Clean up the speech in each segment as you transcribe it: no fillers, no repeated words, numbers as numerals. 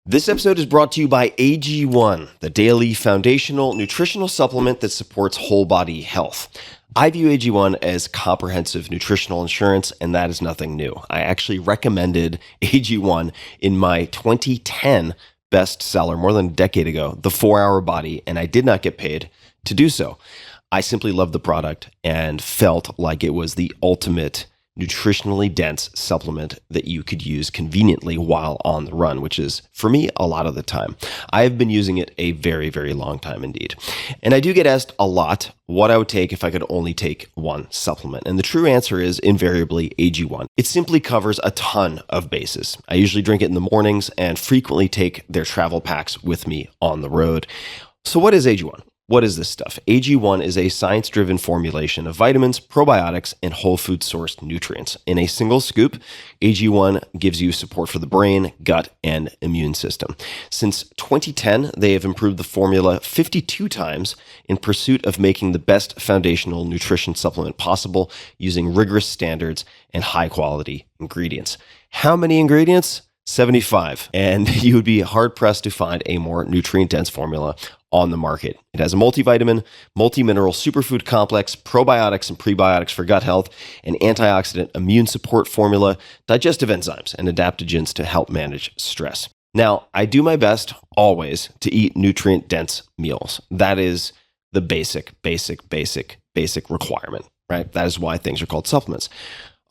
This episode is brought to you by AG1, the daily foundational nutritional supplement that supports whole body health. I view AG1 as comprehensive nutritional insurance, and that is nothing new. I actually recommended AG1 in my 2010 bestseller more than a decade ago, The 4-Hour Body, and I did not get paid to do so. I simply loved the product and felt like it was the ultimate nutritionally dense supplement that you could use conveniently while on the run, which is, for me, a lot of the time. I have been using it a very, very long time indeed. And I do get asked a lot what I would take if I could only take one supplement. And the true answer is invariably AG1. It simply covers a ton of bases. I usually drink it in the mornings and frequently take their travel packs with me on the road. So what is AG1? What is this stuff? AG1 is a science-driven formulation of vitamins, probiotics, and whole food sourced nutrients. In a single scoop, AG1 gives you support for the brain, gut, and immune system. Since 2010, they have improved the formula 52 times in pursuit of making the best foundational nutrition supplement possible using rigorous standards and high-quality ingredients. How many ingredients? 75. And you would be hard-pressed to find a more nutrient-dense formula on the market. It has a multivitamin, multi-mineral superfood complex, probiotics and prebiotics for gut health, an antioxidant immune support formula, digestive enzymes, and adaptogens to help manage stress. Now, I do my best always to eat nutrient-dense meals. That is the basic requirement, right? That is why things are called supplements.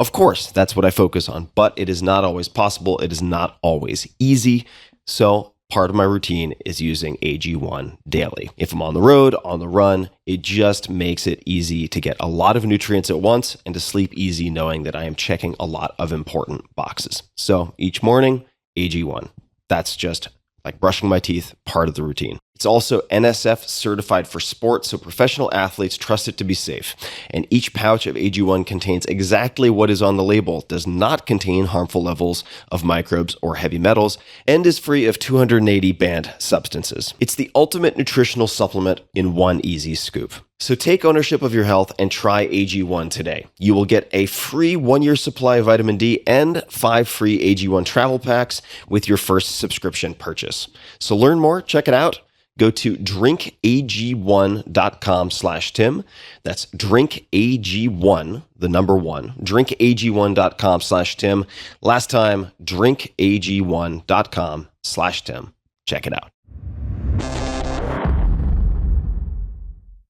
Of course, that's what I focus on, but it is not always possible. It is not always easy. So part of my routine is using AG1 daily. If I'm on the road, on the run, it just makes it easy to get a lot of nutrients at once and to sleep easy knowing that I am checking a lot of important boxes. So each morning, AG1. That's just like brushing my teeth, part of the routine. It's also NSF certified for sports, so professional athletes trust it to be safe. And each pouch of AG1 contains exactly what is on the label, does not contain harmful levels of microbes or heavy metals, and is free of 280 banned substances. It's the ultimate nutritional supplement in one easy scoop. So take ownership of your health and try AG1 today. You will get a free 1-year supply of vitamin D and 5 free AG1 travel packs with your first subscription purchase. So learn more, check it out. Go to drinkag1.com/Tim. That's drinkag1, the number 1, drinkag1.com/Tim. Last time, drinkag1.com/Tim. Check it out.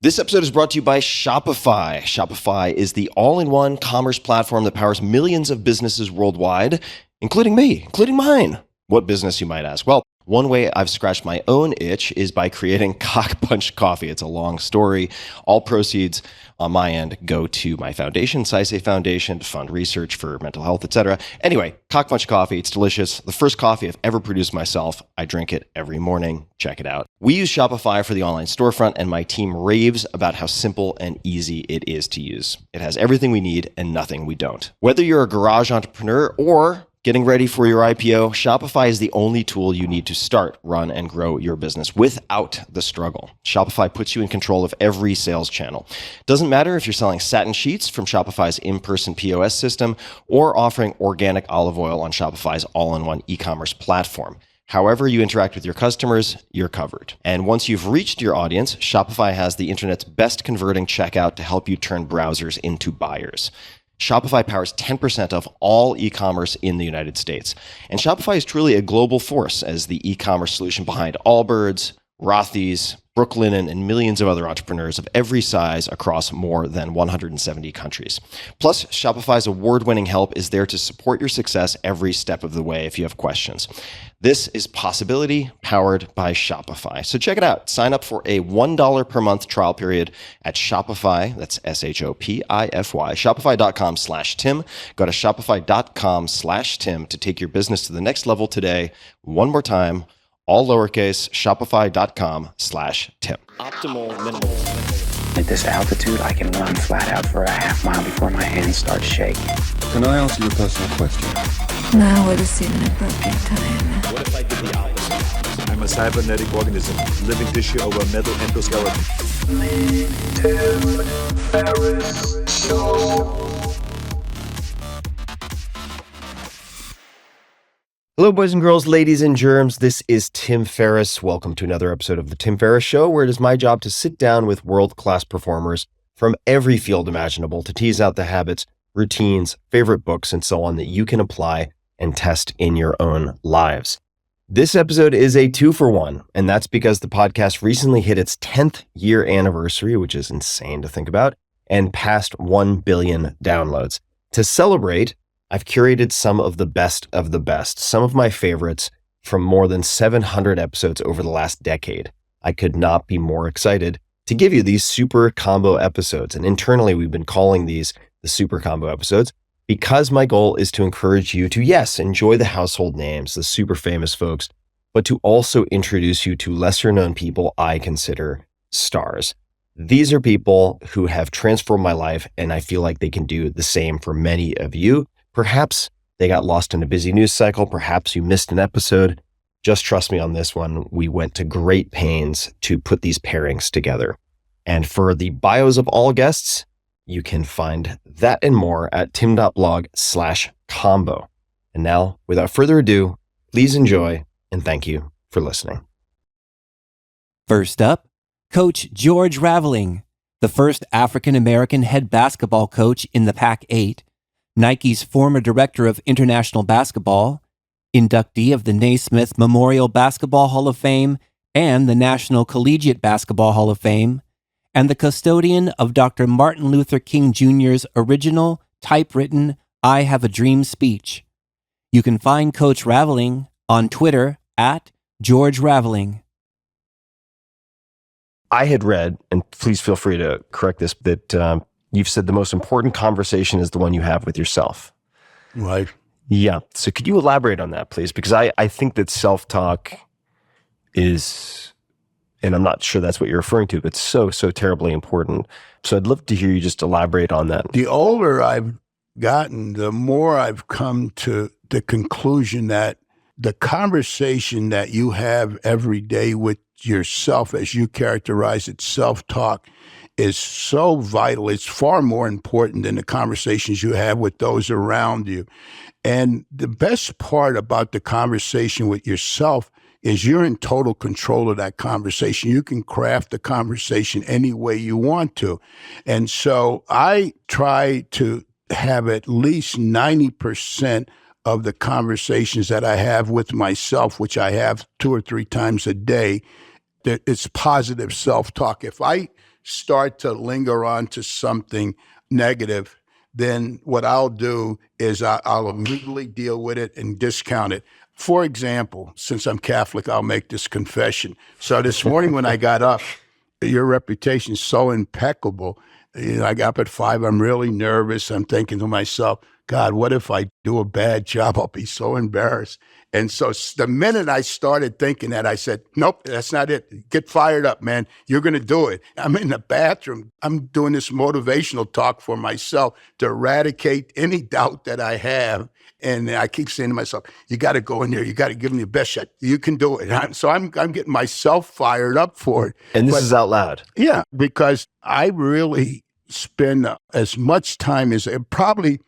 This episode is brought to you by Shopify. Shopify is the all-in-one commerce platform that powers millions of businesses worldwide, including me, including mine. What business, you might ask? Well, one way I've scratched my own itch is by creating Cock Punch Coffee. It's a long story. All proceeds on my end go to my foundation, SciSafe Foundation, to fund research for mental health, etc. Anyway, Cock Punch Coffee, it's delicious. The first coffee I've ever produced myself. I drink it every morning. Check it out. We use Shopify for the online storefront, and my team raves about how simple and easy it is to use. It has everything we need and nothing we don't. Whether you're a garage entrepreneur or getting ready for your IPO, Shopify is the only tool you need to start, run, and grow your business without the struggle. Shopify puts you in control of every sales channel. Doesn't matter if you're selling satin sheets from Shopify's in-person POS system or offering organic olive oil on Shopify's all-in-one e-commerce platform. However you interact with your customers, you're covered. And once you've reached your audience, Shopify has the internet's best converting checkout to help you turn browsers into buyers. Shopify powers 10% of all e-commerce in the United States. And Shopify is truly a global force as the e-commerce solution behind Allbirds, Rothy's, Brooklinen, and millions of other entrepreneurs of every size across more than 170 countries. Plus, Shopify's award-winning help is there to support your success every step of the way if you have questions. This is Possibility powered by Shopify. So check it out. Sign up for a $1 per month trial period at Shopify. That's Shopify. Shopify.com/Tim. Go to Shopify.com/Tim to take your business to the next level today. One more time. All lowercase, shopify.com/Tim. Optimal minimal. At this altitude, I can run flat out for a half mile before my hands start shaking. Can I ask you a personal question? Now would seem an appropriate time. What if I did the opposite? I'm a cybernetic organism, living tissue over a metal endoskeleton. Ferriss Show. Hello, boys and girls, ladies and germs. This is Tim Ferriss. Welcome to another episode of The Tim Ferriss Show, where it is my job to sit down with world-class performers from every field imaginable to tease out the habits, routines, favorite books, and so on that you can apply and test in your own lives. This episode is a 2-for-1, and that's because the podcast recently hit its 10th year anniversary, which is insane to think about, and passed 1 billion downloads. To celebrate, I've curated some of the best, some of my favorites from more than 700 episodes over the last decade. I could not be more excited to give you these super combo episodes. And internally, we've been calling these the super combo episodes because my goal is to encourage you to, yes, enjoy the household names, the super famous folks, but to also introduce you to lesser known people I consider stars. These are people who have transformed my life, and I feel like they can do the same for many of you. Perhaps they got lost in a busy news cycle. Perhaps you missed an episode. Just trust me on this one. We went to great pains to put these pairings together. And for the bios of all guests, you can find that and more at tim.blog/combo. And now, without further ado, please enjoy and thank you for listening. First up, Coach George Raveling, the first African-American head basketball coach in the Pac-8, Nike's former director of international basketball, inductee of the Naismith Memorial Basketball Hall of Fame and the National Collegiate Basketball Hall of Fame, and the custodian of Dr. Martin Luther King Jr.'s original, typewritten I Have a Dream speech. You can find Coach Raveling on Twitter at George Raveling. I had read, and please feel free to correct this, that you've said the most important conversation is the one you have with yourself. Right. Yeah. So could you elaborate on that, please? Because I think that self-talk is, and I'm not sure that's what you're referring to, but so terribly important. So I'd love to hear you just elaborate on that. The older I've gotten, the more I've come to the conclusion that the conversation that you have every day with yourself, as you characterize it, self-talk, is so vital. It's far more important than the conversations you have with those around you. And the best part about the conversation with yourself is you're in total control of that conversation. You can craft the conversation any way you want to. And so I try to have at least 90% of the conversations that I have with myself, which I have 2 or 3 times a day, that it's positive self-talk. If I start to linger on to something negative, then what I'll do is I'll immediately deal with it and discount it. For example, since I'm Catholic, I'll make this confession. So this morning when I got up, your reputation is so impeccable. You know, I got up at 5, I'm really nervous. I'm thinking to myself, God, what if I do a bad job? I'll be so embarrassed. And so the minute I started thinking that, I said, nope, that's not it. Get fired up, man. You're going to do it. I'm in the bathroom. I'm doing this motivational talk for myself to eradicate any doubt that I have. And I keep saying to myself, you got to go in there. You got to give them your best shot. You can do it. So I'm getting myself fired up for it. And this is out loud. Yeah, because I really spend as much time as probably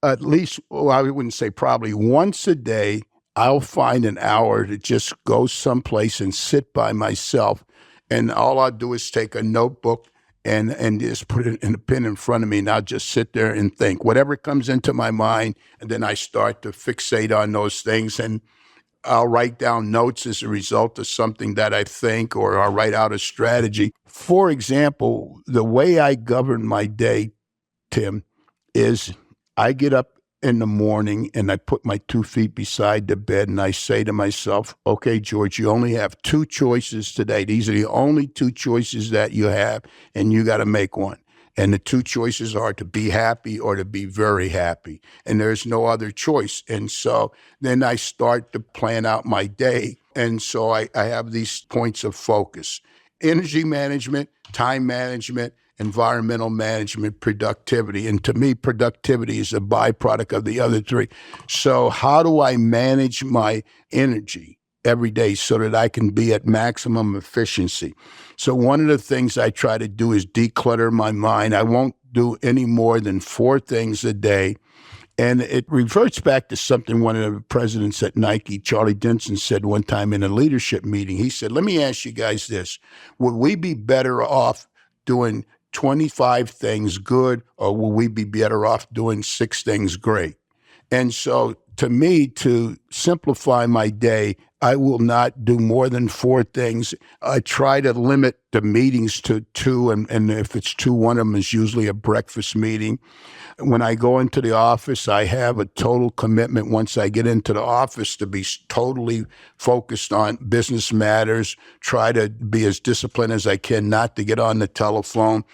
at least, well, I wouldn't say probably once a day, I'll find an hour to just go someplace and sit by myself. And all I'll do is take a notebook and just put it in a pen in front of me, and I'll just sit there and think whatever comes into my mind, and then I start to fixate on those things, and I'll write down notes as a result of something that I think, or I'll write out a strategy. For example, the way I govern my day, Tim, is I get up in the morning and I put my 2 feet beside the bed and I say to myself, okay, George, you only have 2 choices today. These are the only 2 choices that you have, and you got to make one. And the 2 choices are to be happy or to be very happy. And there's no other choice. And so then I start to plan out my day. And so I have these points of focus: energy management, time management, environmental management, productivity. And to me, productivity is a byproduct of the other 3. So how do I manage my energy every day so that I can be at maximum efficiency? So one of the things I try to do is declutter my mind. I won't do any more than 4 things a day. And it reverts back to something one of the presidents at Nike, Charlie Denson, said one time in a leadership meeting. He said, let me ask you guys this. Would we be better off doing 25 things good, or will we be better off doing 6 things great? And so to me, to simplify my day, I will not do more than 4 things. I try to limit the meetings to 2, and if it's 2, one of them is usually a breakfast meeting. When I go into the office, I have a total commitment once I get into the office to be totally focused on business matters, try to be as disciplined as I can, not to get on the telephone,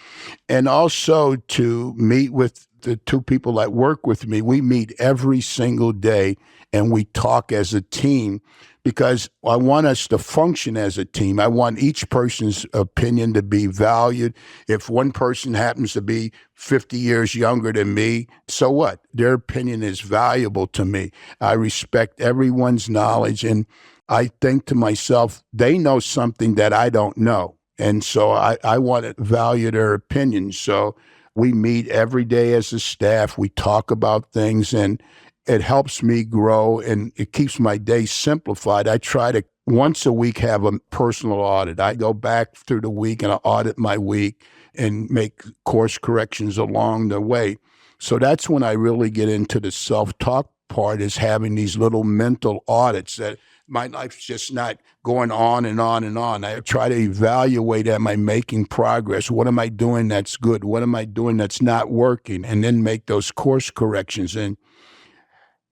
and also to meet with the 2 people that work with me. We meet every single day and we talk as a team because I want us to function as a team. I want each person's opinion to be valued. If one person happens to be 50 years younger than me, so what? Their opinion is valuable to me. I respect everyone's knowledge, and I think to myself, they know something that I don't know. And so I want to value their opinion. So we meet every day as a staff. We talk about things, and it helps me grow, and it keeps my day simplified. I try to once a week have a personal audit. I go back through the week and I audit my week and make course corrections along the way. So that's when I really get into the self-talk part, is having these little mental audits that my life's just not going on and on and on. I try to evaluate, am I making progress? What am I doing that's good? What am I doing that's not working? And then make those course corrections. And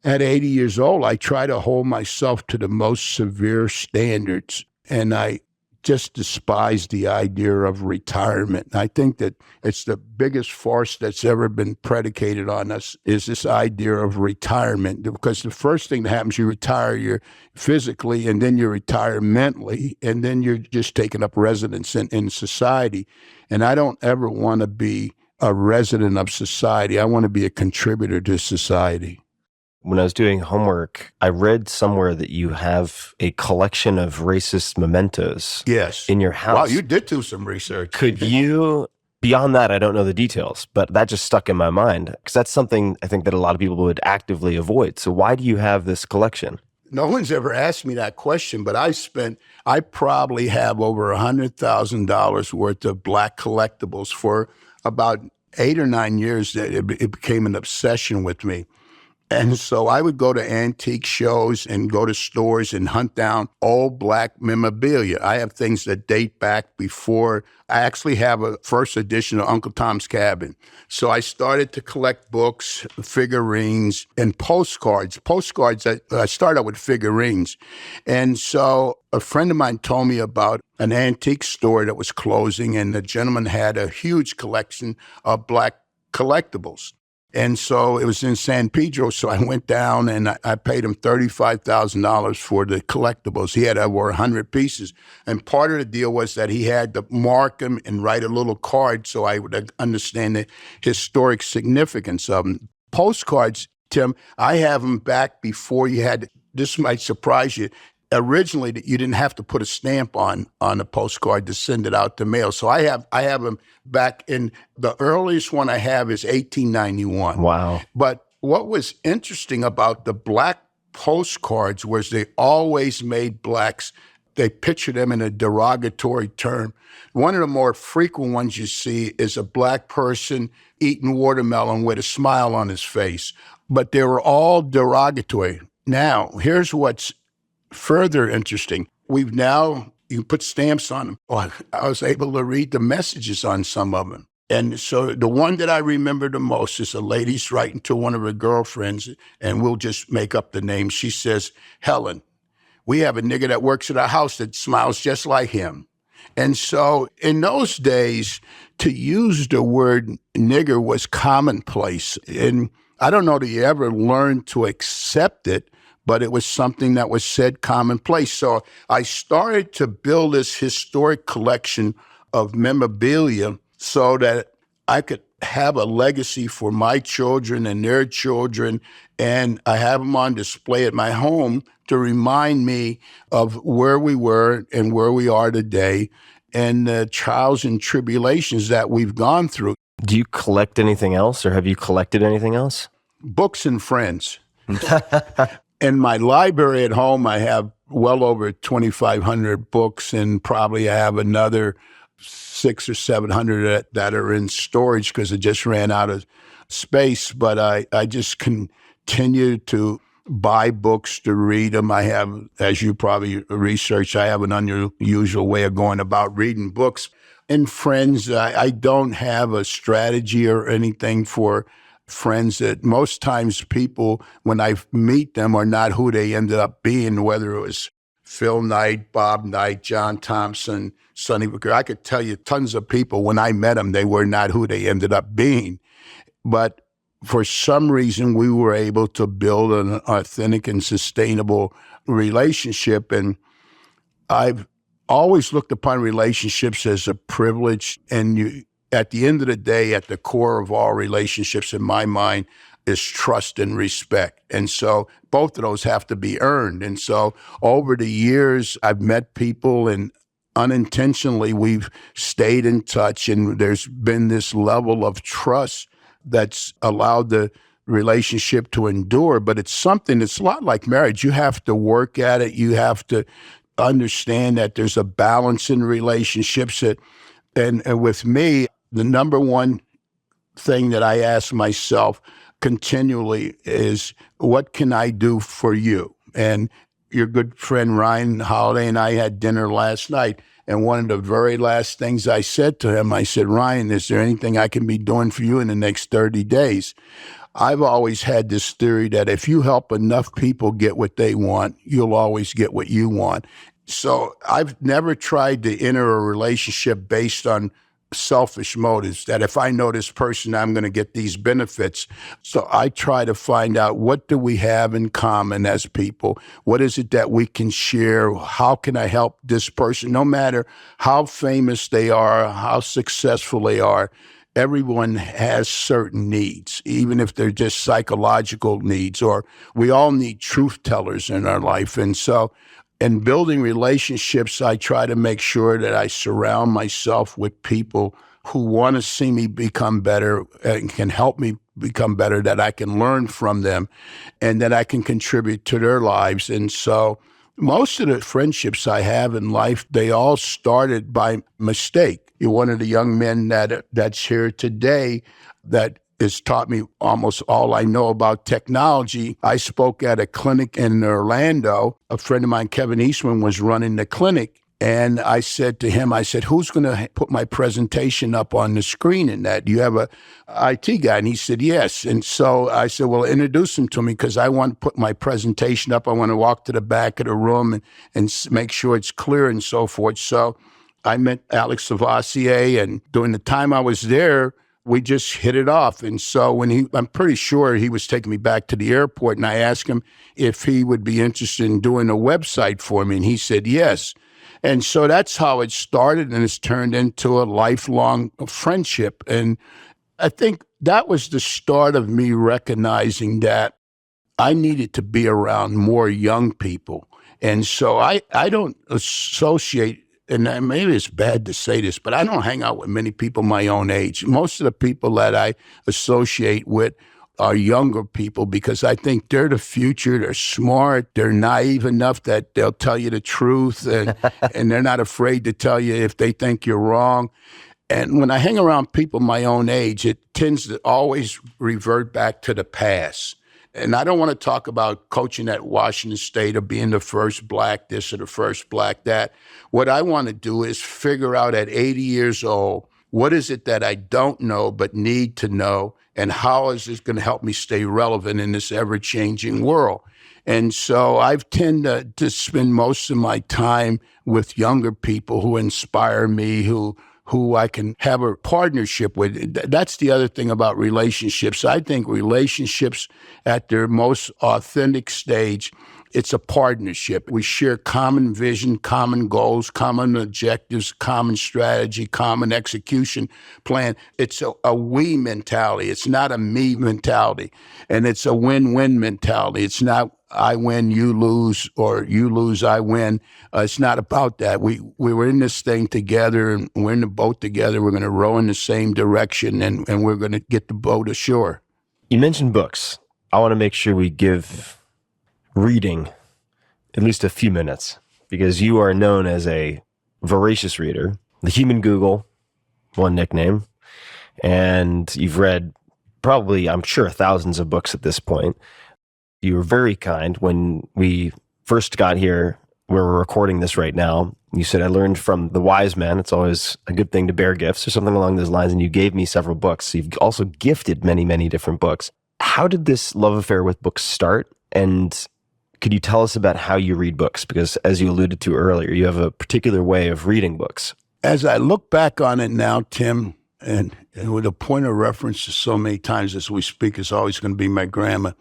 at 80 years old, I try to hold myself to the most severe standards. And I just despise the idea of retirement. I think that it's the biggest farce that's ever been predicated on us, is this idea of retirement. Because the first thing that happens, you retire, you're physically, and then you retire mentally, and then you're just taking up residence in society. And I don't ever want to be a resident of society. I want to be a contributor to society. When I was doing homework, I read somewhere that you have a collection of racist mementos in your house. Wow, you did do some research. Could you, beyond that, I don't know the details, but that just stuck in my mind because that's something I think that a lot of people would actively avoid. So why do you have this collection? No one's ever asked me that question, but I probably have over $100,000 worth of Black collectibles. For about 8 or 9 years, that it became an obsession with me. And so I would go to antique shows and go to stores and hunt down old Black memorabilia. I have things that date back before. I actually have a first edition of Uncle Tom's Cabin. So I started to collect books, figurines, and postcards. I started out with figurines. And so a friend of mine told me about an antique store that was closing, and the gentleman had a huge collection of Black collectibles. And so it was in San Pedro, so I went down and I paid him $35,000 for the collectibles. He had over 100 pieces. And part of the deal was that he had to mark them and write a little card so I would understand the historic significance of them. Postcards, Tim, I have them back before you had, this might surprise you, originally you didn't have to put a stamp on a postcard to send it out to mail. So I have them back in, the earliest one I have is 1891. Wow. But what was interesting about the Black postcards was they always made Blacks, they picture them in a derogatory term. One of the more frequent ones you see is a Black person eating watermelon with a smile on his face. But they were all derogatory. Now, here's what's further interesting. We've now, you put stamps on them. Oh, I was able to read the messages on some of them. And so the one that I remember the most is a lady's writing to one of her girlfriends, and we'll just make up the name. She says, Helen, we have a nigger that works at our house that smiles just like him. And so in those days, to use the word nigger was commonplace. And I don't know that you ever learned to accept it, but it was something that was said commonplace. So I started to build this historic collection of memorabilia so that I could have a legacy for my children and their children. And I have them on display at my home to remind me of where we were and where we are today and the trials and tribulations that we've gone through. Do you collect anything else, or have you collected anything else? books and friends. In my library at home, I have well over 2,500 books, and probably I have another 600 or 700 that are in storage because I just ran out of space. But I just continue to buy books to read them. I have, as you probably researched, I have an unusual way of going about reading books. And friends, I don't have a strategy or anything for friends. That most times people, when I meet them, are not who they ended up being, whether it was Phil Knight, Bob Knight, John Thompson, Sonny Booker. I could tell you tons of people, when I met them, they were not who they ended up being. But for some reason, we were able to build an authentic and sustainable relationship. And I've always looked upon relationships as a privilege. And at the end of the day, at the core of all relationships, in my mind, is trust and respect. And so both of those have to be earned. And so over the years, I've met people, and unintentionally, we've stayed in touch. And there's been this level of trust that's allowed the relationship to endure. But it's something that's a lot like marriage. You have to work at it. You have to understand that there's a balance in relationships. And with me, the number one thing that I ask myself continually is, what can I do for you? And your good friend Ryan Holiday and I had dinner last night. And one of the very last things I said to him, I said, Ryan, is there anything I can be doing for you in the next 30 days? I've always had this theory that if you help enough people get what they want, you'll always get what you want. So I've never tried to enter a relationship based on selfish motives, that if I know this person, I'm going to get these benefits. So I try to find out, what do we have in common as people? What is it that we can share? How can I help this person? No matter how famous they are, how successful they are, everyone has certain needs, even if they're just psychological needs, or we all need truth tellers in our life. And so in building relationships, I try to make sure that I surround myself with people who want to see me become better and can help me become better, that I can learn from them and that I can contribute to their lives. And so most of the friendships I have in life, they all started by mistake. You're one of the young men that's here today that has taught me almost all I know about technology. I spoke at a clinic in Orlando. A friend of mine, Kevin Eastman, was running the clinic. And I said to him, I said, who's going to put my presentation up on the screen in that? Do you have a IT guy? And he said, yes. And so I said, well, introduce him to me, because I want to put my presentation up. I want to walk to the back of the room and make sure it's clear and so forth. So I met Alex Savassier, and during the time I was there, we just hit it off. And so I'm pretty sure he was taking me back to the airport, and I asked him if he would be interested in doing a website for me, and he said yes. And so that's how it started, and it's turned into a lifelong friendship. And I think that was the start of me recognizing that I needed to be around more young people. And so I don't associate, and maybe it's bad to say this, but I don't hang out with many people my own age. Most of the people that I associate with are younger people, because I think they're the future. They're smart. They're naive enough that they'll tell you the truth, and they're not afraid to tell you if they think you're wrong. And when I hang around people my own age, it tends to always revert back to the past. And I don't want to talk about coaching at Washington State or being the first black this or the first black that. What I want to do is figure out at 80 years old, what is it that I don't know but need to know, and how is this going to help me stay relevant in this ever-changing world? And so I've tended to spend most of my time with younger people who inspire me, who I can have a partnership with. That's the other thing about relationships. I think relationships at their most authentic stage, it's a partnership. We share common vision, common goals, common objectives, common strategy, common execution plan. It's a we mentality. It's not a me mentality. And it's a win-win mentality. It's not I win, you lose, or you lose, I win. It's not about that. We were in this thing together, and we're in the boat together. We're going to row in the same direction, and we're going to get the boat ashore. You mentioned books. I want to make sure we give reading at least a few minutes, because you are known as a voracious reader, the human Google, one nickname, and you've read probably, I'm sure, thousands of books at this point. You were very kind when we first got here, where we're recording this right now. You said, I learned from the wise men. It's always a good thing to bear gifts or something along those lines. And you gave me several books. So you've also gifted many, many different books. How did this love affair with books start? And could you tell us about how you read books? Because as you alluded to earlier, you have a particular way of reading books. As I look back on it now, Tim, and with a point of reference to so many times as we speak, is always going to be my grandma.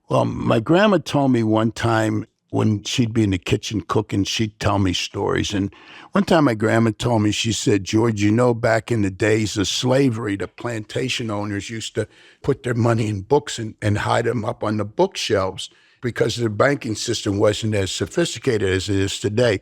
Well, my grandma told me one time when she'd be in the kitchen cooking, she'd tell me stories. And one time my grandma told me, she said, George, you know, back in the days of slavery, the plantation owners used to put their money in books and hide them up on the bookshelves because their banking system wasn't as sophisticated as it is today.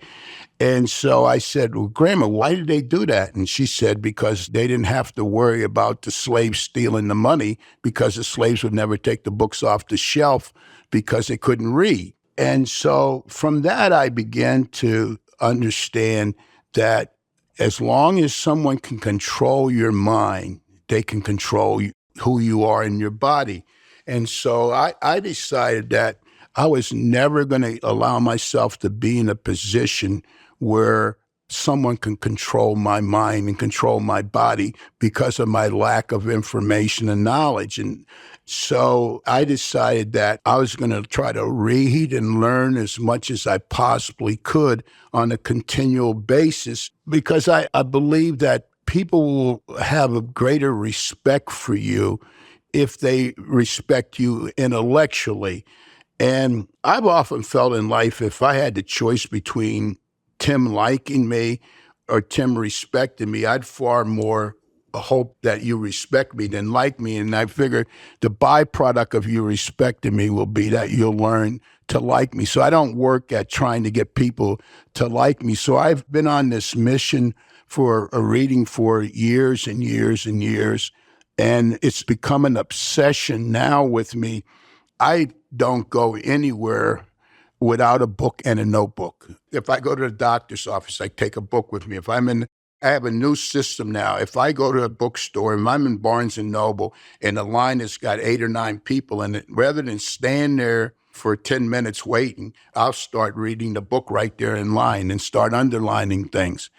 And so I said, well, Grandma, why did they do that? And she said, because they didn't have to worry about the slaves stealing the money, because the slaves would never take the books off the shelf because they couldn't read. And so from that, I began to understand that as long as someone can control your mind, they can control who you are in your body. And so I decided that I was never going to allow myself to be in a position where someone can control my mind and control my body because of my lack of information and knowledge. And so I decided that I was going to try to read and learn as much as I possibly could on a continual basis, because I believe that people will have a greater respect for you if they respect you intellectually. And I've often felt in life, if I had the choice between Tim liking me or Tim respecting me, I'd far more hope that you respect me than like me. And I figure the byproduct of you respecting me will be that you'll learn to like me. So I don't work at trying to get people to like me. So I've been on this mission for a reading for years and years and years. And it's become an obsession now with me. I don't go anywhere without a book and a notebook. If I go to the doctor's office, I take a book with me. I have a new system now. If I go to a bookstore, if I'm in Barnes & Noble and the line has got 8 or 9 people in it, rather than stand there for 10 minutes waiting, I'll start reading the book right there in line and start underlining things.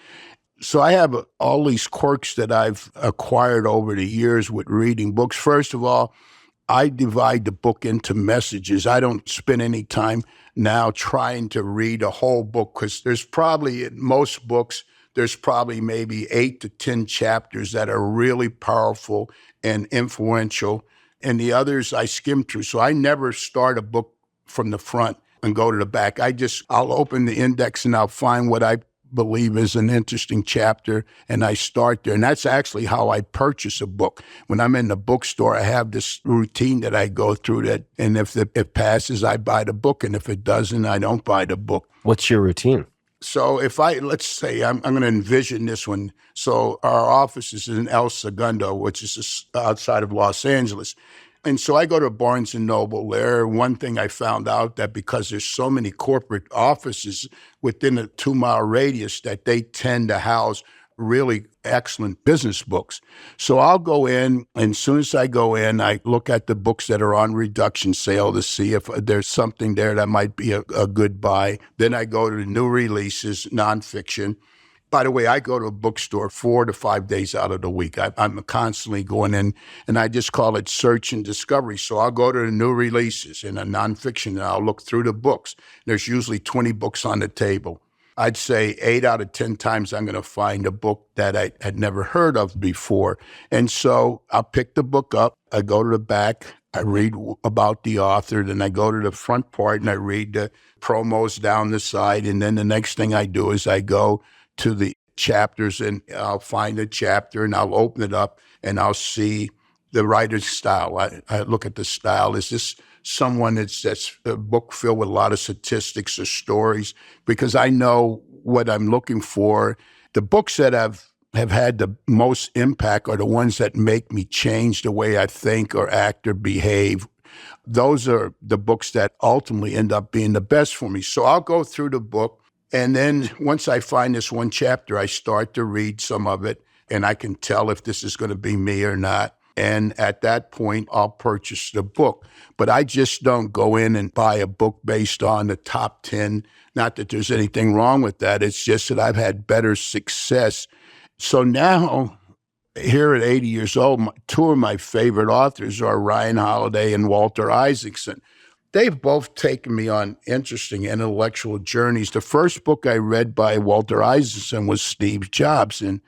So I have all these quirks that I've acquired over the years with reading books. First of all, I divide the book into messages. I don't spend any time now trying to read a whole book, because there's probably, in most books, there's probably maybe 8 to 10 chapters that are really powerful and influential, and the others I skim through. So I never start a book from the front and go to the back. I'll open the index and I'll find what I believe is an interesting chapter, and I start there. And that's actually how I purchase a book. When I'm in the bookstore, I have this routine that I go through that, and if it passes, I buy the book, and if it doesn't, I don't buy the book. What's your routine? So let's say I'm going to envision this one. So our office is in El Segundo, which is outside of Los Angeles. And so I go to Barnes & Noble there. One thing I found out, that because there's so many corporate offices within a 2-mile radius, that they tend to house really excellent business books. So I'll go in, and as soon as I go in, I look at the books that are on reduction sale to see if there's something there that might be a good buy. Then I go to the new releases, nonfiction. By the way, I go to a bookstore 4 to 5 days out of the week. I'm constantly going in, and I just call it search and discovery. So I'll go to the new releases in a nonfiction, and I'll look through the books. There's usually 20 books on the table. I'd say 8 out of 10 times I'm going to find a book that I had never heard of before. And so I'll pick the book up. I go to the back. I read about the author. Then I go to the front part, and I read the promos down the side. And then the next thing I do is I go to the chapters, and I'll find a chapter, and I'll open it up, and I'll see the writer's style. I look at the style. Is this someone that's a book filled with a lot of statistics or stories? Because I know what I'm looking for. The books that have had the most impact are the ones that make me change the way I think or act or behave. those are the books that ultimately end up being the best for me. So I'll go through the book, and then once I find this one chapter, I start to read some of it, and I can tell if this is going to be me or not. And at that point, I'll purchase the book. But I just don't go in and buy a book based on the top 10. Not that there's anything wrong with that. It's just that I've had better success. So now, here at 80 years old, two of my favorite authors are Ryan Holiday and Walter Isaacson. They've both taken me on interesting intellectual journeys. The first book I read by Walter Isaacson was Steve Jobs, and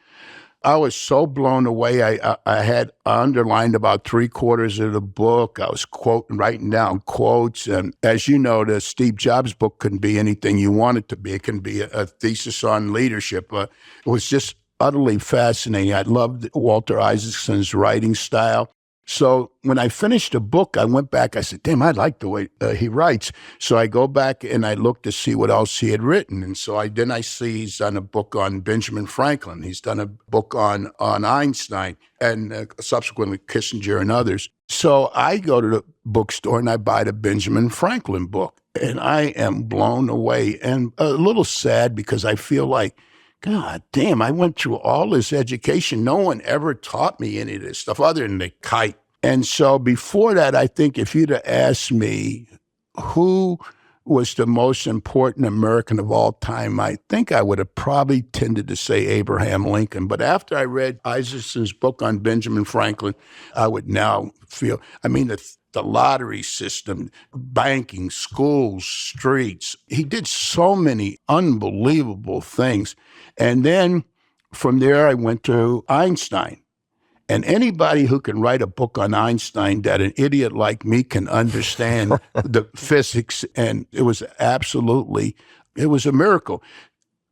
I was so blown away. I had underlined about 3/4 of the book. I was writing down quotes. And as you know, the Steve Jobs book can be anything you want it to be. It can be a thesis on leadership. It was just utterly fascinating. I loved Walter Isaacson's writing style. So when I finished the book, I went back. I said, damn, I like the way he writes. So I go back and I look to see what else he had written. And so then I see he's done a book on Benjamin Franklin. He's done a book on Einstein and subsequently Kissinger and others. So I go to the bookstore and I buy the Benjamin Franklin book. And I am blown away and a little sad because I feel like, God damn, I went through all this education. No one ever taught me any of this stuff other than the kite. And so before that, I think if you'd have asked me who was the most important American of all time, I think I would have probably tended to say Abraham Lincoln. But after I read Isaacson's book on Benjamin Franklin, I would now feel, the lottery system, banking, schools, streets. He did so many unbelievable things. And then from there, I went to Einstein. And anybody who can write a book on Einstein that an idiot like me can understand the physics, and it was a miracle.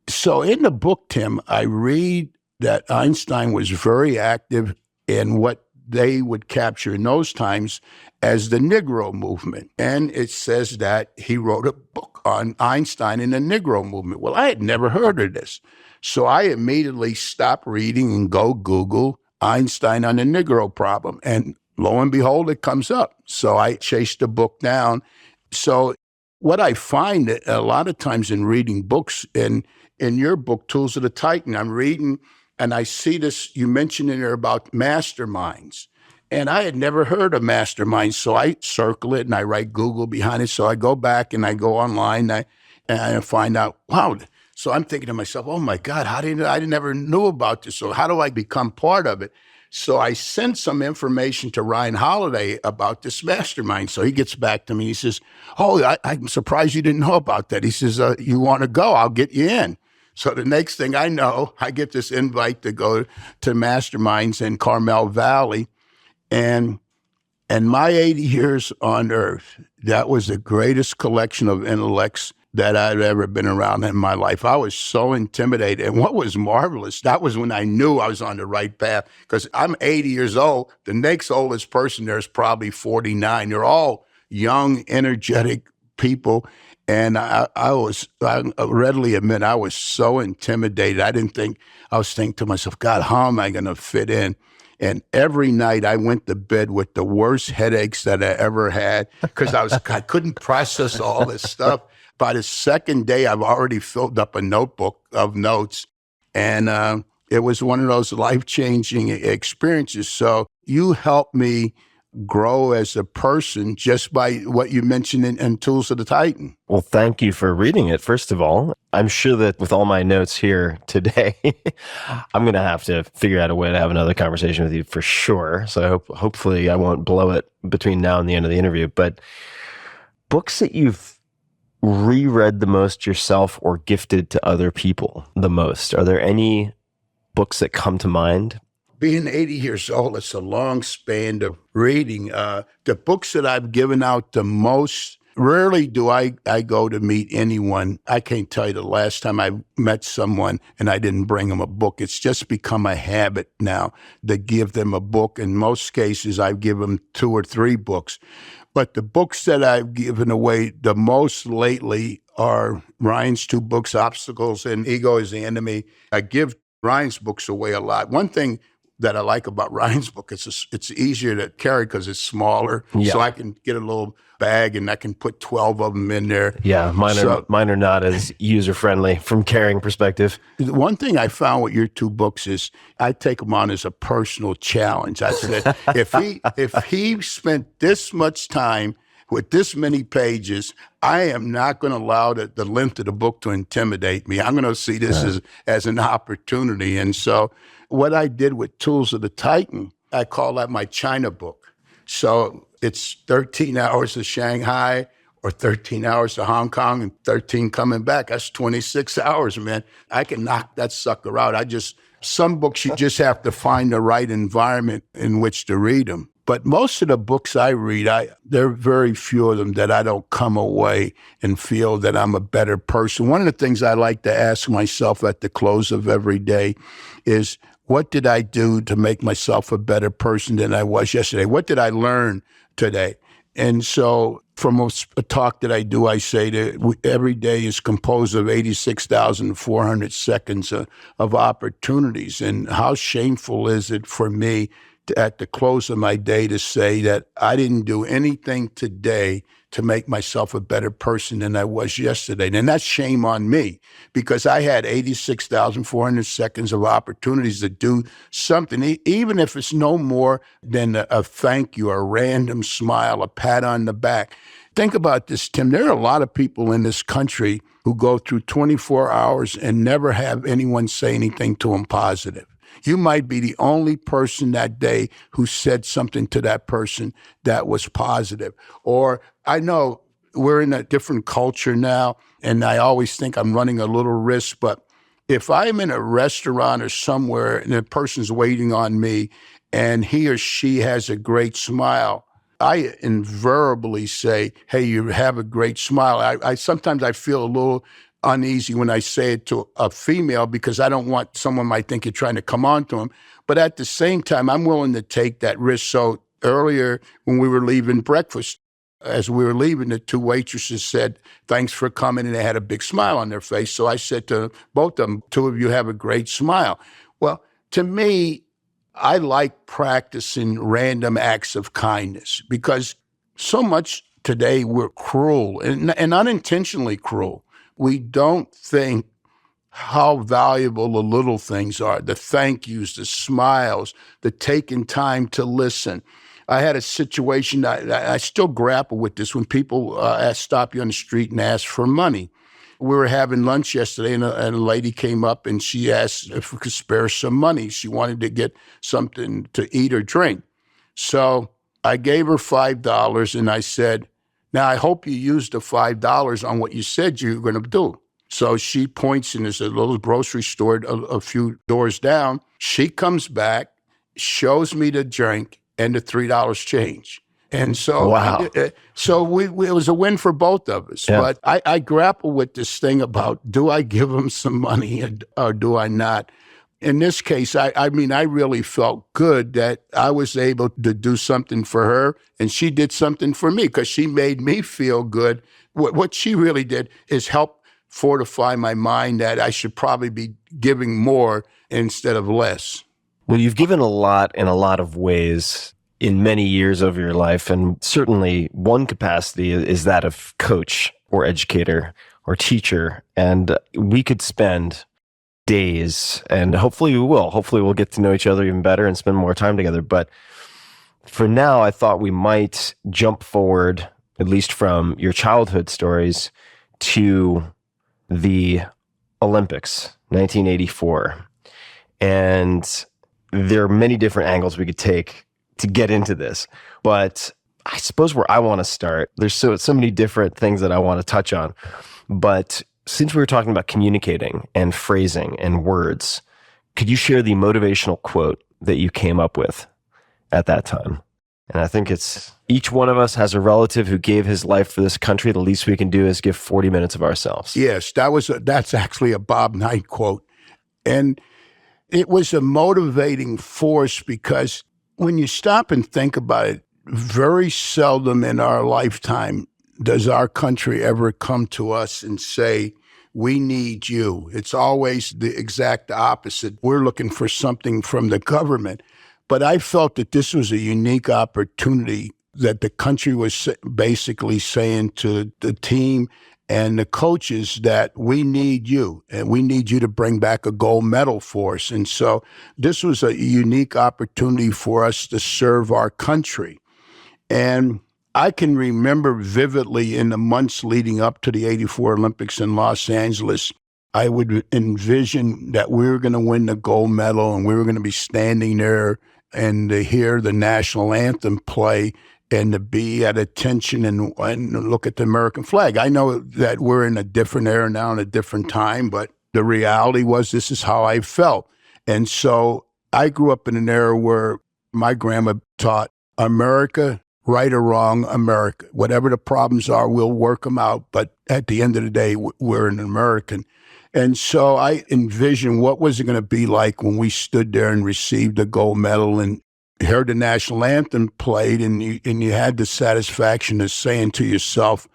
So in the book, Tim, I read that Einstein was very active in what they would capture in those times as the Negro movement. And it says that he wrote a book on Einstein and the Negro movement. Well, I had never heard of this. So I immediately stopped reading and go Google Einstein on the Negro problem. And lo and behold, it comes up. So I chased the book down. So what I find that a lot of times in reading books, in your book, Tools of the Titan, I'm reading and I see this, you mentioned in there about masterminds. And I had never heard of masterminds. So I circle it and I write Google behind it. So I go back and I go online and I find out, wow. So I'm thinking to myself, oh my God, I never knew about this. So how do I become part of it? So I sent some information to Ryan Holiday about this mastermind. So he gets back to me. He says, oh, I'm surprised you didn't know about that. He says, you want to go? I'll get you in. So the next thing I know, I get this invite to go to masterminds in Carmel Valley. And my 80 years on earth, that was the greatest collection of intellects that I'd ever been around in my life. I was so intimidated. And what was marvelous, that was when I knew I was on the right path, because I'm 80 years old. The next oldest person there is probably 49. They're all young, energetic people. And I readily admit, I was so intimidated. I was thinking to myself, God, how am I going to fit in? And every night I went to bed with the worst headaches that I ever had because I couldn't process all this stuff. By the second day, I've already filled up a notebook of notes. And it was one of those life-changing experiences. So you helped me grow as a person just by what you mentioned in Tools of the Titan. Well, thank you for reading it, first of all. I'm sure that with all my notes here today, I'm going to have to figure out a way to have another conversation with you for sure. So hopefully I won't blow it between now and the end of the interview. But books that you've reread the most yourself or gifted to other people the most, are there any books that come to mind? Being 80 years old, it's a long span of reading. The books that I've given out the most, rarely do I go to meet anyone. I can't tell you the last time I met someone and I didn't bring them a book. It's just become a habit now to give them a book. In most cases, I give them 2 or 3 books. But the books that I've given away the most lately are Ryan's 2 books, Obstacles and Ego is the Enemy. I give Ryan's books away a lot. One thing that I like about Ryan's book. It's easier to carry because it's smaller. Yeah. So I can get a little bag and I can put 12 of them in there. Yeah, mine are not as user-friendly from carrying perspective. The one thing I found with your two books is I take them on as a personal challenge. I said, if he spent this much time with this many pages, I am not going to allow the length of the book to intimidate me. I'm going to see this as an opportunity. And so what I did with Tools of the Titan, I call that my China book. So it's 13 hours to Shanghai or 13 hours to Hong Kong and 13 coming back. That's 26 hours, man. I can knock that sucker out. Some books you just have to find the right environment in which to read them. But most of the books I read, there are very few of them that I don't come away and feel that I'm a better person. One of the things I like to ask myself at the close of every day is, what did I do to make myself a better person than I was yesterday? What did I learn today? And so from a talk that I do, I say that every day is composed of 86,400 seconds of opportunities. And how shameful is it for me at the close of my day to say that I didn't do anything today to make myself a better person than I was yesterday. And that's shame on me, because I had 86,400 seconds of opportunities to do something, even if it's no more than a thank you, a random smile, a pat on the back. Think about this, Tim. There are a lot of people in this country who go through 24 hours and never have anyone say anything to them positive. You might be the only person that day who said something to that person that was positive. Or I know we're in a different culture now, and I always think I'm running a little risk, but if I'm in a restaurant or somewhere and a person's waiting on me and he or she has a great smile, I invariably say, hey, you have a great smile. I sometimes I feel a little uneasy when I say it to a female because I don't want someone might think you're trying to come on to them. But at the same time, I'm willing to take that risk. So earlier when we were leaving breakfast, as we were leaving, the two waitresses said, thanks for coming, and they had a big smile on their face. So I said to both of them, two of you have a great smile. Well, to me, I like practicing random acts of kindness because so much today we're cruel and unintentionally cruel. We don't think how valuable the little things are, the thank yous, the smiles, the taking time to listen. I had a situation, I still grapple with this, when people stop you on the street and ask for money. We were having lunch yesterday and a lady came up and she asked if we could spare some money. She wanted to get something to eat or drink. So I gave her $5 and I said, now, I hope you used the $5 on what you said you were going to do. So she points, and there's a little grocery store a few doors down. She comes back, shows me the drink and the $3 change. And so, wow. It was a win for both of us. Yeah. But I grapple with this thing about, do I give them some money or do I not? In this case, I mean, I really felt good that I was able to do something for her and she did something for me because she made me feel good. What she really did is help fortify my mind that I should probably be giving more instead of less. Well, you've given a lot in a lot of ways in many years of your life, and certainly one capacity is that of coach or educator or teacher. And we could spend days, and hopefully we will. Hopefully we'll get to know each other even better and spend more time together. But for now, I thought we might jump forward, at least from your childhood stories, to the Olympics, 1984. And there are many different angles we could take to get into this. But I suppose where I want to start, there's so many different things that I want to touch on. But since we were talking about communicating and phrasing and words, could you share the motivational quote that you came up with at that time? And I think it's, each one of us has a relative who gave his life for this country. The least we can do is give 40 minutes of ourselves. Yes, that's actually a Bob Knight quote. And it was a motivating force because when you stop and think about it, very seldom in our lifetime does our country ever come to us and say, we need you. It's always the exact opposite. We're looking for something from the government. But I felt that this was a unique opportunity that the country was basically saying to the team and the coaches that we need you, and we need you to bring back a gold medal for us. And so this was a unique opportunity for us to serve our country. And I can remember vividly in the months leading up to the '84 Olympics in Los Angeles, I would envision that we were going to win the gold medal and we were going to be standing there and to hear the national anthem play and to be at attention and look at the American flag. I know that we're in a different era now and a different time, but the reality was this is how I felt. And so I grew up in an era where my grandma taught America, right or wrong, America. Whatever the problems are, we'll work them out. But at the end of the day, we're an American. And so I envisioned what was it going to be like when we stood there and received the gold medal and heard the national anthem played, and you had the satisfaction of saying to yourself,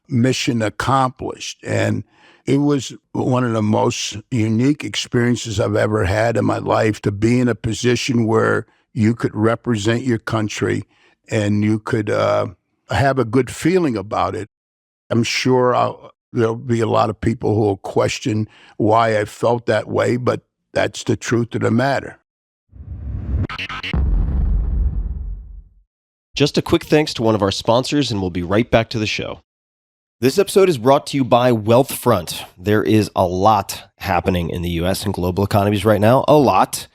mission accomplished. And it was one of the most unique experiences I've ever had in my life, to be in a position where you could represent your country and you could have a good feeling about it. I'm sure there'll be a lot of people who will question why I felt that way, but that's the truth of the matter. Just a quick thanks to one of our sponsors, and we'll be right back to the show. This episode is brought to you by Wealthfront. There is a lot happening in the U.S. and global economies right now. A lot.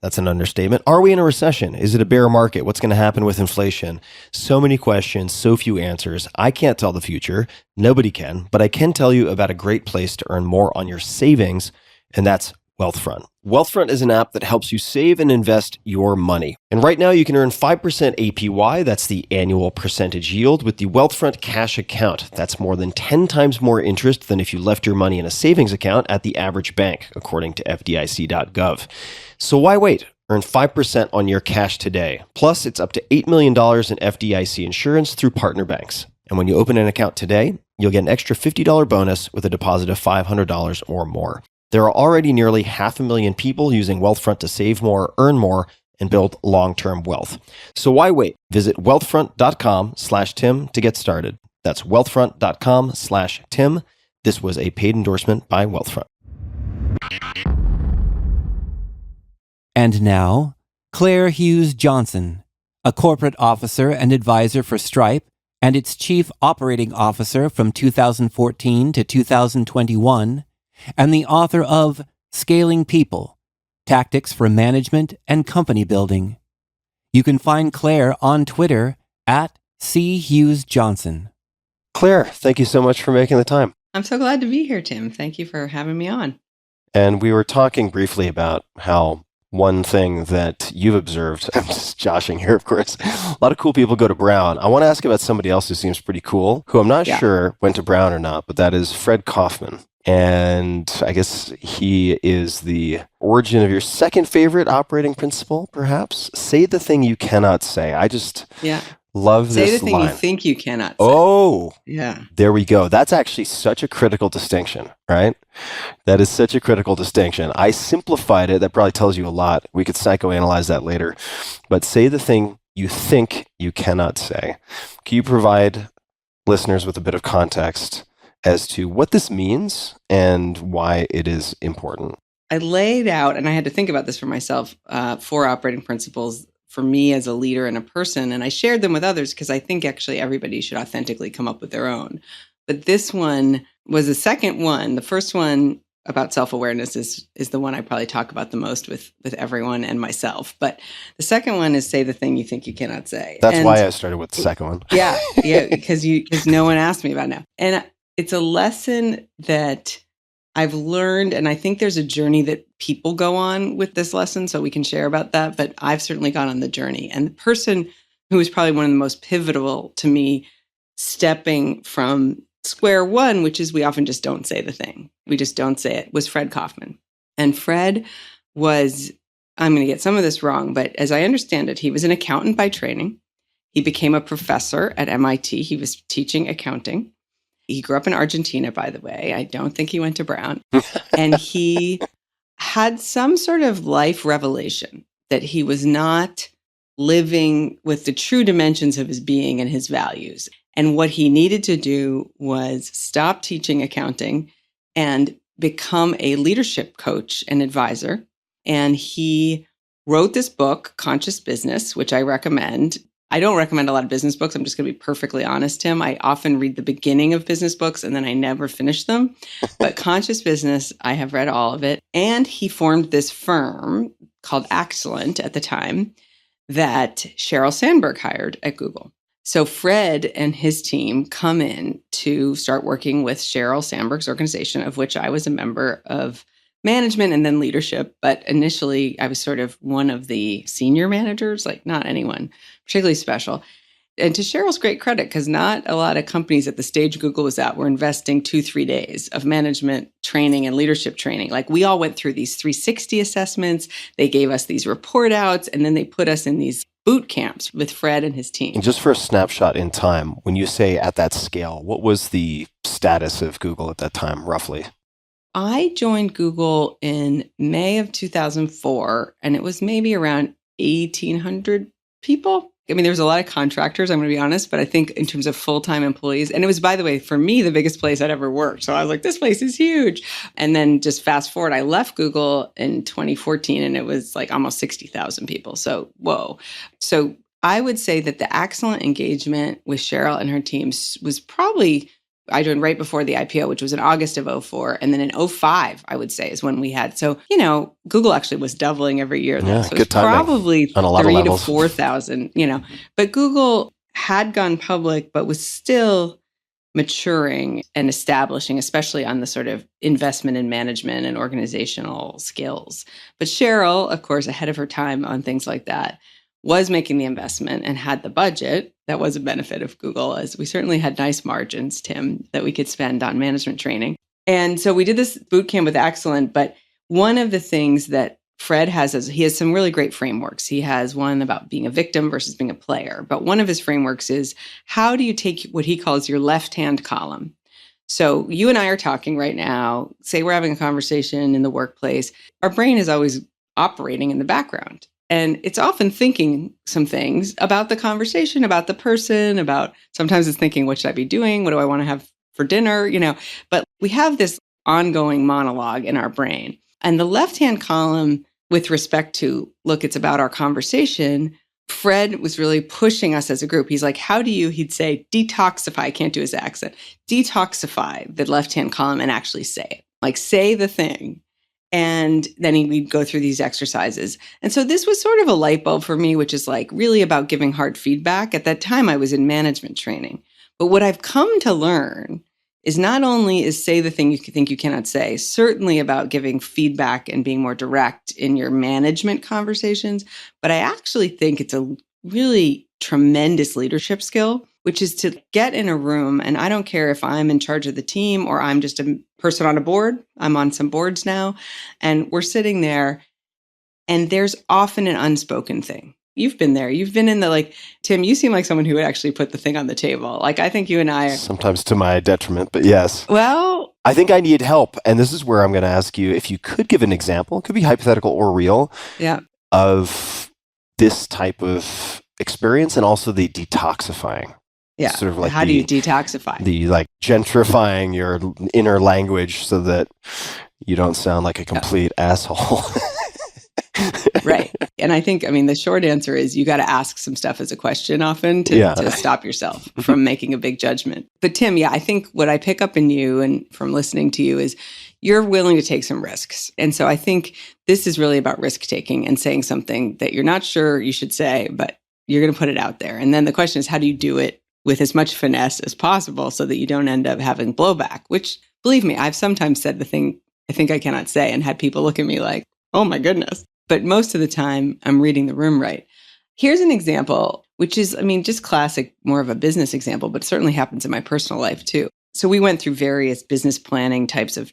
That's an understatement. Are we in a recession? Is it a bear market? What's going to happen with inflation? So many questions, so few answers. I can't tell the future. Nobody can. But I can tell you about a great place to earn more on your savings, and that's Wealthfront. Wealthfront is an app that helps you save and invest your money. And right now you can earn 5% APY, that's the annual percentage yield, with the Wealthfront cash account. That's more than 10 times more interest than if you left your money in a savings account at the average bank, according to FDIC.gov. So why wait? Earn 5% on your cash today. Plus, it's up to $8 million in FDIC insurance through partner banks. And when you open an account today, you'll get an extra $50 bonus with a deposit of $500 or more. There are already nearly 500,000 people using Wealthfront to save more, earn more, and build long-term wealth. So why wait? Visit wealthfront.com/Tim to get started. That's wealthfront.com/Tim. This was a paid endorsement by Wealthfront. And now, Claire Hughes Johnson, a corporate officer and advisor for Stripe and its chief operating officer from 2014 to 2021, and the author of Scaling People, Tactics for Management and Company Building. You can find Claire on Twitter at @CHughesJohnson. Claire, thank you so much for making the time. I'm so glad to be here, Tim. Thank you for having me on. And we were talking briefly about how one thing that you've observed, I'm just joshing here, of course, a lot of cool people go to Brown. I want to ask about somebody else who seems pretty cool, who I'm not sure went to Brown or not, but that is Fred Kaufman. And I guess he is the origin of your second favorite operating principle, perhaps. Say the thing you cannot say. I just love this line. Say the thing you think you cannot say. Oh, yeah. There we go. That's actually such a critical distinction, right? That is such a critical distinction. I simplified it. That probably tells you a lot. We could psychoanalyze that later. But say the thing you think you cannot say. Can you provide listeners with a bit of context as to what this means and why it is important? I laid out, and I had to think about this for myself, 4 operating principles for me as a leader and a person, and I shared them with others because I think actually everybody should authentically come up with their own. But this one was the second one. The first one about self-awareness is the one I probably talk about the most with everyone and myself. But the second one is say the thing you think you cannot say. That's why I started with the second one. Yeah, because no one asked me about it now. And it's a lesson that I've learned, and I think there's a journey that people go on with this lesson, so we can share about that, but I've certainly gone on the journey. And the person who was probably one of the most pivotal to me stepping from square one, which is we often just don't say the thing. We just don't say it, was Fred Kaufman. And Fred was, I'm going to get some of this wrong, but as I understand it, he was an accountant by training. He became a professor at MIT. He was teaching accounting. He grew up in Argentina, by the way. I don't think he went to Brown. And he had some sort of life revelation that he was not living with the true dimensions of his being and his values. And what he needed to do was stop teaching accounting and become a leadership coach and advisor. And he wrote this book, Conscious Business, which I recommend. I don't recommend a lot of business books. I'm just going to be perfectly honest, Tim. I often read the beginning of business books and then I never finish them. But Conscious Business, I have read all of it. And he formed this firm called Excellent at the time that Sheryl Sandberg hired at Google. So Fred and his team come in to start working with Sheryl Sandberg's organization, of which I was a member of management and then leadership. But initially, I was sort of one of the senior managers, like not anyone particularly special. And to Cheryl's great credit, because not a lot of companies at the stage Google was at were investing 2-3 days of management training and leadership training. Like we all went through these 360 assessments. They gave us these report outs, and then they put us in these boot camps with Fred and his team. And just for a snapshot in time, when you say at that scale, what was the status of Google at that time, roughly? I joined Google in May of 2004, and it was maybe around 1,800 people. I mean, there was a lot of contractors, I'm going to be honest, but I think in terms of full-time employees, and it was, by the way, for me, the biggest place I'd ever worked. So I was like, this place is huge. And then just fast forward, I left Google in 2014 and it was like almost 60,000 people. So, whoa. So I would say that the excellent engagement with Sheryl and her team was probably, I joined right before the IPO, which was in August of 2004. And then in 2005, I would say, is when we had. So, Google actually was doubling every year. Yeah, so good timing. Probably on a lot of 3,000 to levels. 4,000, But Google had gone public, but was still maturing and establishing, especially on the sort of investment in management and organizational skills. But Sheryl, of course, ahead of her time on things like that, was making the investment and had the budget. That was a benefit of Google, as we certainly had nice margins, Tim, that we could spend on management training. And so we did this boot camp with Excellent. But one of the things that Fred has is he has some really great frameworks. He has one about being a victim versus being a player. But one of his frameworks is, how do you take what he calls your left-hand column? So you and I are talking right now, say we're having a conversation in the workplace. Our brain is always operating in the background. And it's often thinking some things about the conversation, about the person, about sometimes it's thinking, what should I be doing? What do I want to have for dinner? But we have this ongoing monologue in our brain. And the left-hand column, with respect to, look, it's about our conversation, Fred was really pushing us as a group. He's like, he'd say, detoxify, I can't do his accent, detoxify the left-hand column and actually say it. Like, say the thing. And then we'd go through these exercises. And so this was sort of a light bulb for me, which is like really about giving hard feedback. At that time, I was in management training. But what I've come to learn is not only is say the thing you think you cannot say, certainly about giving feedback and being more direct in your management conversations, but I actually think it's a really tremendous leadership skill, which is to get in a room, and I don't care if I'm in charge of the team or I'm just a person on a board. I'm on some boards now, and we're sitting there, and there's often an unspoken thing. You've been there. You've been in the, Tim, you seem like someone who would actually put the thing on the table. I think you and I are. Sometimes to my detriment, but yes. Well, I think I need help. And this is where I'm going to ask you if you could give an example, it could be hypothetical or real, of this type of experience and also the detoxifying. Yeah. Sort of like how do you detoxify? The gentrifying your inner language so that you don't sound like a complete asshole. Right. And I think, the short answer is you got to ask some stuff as a question often to stop yourself from making a big judgment. But Tim, I think what I pick up in you and from listening to you is you're willing to take some risks. And so I think this is really about risk taking and saying something that you're not sure you should say, but you're going to put it out there. And then the question is, how do you do it with as much finesse as possible so that you don't end up having blowback, which, believe me, I've sometimes said the thing I think I cannot say and had people look at me like, oh my goodness. But most of the time, I'm reading the room right. Here's an example, which is, just classic, more of a business example, but certainly happens in my personal life too. So we went through various business planning types of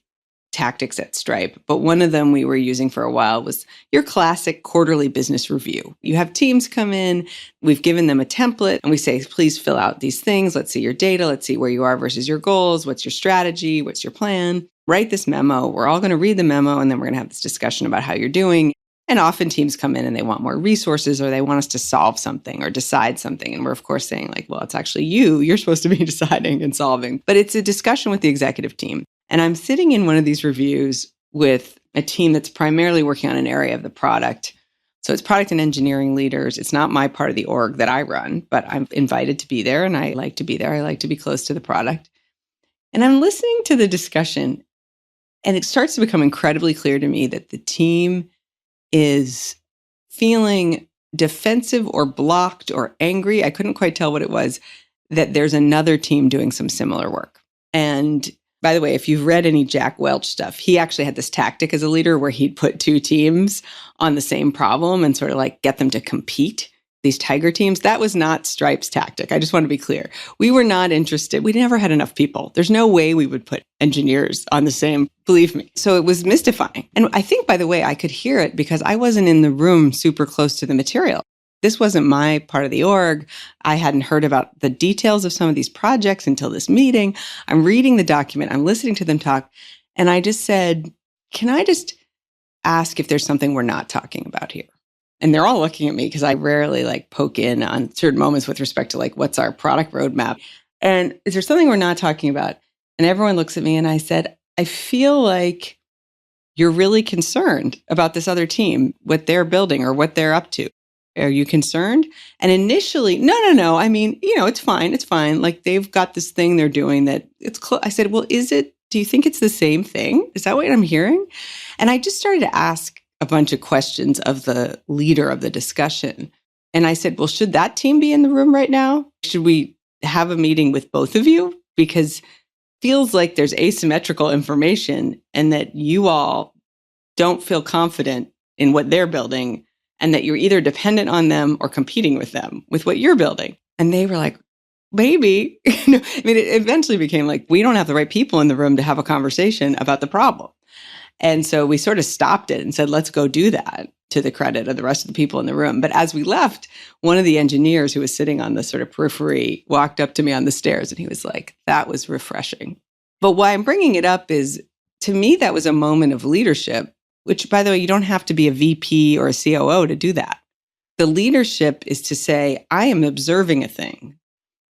tactics at Stripe, but one of them we were using for a while was your classic quarterly business review. You have teams come in, we've given them a template, and we say, please fill out these things. Let's see your data. Let's see where you are versus your goals. What's your strategy? What's your plan? Write this memo. We're all going to read the memo, and then we're going to have this discussion about how you're doing. And often teams come in and they want more resources, or they want us to solve something or decide something. And we're, of course, saying like, well, it's actually you. You're supposed to be deciding and solving. But it's a discussion with the executive team. And I'm sitting in one of these reviews with a team that's primarily working on an area of the product. So it's product and engineering leaders. It's not my part of the org that I run, but I'm invited to be there, and I like to be there. I like to be close to the product. And I'm listening to the discussion, and it starts to become incredibly clear to me that the team is feeling defensive or blocked or angry. I couldn't quite tell what it was, that there's another team doing some similar work. And by the way, if you've read any Jack Welch stuff, he actually had this tactic as a leader where he'd put two teams on the same problem and sort of like get them to compete. These tiger teams, that was not Stripe's tactic. I just want to be clear. We were not interested. We never had enough people. There's no way we would put engineers on the same, believe me. So it was mystifying. And I think, by the way, I could hear it because I wasn't in the room super close to the material. This wasn't my part of the org. I hadn't heard about the details of some of these projects until this meeting. I'm reading the document. I'm listening to them talk. And I just said, can I just ask if there's something we're not talking about here? And they're all looking at me because I rarely like poke in on certain moments with respect to like, what's our product roadmap? And is there something we're not talking about? And everyone looks at me and I said, I feel like you're really concerned about this other team, what they're building or what they're up to. Are you concerned? And initially, no. I mean, it's fine. It's fine. Like they've got this thing they're doing that it's close. I said, well, do you think it's the same thing? Is that what I'm hearing? And I just started to ask a bunch of questions of the leader of the discussion. And I said, well, should that team be in the room right now? Should we have a meeting with both of you? Because it feels like there's asymmetrical information and that you all don't feel confident in what they're building and that you're either dependent on them or competing with them with what you're building. And they were like, maybe. I mean, it eventually became like, we don't have the right people in the room to have a conversation about the problem. And so we sort of stopped it and said, let's go do that, to the credit of the rest of the people in the room. But as we left, one of the engineers who was sitting on the sort of periphery walked up to me on the stairs and he was like, that was refreshing. But why I'm bringing it up is, to me, that was a moment of leadership, which, by the way, you don't have to be a VP or a COO to do that. The leadership is to say, I am observing a thing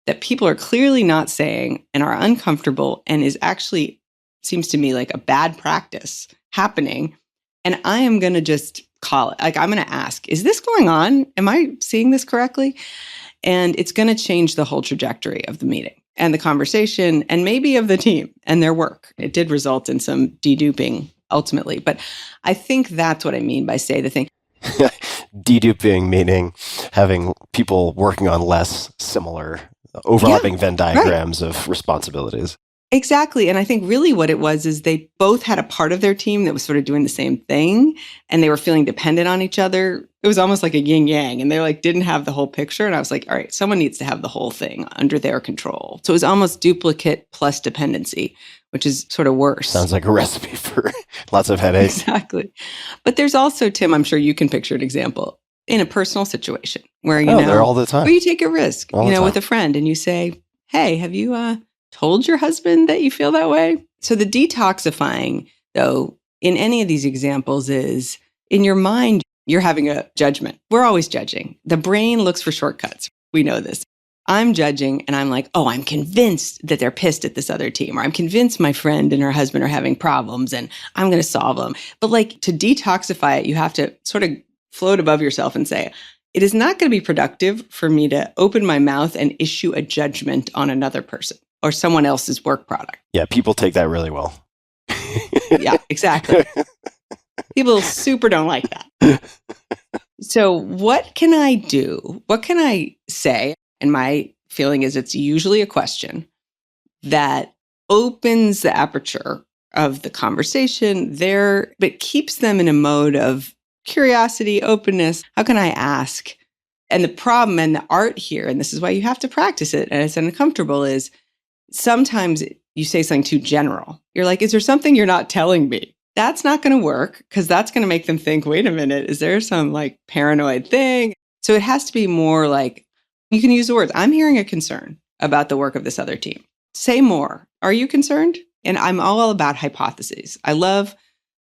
that people are clearly not saying and are uncomfortable and is actually, seems to me like a bad practice happening. And I am going to just call it. Like, I'm going to ask, is this going on? Am I seeing this correctly? And it's going to change the whole trajectory of the meeting and the conversation and maybe of the team and their work. It did result in some deduping ultimately. But I think that's what I mean by say the thing. Deduping meaning having people working on less similar, overlapping Venn diagrams of responsibilities. Exactly. And I think really what it was is they both had a part of their team that was sort of doing the same thing and they were feeling dependent on each other. It was almost like a yin yang and they like didn't have the whole picture. And I was like, all right, someone needs to have the whole thing under their control. So it was almost duplicate plus dependency, which is sort of worse. Sounds like a recipe for lots of headaches. Exactly. But there's also, Tim, I'm sure you can picture an example in a personal situation where, they're all the time. Where you take a risk, all with a friend and you say, hey, have you told your husband that you feel that way? So the detoxifying, though, in any of these examples is in your mind, you're having a judgment. We're always judging. The brain looks for shortcuts. We know this. I'm judging and I'm like, oh, I'm convinced that they're pissed at this other team, or I'm convinced my friend and her husband are having problems and I'm going to solve them. But like, to detoxify it, you have to sort of float above yourself and say, it is not going to be productive for me to open my mouth and issue a judgment on another person or someone else's work product. Yeah, people take that really well. Yeah, exactly. People super don't like that. So what can I do? What can I say? And my feeling is it's usually a question that opens the aperture of the conversation there, but keeps them in a mode of curiosity, openness. How can I ask? And the problem and the art here, and this is why you have to practice it, and it's uncomfortable, is sometimes you say something too general. You're like, is there something you're not telling me? That's not going to work because that's going to make them think, wait a minute, is there some like paranoid thing? So it has to be more like, you can use the words, I'm hearing a concern about the work of this other team. Say more. Are you concerned? And I'm all about hypotheses. I love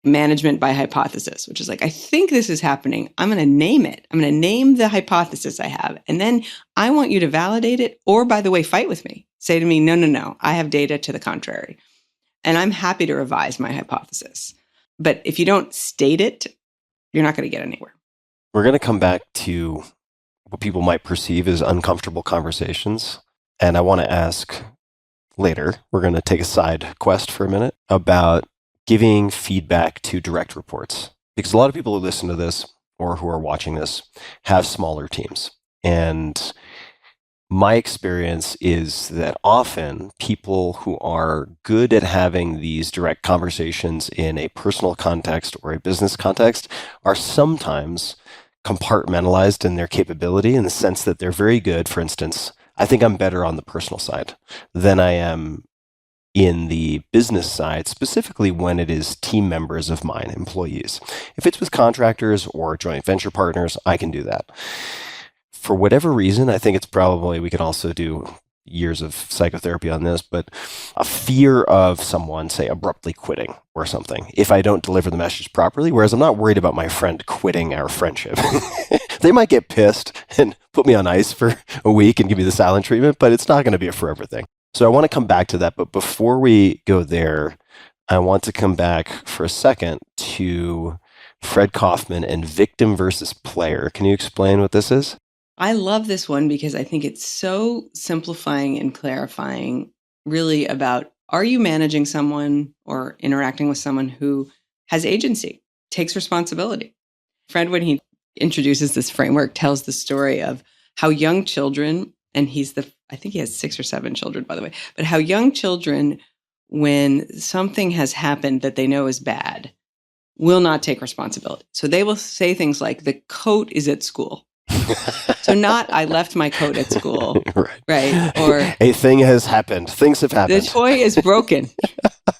management by hypothesis, which is like, I think this is happening. I'm going to name it. I'm going to name the hypothesis I have. And then I want you to validate it. Or by the way, fight with me. Say to me, no, I have data to the contrary. And I'm happy to revise my hypothesis. But if you don't state it, you're not going to get anywhere. We're going to come back to what people might perceive as uncomfortable conversations. And I want to ask later, we're going to take a side quest for a minute about giving feedback to direct reports. Because a lot of people who listen to this or who are watching this have smaller teams. And my experience is that often people who are good at having these direct conversations in a personal context or a business context are sometimes compartmentalized in their capability in the sense that they're very good. For instance, I think I'm better on the personal side than I am in the business side, specifically when it is team members of mine, employees. If it's with contractors or joint venture partners, I can do that. For whatever reason, I think it's probably, we can also do years of psychotherapy on this, but a fear of someone, say, abruptly quitting or something if I don't deliver the message properly, whereas I'm not worried about my friend quitting our friendship. They might get pissed and put me on ice for a week and give me the silent treatment, but it's not going to be a forever thing. So I want to come back to that, but before we go there, I want to come back for a second to Fred Kaufman and victim versus player. Can you explain what this is? I love this one because I think it's so simplifying and clarifying, really about, are you managing someone or interacting with someone who has agency, takes responsibility? Fred, when he introduces this framework, tells the story of how young children, and I think he has 6 or 7 children, by the way, but how young children, when something has happened that they know is bad, will not take responsibility. So they will say things like, the coat is at school. So not, I left my coat at school, right? Or a thing has happened. Things have happened. The toy is broken.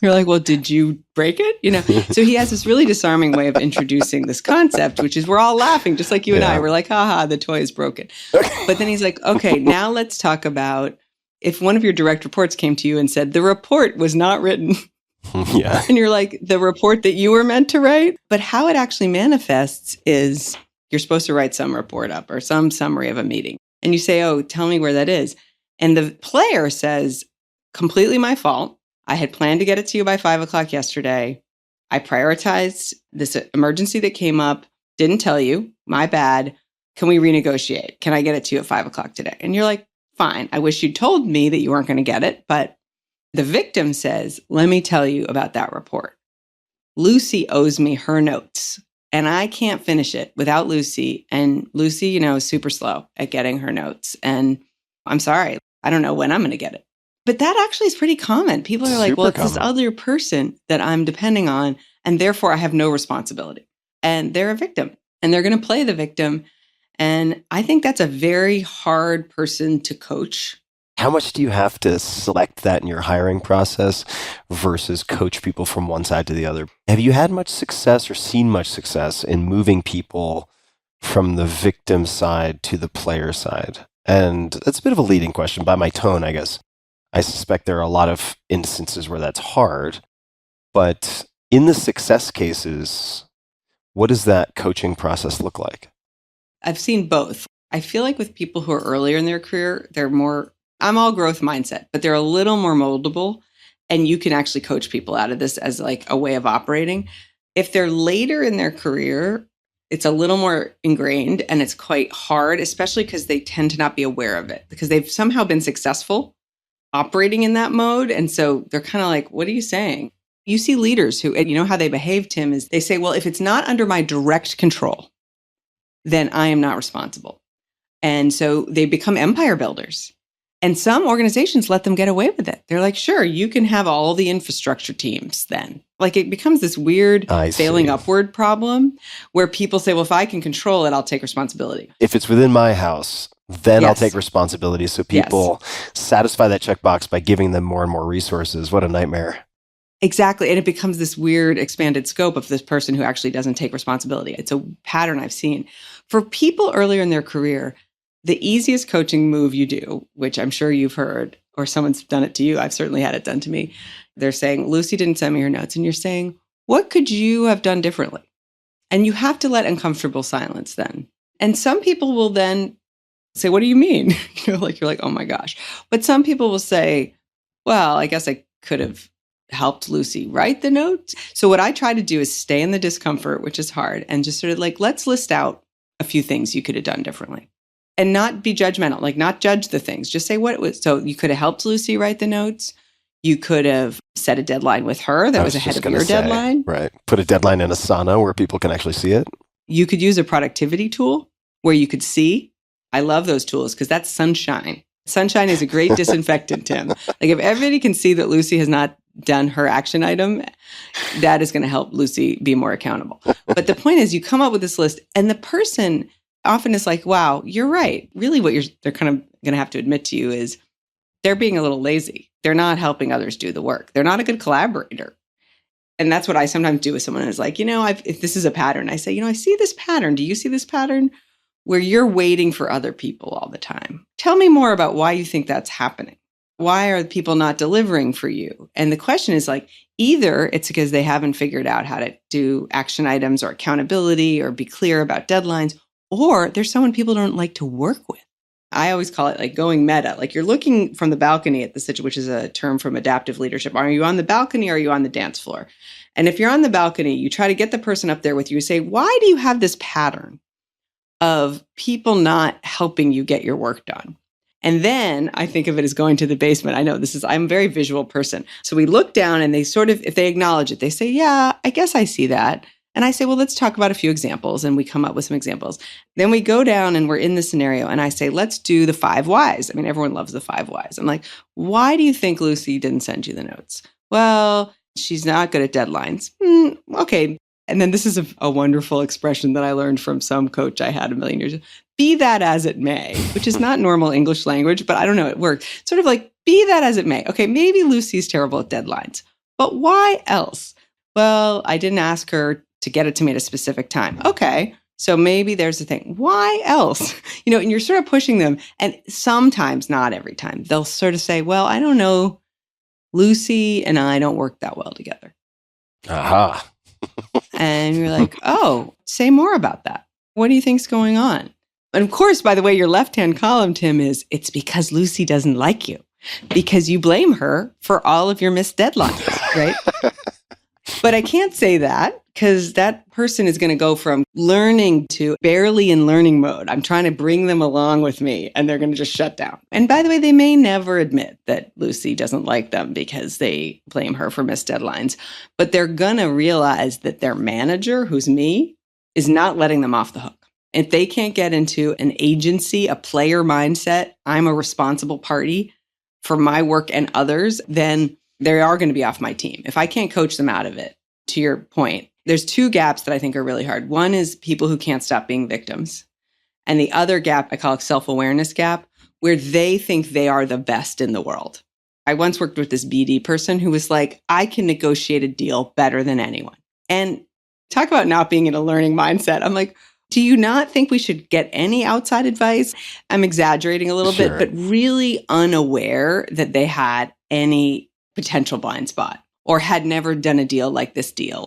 You're like, well, did you break it? So he has this really disarming way of introducing this concept, which is we're all laughing, just like you and I. We're like, haha, the toy is broken. But then he's like, okay, now let's talk about if one of your direct reports came to you and said, the report was not written. Yeah. And you're like, the report that you were meant to write? But how it actually manifests is you're supposed to write some report up or some summary of a meeting. And you say, oh, tell me where that is. And the player says, completely my fault. I had planned to get it to you by 5:00 yesterday. I prioritized this emergency that came up. Didn't tell you. My bad. Can we renegotiate? Can I get it to you at 5:00 today? And you're like, fine. I wish you'd told me that you weren't going to get it. But the victim says, let me tell you about that report. Lucy owes me her notes. And I can't finish it without Lucy. And Lucy, is super slow at getting her notes. And I'm sorry, I don't know when I'm going to get it. But that actually is pretty common. People are like, well, it's this other person that I'm depending on, and therefore I have no responsibility. And they're a victim, and they're going to play the victim. And I think that's a very hard person to coach. How much do you have to select that in your hiring process versus coach people from one side to the other? Have you had much success or seen much success in moving people from the victim side to the player side? And that's a bit of a leading question by my tone, I guess. I suspect there are a lot of instances where that's hard. But in the success cases, what does that coaching process look like? I've seen both. I feel like with people who are earlier in their career, they're more, I'm all growth mindset, but they're a little more moldable, and you can actually coach people out of this as like a way of operating. If they're later in their career, it's a little more ingrained and it's quite hard, especially because they tend to not be aware of it because they've somehow been successful operating in that mode. And so they're kind of like, what are you saying? You see leaders who, and you know how they behave, Tim, is they say, well, if it's not under my direct control, then I am not responsible. And so they become empire builders. And some organizations let them get away with it. They're like, sure, you can have all the infrastructure teams then. Like it becomes this weird failing upward problem where people say, well, if I can control it, I'll take responsibility. If it's within my house, then I'll Yes. take responsibility. So people satisfy that checkbox by giving them more and more resources. What a nightmare. Exactly. And it becomes this weird expanded scope of this person who actually doesn't take responsibility. It's a pattern I've seen. For people earlier in their career, the easiest coaching move you do, which I'm sure you've heard, or someone's done it to you, I've certainly had it done to me. They're saying, Lucy didn't send me her notes. And you're saying, what could you have done differently? And you have to let uncomfortable silence then. And some people will then say, what do you mean? You're like, oh my gosh. But some people will say, well, I guess I could have helped Lucy write the notes. So what I try to do is stay in the discomfort, which is hard, and just sort of like, let's list out a few things you could have done differently and not be judgmental, like not judge the things, just say what it was. So you could have helped Lucy write the notes. You could have set a deadline with her that was ahead of your deadline. Right. Put a deadline in Asana where people can actually see it. You could use a productivity tool where you could see. I love those tools because that's sunshine. Sunshine is a great disinfectant, Tim. Like if everybody can see that Lucy has not done her action item, that is going to help Lucy be more accountable. But the point is you come up with this list and the person often is like, wow, you're right. Really what they're kind of going to have to admit to you is they're being a little lazy. They're not helping others do the work. They're not a good collaborator. And that's what I sometimes do with someone who's like, if this is a pattern, I say, I see this pattern. Do you see this pattern where you're waiting for other people all the time? Tell me more about why you think that's happening. Why are people not delivering for you? And the question is like, either it's because they haven't figured out how to do action items or accountability or be clear about deadlines, or there's someone people don't like to work with. I always call it like going meta. Like you're looking from the balcony at the situation, which is a term from adaptive leadership. Are you on the balcony or are you on the dance floor? And if you're on the balcony, you try to get the person up there with you. You say, why do you have this pattern of people not helping you get your work done? And then I think of it as going to the basement. I'm a very visual person. So we look down and they sort of, if they acknowledge it, they say, yeah, I guess I see that. And I say, well, let's talk about a few examples. And we come up with some examples. Then we go down and we're in the scenario. And I say, let's do the 5 whys. I mean, everyone loves the 5 whys. I'm like, why do you think Lucy didn't send you the notes? Well, she's not good at deadlines. Okay. And then this is a wonderful expression that I learned from some coach I had a million years ago. Be that as it may, which is not normal English language, but I don't know, it worked. Sort of like, be that as it may. Okay, maybe Lucy's terrible at deadlines, but why else? Well, I didn't ask her to get it to me at a specific time. Okay, so maybe there's a thing. Why else? And you're sort of pushing them. And sometimes, not every time, they'll sort of say, well, I don't know, Lucy and I don't work that well together. Aha. And you're like, oh, say more about that. What do you think's going on? And of course, by the way, your left-hand column, Tim, it's because Lucy doesn't like you because you blame her for all of your missed deadlines, right? But I can't say that because that person is going to go from learning to barely in learning mode. I'm trying to bring them along with me and they're going to just shut down. And by the way, they may never admit that Lucy doesn't like them because they blame her for missed deadlines, but they're going to realize that their manager, who's me, is not letting them off the hook. If they can't get into an agency, a player mindset, I'm a responsible party for my work and others, then they are going to be off my team. If I can't coach them out of it, to your point, there's 2 gaps that I think are really hard. One is people who can't stop being victims. And the other gap, I call it self-awareness gap, where they think they are the best in the world. I once worked with this BD person who was like, I can negotiate a deal better than anyone. And talk about not being in a learning mindset. I'm like, do you not think we should get any outside advice? I'm exaggerating a little bit, but really unaware that they had any potential blind spot or had never done a deal like this deal.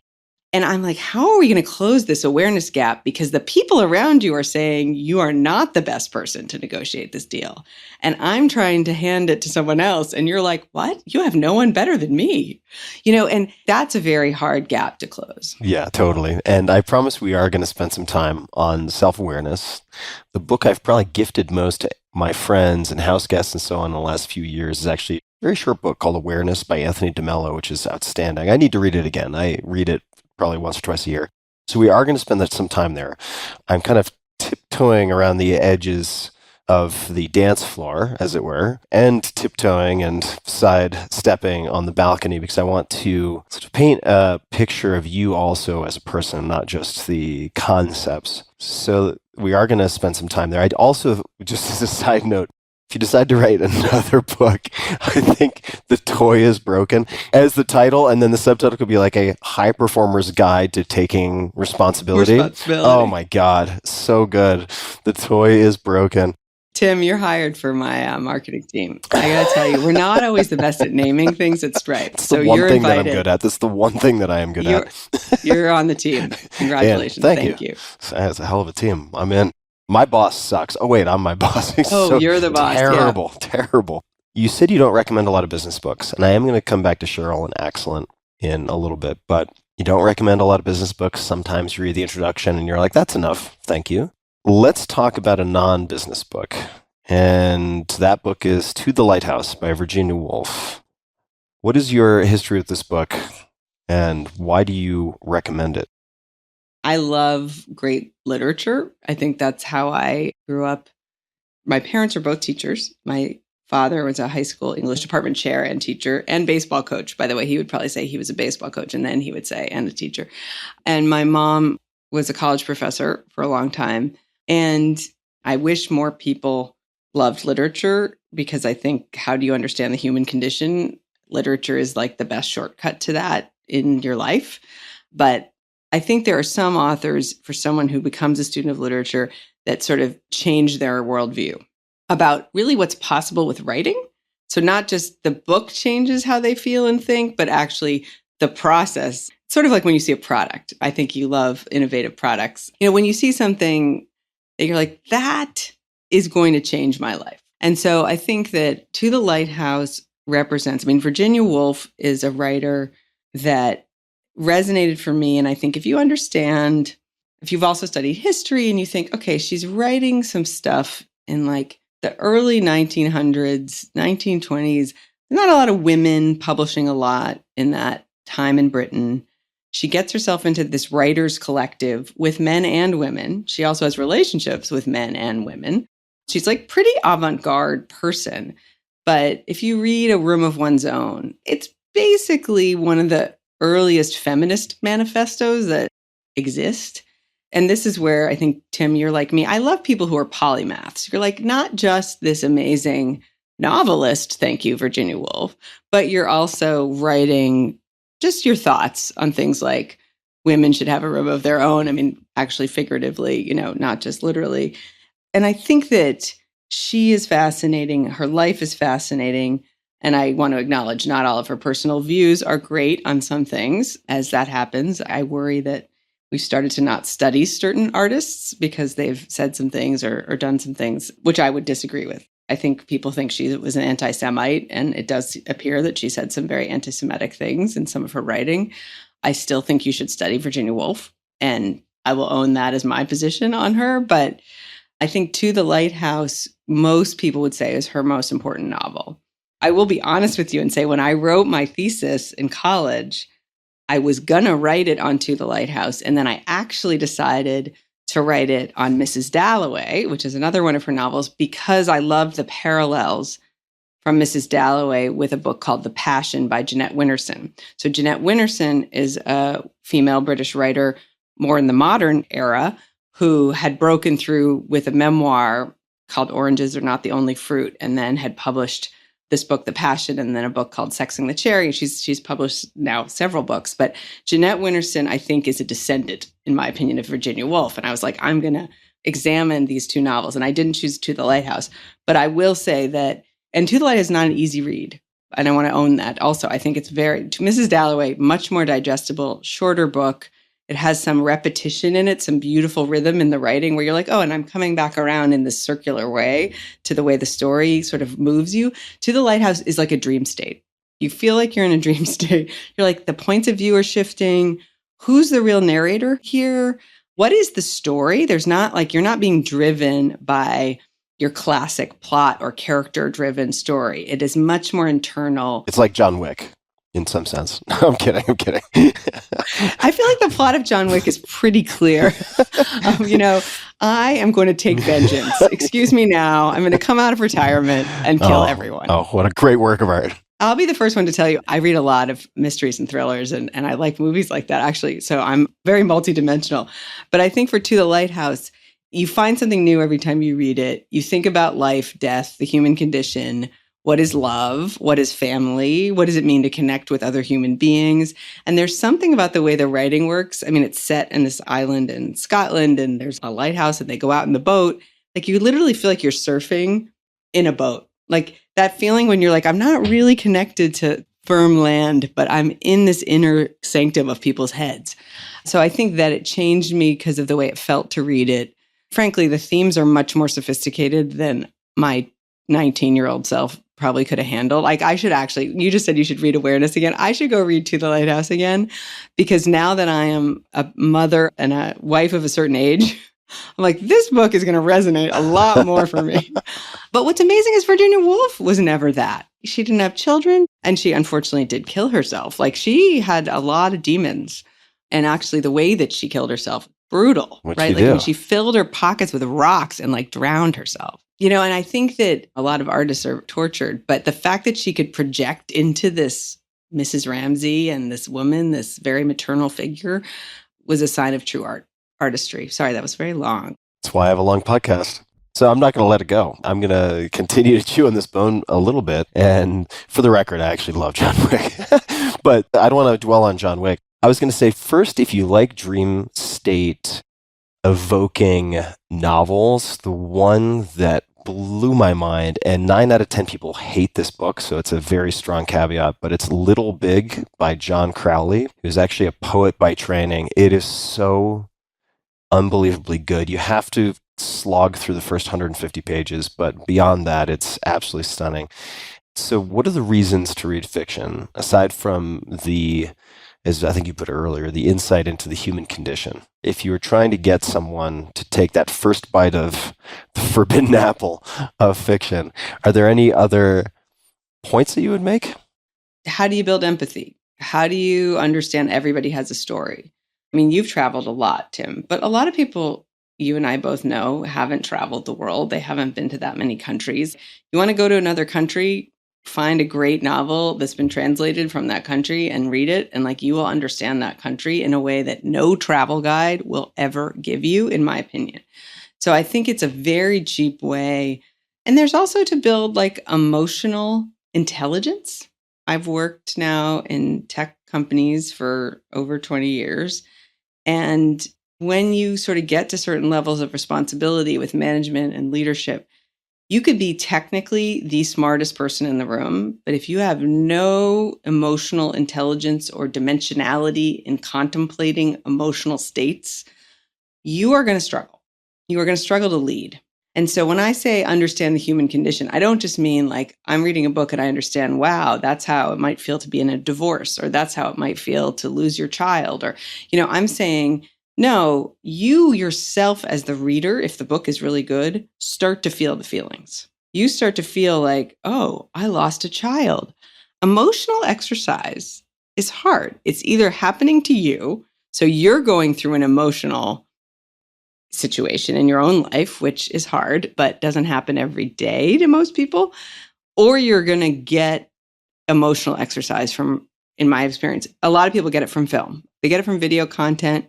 And I'm like, how are we going to close this awareness gap? Because the people around you are saying you are not the best person to negotiate this deal. And I'm trying to hand it to someone else. And you're like, what? You have no one better than me. And that's a very hard gap to close. Yeah, totally. And I promise we are going to spend some time on self-awareness. The book I've probably gifted most to my friends and house guests and so on in the last few years is actually a very short book called Awareness by Anthony DeMello, which is outstanding. I need to read it again. I read it probably once or twice a year. So we are going to spend some time there. I'm kind of tiptoeing around the edges of the dance floor, as it were, and tiptoeing and sidestepping on the balcony because I want to sort of paint a picture of you also as a person, not just the concepts. So we are going to spend some time there. I'd also, just as a side note, if you decide to write another book, I think The Toy is Broken as the title, and then the subtitle could be like a high performer's guide to taking responsibility. Oh my God. So good. The Toy is Broken. Tim, you're hired for my marketing team. I got to tell you, we're not always the best at naming things at Stripe. It's the one thing that I'm good at. That's the one thing that I am good at. You're on the team. Congratulations. Thank you. That's a hell of a team. I'm in. My boss sucks. Oh, wait, I'm my boss. You're the boss. Terrible. You said you don't recommend a lot of business books, and I am going to come back to Cheryl and Excellent in a little bit, but you don't recommend a lot of business books. Sometimes you read the introduction and you're like, that's enough. Thank you. Let's talk about a non-business book. And that book is To the Lighthouse by Virginia Woolf. What is your history with this book, and why do you recommend it? I love great literature. I think that's how I grew up. My parents are both teachers. My father was a high school English department chair and teacher and baseball coach. By the way, he would probably say he was a baseball coach, and then he would say, and a teacher. And my mom was a college professor for a long time. And I wish more people loved literature, because I think, how do you understand the human condition? Literature is like the best shortcut to that in your life. But I think there are some authors, for someone who becomes a student of literature, that sort of change their worldview about really what's possible with writing. So not just the book changes how they feel and think, but actually the process. Sort of like when you see a product. I think you love innovative products. When you see something that you're like, that is going to change my life. And so I think that To the Lighthouse represents, Virginia Woolf is a writer that resonated for me. And I think if you've also studied history and you think, okay, she's writing some stuff in like the early 1900s, 1920s, not a lot of women publishing a lot in that time in Britain. She gets herself into this writers collective with men and women. She also has relationships with men and women. She's like pretty avant-garde person. But if you read A Room of One's Own, it's basically one of the earliest feminist manifestos that exist. And this is where I think, Tim, you're like me. I love people who are polymaths. You're like not just this amazing novelist, thank you, Virginia Woolf, but you're also writing just your thoughts on things like women should have a room of their own. Actually figuratively, not just literally. And I think that she is fascinating. Her life is fascinating. And I want to acknowledge not all of her personal views are great on some things. As that happens, I worry that we've started to not study certain artists because they've said some things or done some things, which I would disagree with. I think people think she was an anti-Semite, and it does appear that she said some very anti-Semitic things in some of her writing. I still think you should study Virginia Woolf, and I will own that as my position on her. But I think To the Lighthouse, most people would say, is her most important novel. I will be honest with you and say, when I wrote my thesis in college, I was going to write it on To the Lighthouse, and then I actually decided to write it on Mrs. Dalloway, which is another one of her novels, because I loved the parallels from Mrs. Dalloway with a book called The Passion by Jeanette Winterson. So Jeanette Winterson is a female British writer, more in the modern era, who had broken through with a memoir called Oranges Are Not the Only Fruit, and then had published this book, The Passion, and then a book called Sex and the Cherry. She's published now several books, but Jeanette Winterson, I think, is a descendant, in my opinion, of Virginia Woolf. And I was like, I'm going to examine these two novels. And I didn't choose To the Lighthouse, but I will say that, and To the Lighthouse is not an easy read. And I want to own that also. I think it's Mrs. Dalloway, much more digestible, shorter book. It has some repetition in it, some beautiful rhythm in the writing where you're like, oh, and I'm coming back around in this circular way to the way the story sort of moves you. To the Lighthouse is like a dream state. You feel like you're in a dream state. You're like, the points of view are shifting. Who's the real narrator here? What is the story? There's not like, you're not being driven by your classic plot or character-driven story. It is much more internal. It's like John Wick. In some sense. No, I'm kidding. I feel like the plot of John Wick is pretty clear. I am going to take vengeance. Excuse me now. I'm going to come out of retirement and kill everyone. Oh, what a great work of art. I'll be the first one to tell you, I read a lot of mysteries and thrillers, and I like movies like that, actually. So I'm very multidimensional. But I think for To the Lighthouse, you find something new every time you read it. You think about life, death, the human condition. What is love? What is family? What does it mean to connect with other human beings? And there's something about the way the writing works. I mean, it's set in this island in Scotland, and there's a lighthouse, and they go out in the boat. Like, you literally feel like you're surfing in a boat. Like that feeling when you're like, I'm not really connected to firm land, but I'm in this inner sanctum of people's heads. So I think that it changed me because of the way it felt to read it. Frankly, the themes are much more sophisticated than my 19-year-old self probably could have handled. Like, I should actually, you just said you should read Awareness again. I should go read To the Lighthouse again, because now that I am a mother and a wife of a certain age, I'm like, this book is going to resonate a lot more for me. But what's amazing is Virginia Woolf was never that. She didn't have children, and she unfortunately did kill herself. Like, she had a lot of demons. And actually, the way that she killed herself, brutal, What'd right? she Like, do? when she filled her pockets with rocks and like drowned herself. You know, and I think that a lot of artists are tortured, but the fact that she could project into this Mrs. Ramsey and this woman, this very maternal figure, was a sign of true artistry. Sorry, that was very long. That's why I have a long podcast. So I'm not going to let it go. I'm going to continue to chew on this bone a little bit. And for the record, I actually love John Wick. But I don't want to dwell on John Wick. I was going to say, first, if you like dream state evoking novels, the one that blew my mind, and 9 out of 10 people hate this book, so it's a very strong caveat, but it's Little Big by John Crowley, who's actually a poet by training. It is so unbelievably good. You have to slog through the first 150 pages, but beyond that, it's absolutely stunning. So what are the reasons to read fiction, aside from the, as I think you put it earlier, the insight into the human condition? If you were trying to get someone to take that first bite of the forbidden apple of fiction, are there any other points that you would make? How do you build empathy? How do you understand everybody has a story? I mean, you've traveled a lot, Tim, but a lot of people, you and I both know, haven't traveled the world. They haven't been to that many countries. You want to go to another country, find a great novel that's been translated from that country and read it. And like, you will understand that country in a way that no travel guide will ever give you, in my opinion. So I think it's a very cheap way. And there's also to build like emotional intelligence. I've worked now in tech companies for over 20 years. And when you sort of get to certain levels of responsibility with management and leadership, you could be technically the smartest person in the room, but if you have no emotional intelligence or dimensionality in contemplating emotional states, you are going to struggle. You are going to struggle to lead. And so when I say understand the human condition, I don't just mean like I'm reading a book and I understand, wow, that's how it might feel to be in a divorce, or that's how it might feel to lose your child. Or, you know, I'm saying, no, you yourself as the reader, if the book is really good, start to feel the feelings. You start to feel like, oh, I lost a child. Emotional exercise is hard. It's either happening to you, so you're going through an emotional situation in your own life, which is hard, but doesn't happen every day to most people, or you're going to get emotional exercise from, in my experience, a lot of people get it from film. They get it from video content.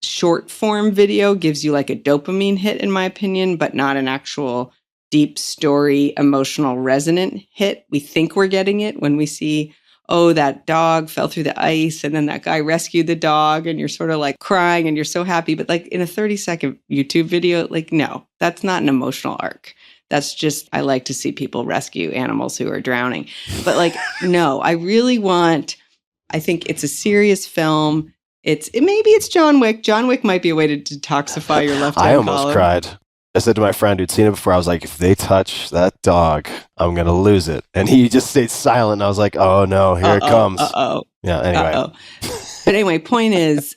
Short form video gives you like a dopamine hit, in my opinion, but not an actual deep story, emotional resonant hit. We think we're getting it when we see, oh, that dog fell through the ice and then that guy rescued the dog, and you're sort of like crying and you're so happy. But like in a 30-second YouTube video, like, no, that's not an emotional arc. That's just, I like to see people rescue animals who are drowning. But like, no, I think it's a serious film. Maybe it's John Wick. John Wick might be a way to detoxify your left hand. I almost cried. I said to my friend who'd seen it before, I was like, if they touch that dog, I'm going to lose it. And he just stayed silent. And I was like, oh no, here it comes. Yeah, anyway. But anyway, point is,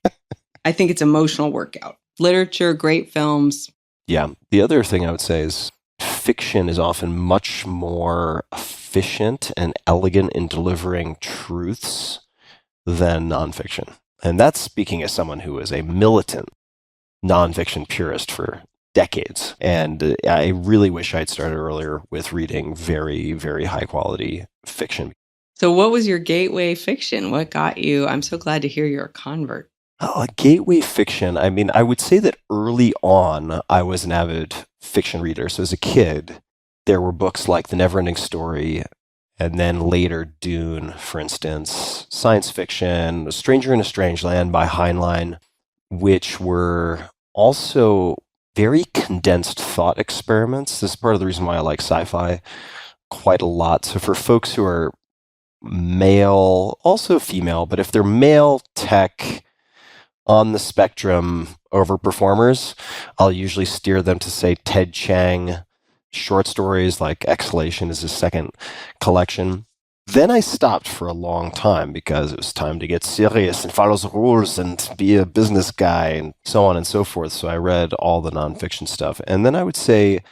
I think it's emotional workout. Literature, great films. Yeah. The other thing I would say is fiction is often much more efficient and elegant in delivering truths than nonfiction. And that's speaking as someone who is a militant nonfiction purist for decades. And I really wish I'd started earlier with reading very, very high quality fiction. So what was your gateway fiction? What got you? I'm so glad to hear you're a convert. Gateway fiction. I mean, I would say that early on, I was an avid fiction reader. So as a kid, there were books like The Neverending Story, and then later Dune, for instance, science fiction, A Stranger in a Strange Land by Heinlein, which were also very condensed thought experiments. This is part of the reason why I like sci-fi quite a lot. So for folks who are male, also female, but if they're male tech on the spectrum overperformers, I'll usually steer them to, say, Ted Chiang short stories, like Exhalation is his second collection. Then I stopped for a long time because it was time to get serious and follow the rules and be a business guy and so on and so forth. So I read all the nonfiction stuff. And then I would say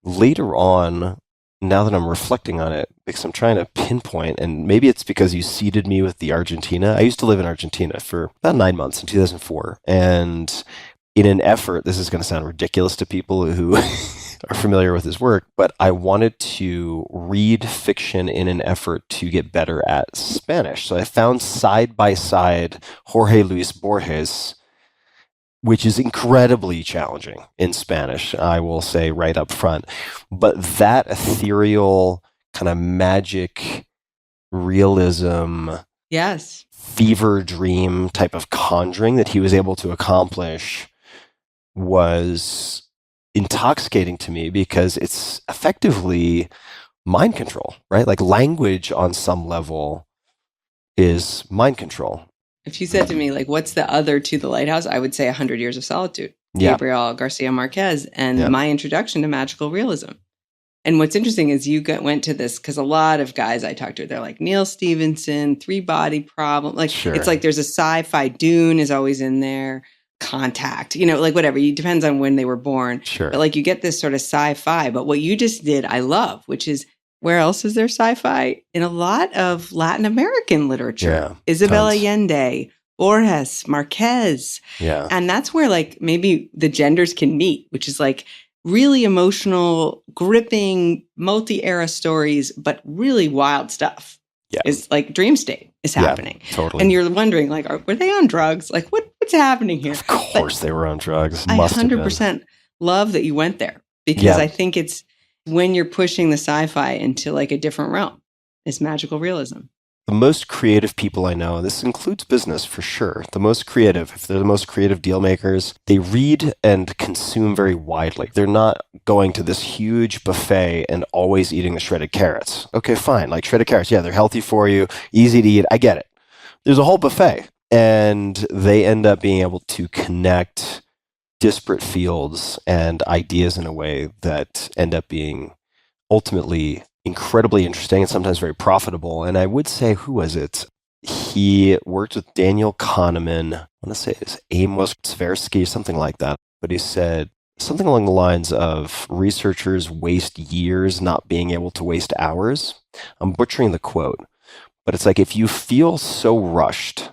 later on, now that I'm reflecting on it, because I'm trying to pinpoint, and maybe it's because you seeded me with the Argentina. I used to live in Argentina for about 9 months in 2004. And in an effort, this is going to sound ridiculous to people who are familiar with his work, but I wanted to read fiction in an effort to get better at Spanish. So I found side by side Jorge Luis Borges, which is incredibly challenging in Spanish, I will say right up front. But that ethereal kind of magic realism, Yes. fever dream type of conjuring that he was able to accomplish was intoxicating to me because it's effectively mind control, right? Like language on some level is mind control. If you said to me, like, what's the other to The Lighthouse? I would say 100 Years of Solitude, Yeah. Gabriel Garcia Marquez, and Yeah. my introduction to magical realism. And what's interesting is you went to this because a lot of guys I talked to, they're like Neil Stephenson, Three Body Problem. Like, Sure. It's like there's a sci-fi. Dune is always in there. Contact, like whatever. It depends on when they were born. Sure. But like you get this sort of sci-fi. But what you just did, I love, which is where else is there sci-fi? In a lot of Latin American literature. Yeah, Isabel tons. Allende, Borges, Marquez. Yeah. And that's where like maybe the genders can meet, which is like really emotional, gripping, multi-era stories, but really wild stuff. Yeah. It's like dream state is happening. Yeah, totally. And you're wondering, like, were they on drugs? Like, what's happening here? Of course they were on drugs. I Must have been. 100% love that you went there because Yeah. I think it's when you're pushing the sci-fi into like a different realm, it's magical realism. The most creative people I know, this includes business for sure, the most creative, if they're the most creative deal makers, they read and consume very widely. They're not going to this huge buffet and always eating the shredded carrots. Okay, fine. Like shredded carrots, yeah, they're healthy for you, easy to eat. I get it. There's a whole buffet. And they end up being able to connect disparate fields and ideas in a way that end up being ultimately incredibly interesting and sometimes very profitable. And I would say, who was it? He worked with Daniel Kahneman. I want to say it's Amos Tversky, something like that. But he said something along the lines of researchers waste years not being able to waste hours. I'm butchering the quote, but it's like if you feel so rushed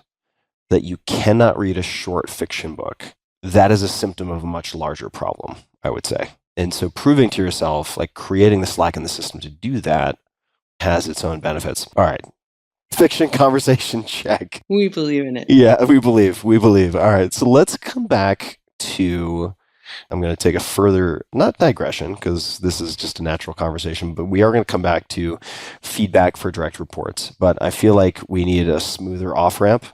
that you cannot read a short fiction book, that is a symptom of a much larger problem, I would say. And so proving to yourself, like creating the slack in the system to do that has its own benefits. All right. Fiction conversation check. We believe in it. Yeah, we believe. All right. So let's come back to, I'm going to take a further, not digression, because this is just a natural conversation, but we are going to come back to feedback for direct reports. But I feel like we need a smoother off-ramp.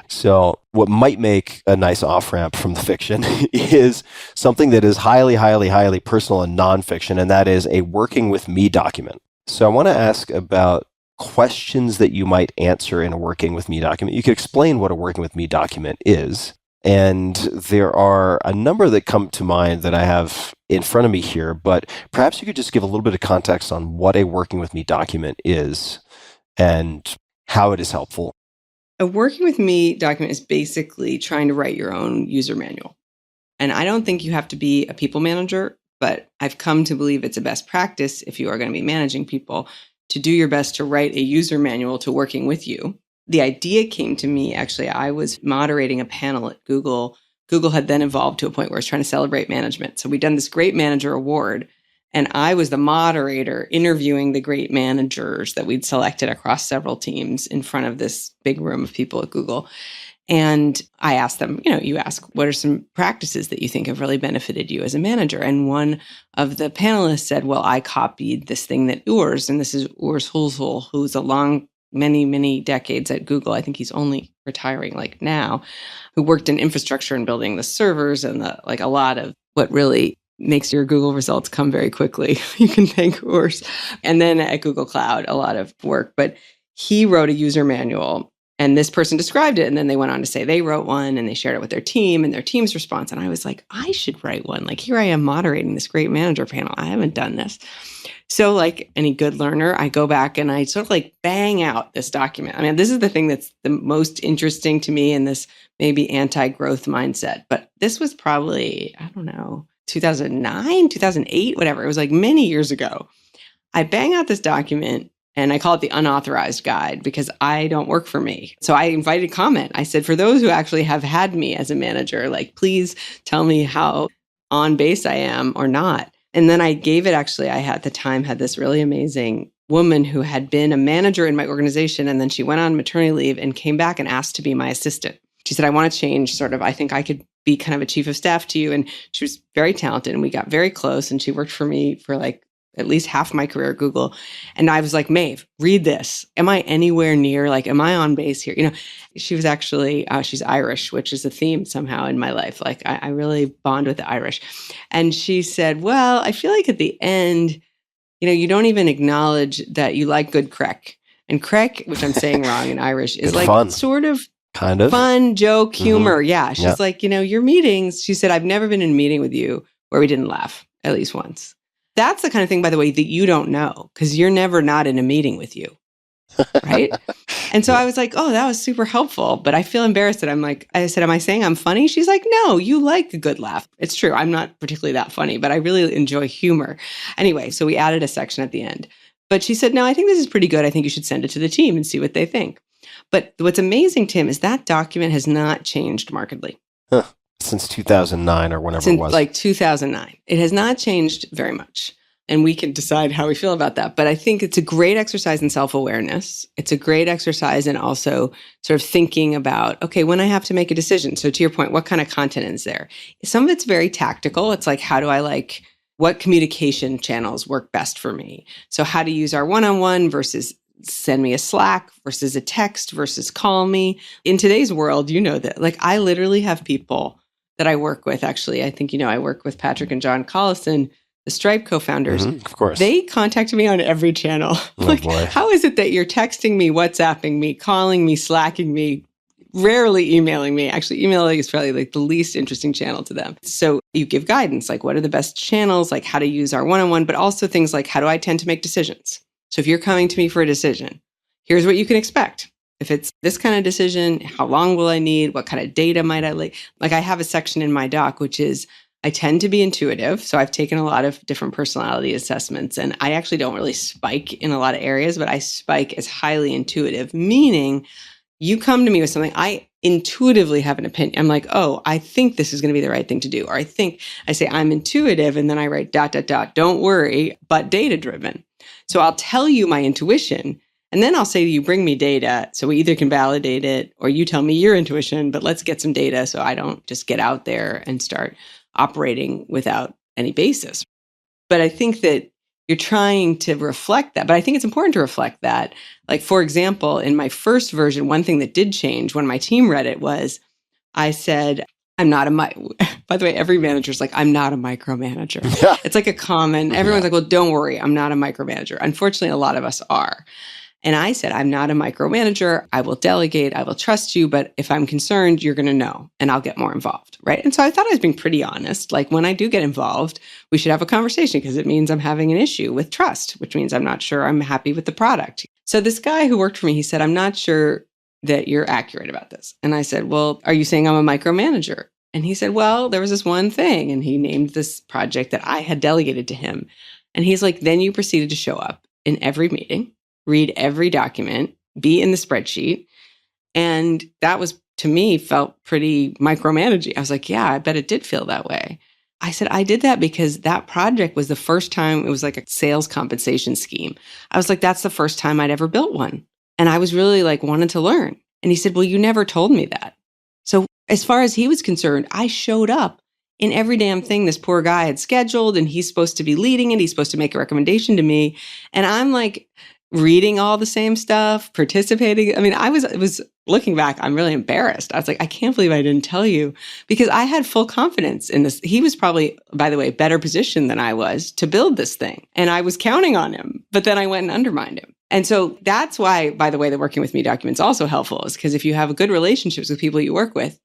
So what might make a nice off-ramp from the fiction is something that is highly, highly, highly personal and nonfiction, and that is a working with me document. So I want to ask about questions that you might answer in a working with me document. You could explain what a working with me document is. And there are a number that come to mind that I have in front of me here, but perhaps you could just give a little bit of context on what a working with me document is and how it is helpful. A working with me document is basically trying to write your own user manual. And I don't think you have to be a people manager, but I've come to believe it's a best practice if you are going to be managing people to do your best to write a user manual to working with you. The idea came to me, actually, I was moderating a panel at Google. Google had then evolved to a point where it's trying to celebrate management. So we'd done this Great Manager Award, and I was the moderator interviewing the great managers that we'd selected across several teams in front of this big room of people at Google. And I asked them, you ask, what are some practices that you think have really benefited you as a manager? And one of the panelists said, well, I copied this thing that Urs, and this is Urs Hulshul, who's a long, many, many decades at Google. I think he's only retiring like now, who worked in infrastructure and building the servers and a lot of what really makes your Google results come very quickly. You can thank Urs. And then at Google Cloud, a lot of work. But he wrote a user manual. And this person described it. And then they went on to say they wrote one and they shared it with their team and their team's response. And I was like, I should write one. Like, here I am moderating this great manager panel. I haven't done this. So like any good learner, I go back and I sort of like bang out this document. I mean, this is the thing that's the most interesting to me in this maybe anti-growth mindset. But this was probably, 2009, 2008, whatever. It was like many years ago. I bang out this document. And I call it the unauthorized guide because I don't work for me. So I invited comment. I said, for those who actually have had me as a manager, like, please tell me how on base I am or not. And then I gave it, actually, I at the time had this really amazing woman who had been a manager in my organization. And then she went on maternity leave and came back and asked to be my assistant. She said, I want to change I think I could be kind of a chief of staff to you. And she was very talented and we got very close. And she worked for me for at least half my career at Google. And I was like, Maeve, read this. Am I anywhere near, am I on base here? She was actually, she's Irish, which is a theme somehow in my life. I really bond with the Irish. And she said, well, I feel like at the end, you don't even acknowledge that you like good crack. And crack, which I'm saying wrong in Irish, is fun. Sort of kind of fun, joke, humor. Mm-hmm. Yeah. She's like, your meetings, she said, I've never been in a meeting with you where we didn't laugh, at least once. That's the kind of thing, by the way, that you don't know because you're never not in a meeting with you. Right. And so I was like, oh, that was super helpful. But I feel embarrassed that I said, am I saying I'm funny? She's like, no, you like a good laugh. It's true. I'm not particularly that funny, but I really enjoy humor. Anyway, so we added a section at the end. But she said, no, I think this is pretty good. I think you should send it to the team and see what they think. But what's amazing, Tim, is that document has not changed markedly. Huh. Since 2009 or whenever it was. Like 2009. It has not changed very much. And we can decide how we feel about that. But I think it's a great exercise in self-awareness. It's a great exercise in also sort of thinking about, okay, when I have to make a decision. So to your point, what kind of content is there? Some of it's very tactical. It's like, how do I what communication channels work best for me? So how to use our one-on-one versus send me a Slack versus a text versus call me. In today's world, that. I literally have people that I work with. Actually, I think, I work with Patrick and John Collison, the Stripe co-founders. Mm-hmm, of course. They contacted me on every channel. Oh, boy. How is it that you're texting me, WhatsApping me, calling me, Slacking me, rarely emailing me? Actually, emailing is probably the least interesting channel to them. So you give guidance, what are the best channels, how to use our one-on-one, but also things like, how do I tend to make decisions? So if you're coming to me for a decision, here's what you can expect. If it's this kind of decision, how long will I need? What kind of data might I like? I have a section in my doc, which is I tend to be intuitive. So I've taken a lot of different personality assessments and I actually don't really spike in a lot of areas, but I spike as highly intuitive, meaning you come to me with something, I intuitively have an opinion. I'm like, oh, I think this is going to be the right thing to do. Or I say I'm intuitive and then I write ... Don't worry, but data driven. So I'll tell you my intuition. And then I'll say to you, bring me data. So we either can validate it or you tell me your intuition, but let's get some data so I don't just get out there and start operating without any basis. But I think that you're trying to reflect that. But I think it's important to reflect that. For example, in my first version, one thing that did change when my team read it was I said, I'm not by the way, every manager's like, I'm not a micromanager. Yeah. It's like a common, everyone's like, well, don't worry, I'm not a micromanager. Unfortunately, a lot of us are. And I said, I'm not a micromanager. I will delegate. I will trust you. But if I'm concerned, you're going to know and I'll get more involved. Right. And so I thought I was being pretty honest. When I do get involved, we should have a conversation because it means I'm having an issue with trust, which means I'm not sure I'm happy with the product. So this guy who worked for me, he said, I'm not sure that you're accurate about this. And I said, well, are you saying I'm a micromanager? And he said, well, there was this one thing. And he named this project that I had delegated to him. And he's like, then you proceeded to show up in every meeting, read every document, be in the spreadsheet. And that was, to me, felt pretty micromanaging. I was like, yeah, I bet it did feel that way. I said, I did that because that project was the first time, it was like a sales compensation scheme. I was like, that's the first time I'd ever built one. And I was really wanted to learn. And he said, well, you never told me that. As far as he was concerned, I showed up in every damn thing this poor guy had scheduled, and he's supposed to be leading it. He's supposed to make a recommendation to me. And I'm like reading all the same stuff, participating. I mean, it was looking back, I'm really embarrassed. I was like, I can't believe I didn't tell you, because I had full confidence in this. He was probably, by the way, better positioned than I was to build this thing. And I was counting on him, but then I went and undermined him. And so that's why, by the way, the Working With Me document's also helpful, is because if you have good relationships with people you work with,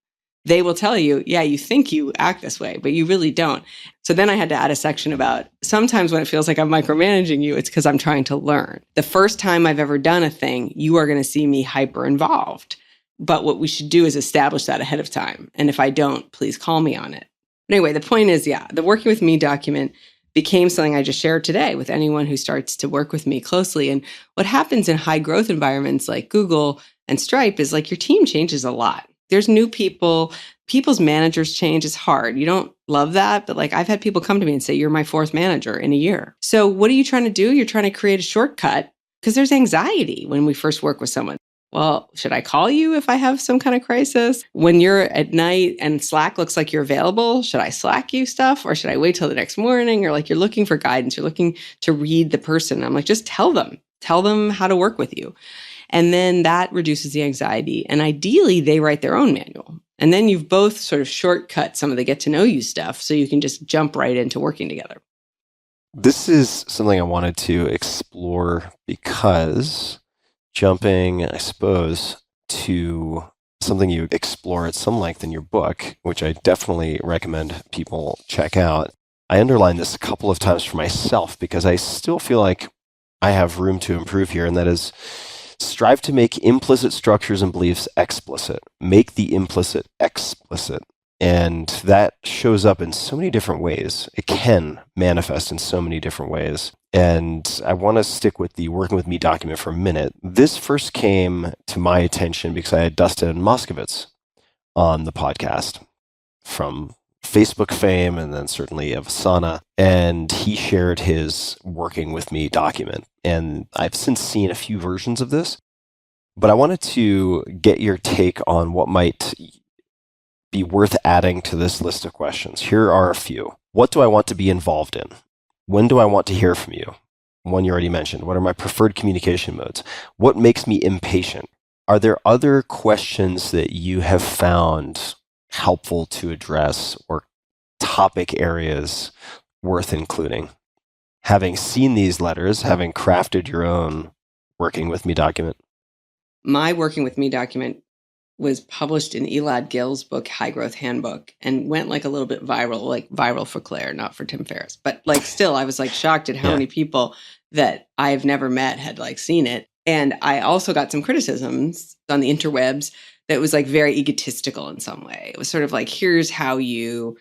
they will tell you, yeah, you think you act this way, but you really don't. So then I had to add a section about sometimes when it feels like I'm micromanaging you, it's because I'm trying to learn. The first time I've ever done a thing, you are going to see me hyper involved. But what we should do is establish that ahead of time. And if I don't, please call me on it. But anyway, the point is, yeah, the Working With Me document became something I just shared today with anyone who starts to work with me closely. And what happens in high growth environments like Google and Stripe is like your team changes a lot. There's new people, people's managers change. It's hard. You don't love that. But like I've had people come to me and say, you're my fourth manager in a year. So what are you trying to do? You're trying to create a shortcut, because there's anxiety when we first work with someone. Well, should I call you if I have some kind of crisis? When you're at night and Slack looks like you're available, should I Slack you stuff, or should I wait till the next morning? Or like you're looking for guidance, you're looking to read the person. I'm like, just tell them how to work with you. And then that reduces the anxiety. And ideally, they write their own manual. And then you've both sort of shortcut some of the get to know you stuff, so you can just jump right into working together. This is something I wanted to explore, because jumping, I suppose, to something you explore at some length in your book, which I definitely recommend people check out. I underlined this a couple of times for myself because I still feel like I have room to improve here, and that is, strive to make implicit structures and beliefs explicit. Make the implicit explicit. And that shows up in so many different ways. It can manifest in so many different ways. And I want to stick with the Working With Me document for a minute. This first came to my attention because I had Dustin Moskovitz on the podcast from Facebook fame, and then certainly of Asana. And he shared his Working With Me document. And I've since seen a few versions of this, but I wanted to get your take on what might be worth adding to this list of questions. Here are a few. What do I want to be involved in? When do I want to hear from you? One you already mentioned. What are my preferred communication modes? What makes me impatient? Are there other questions that you have found helpful to address, or topic areas worth including? Having seen these letters, having crafted your own Working With Me document. My Working With Me document was published in Elad Gil's book, High Growth Handbook, and went like a little bit viral, like viral for Claire, not for Tim Ferriss. But like still, I was like shocked at how many people that I've never met had like seen it. And I also got some criticisms on the interwebs that was like very egotistical in some way. It was sort of like, here's how you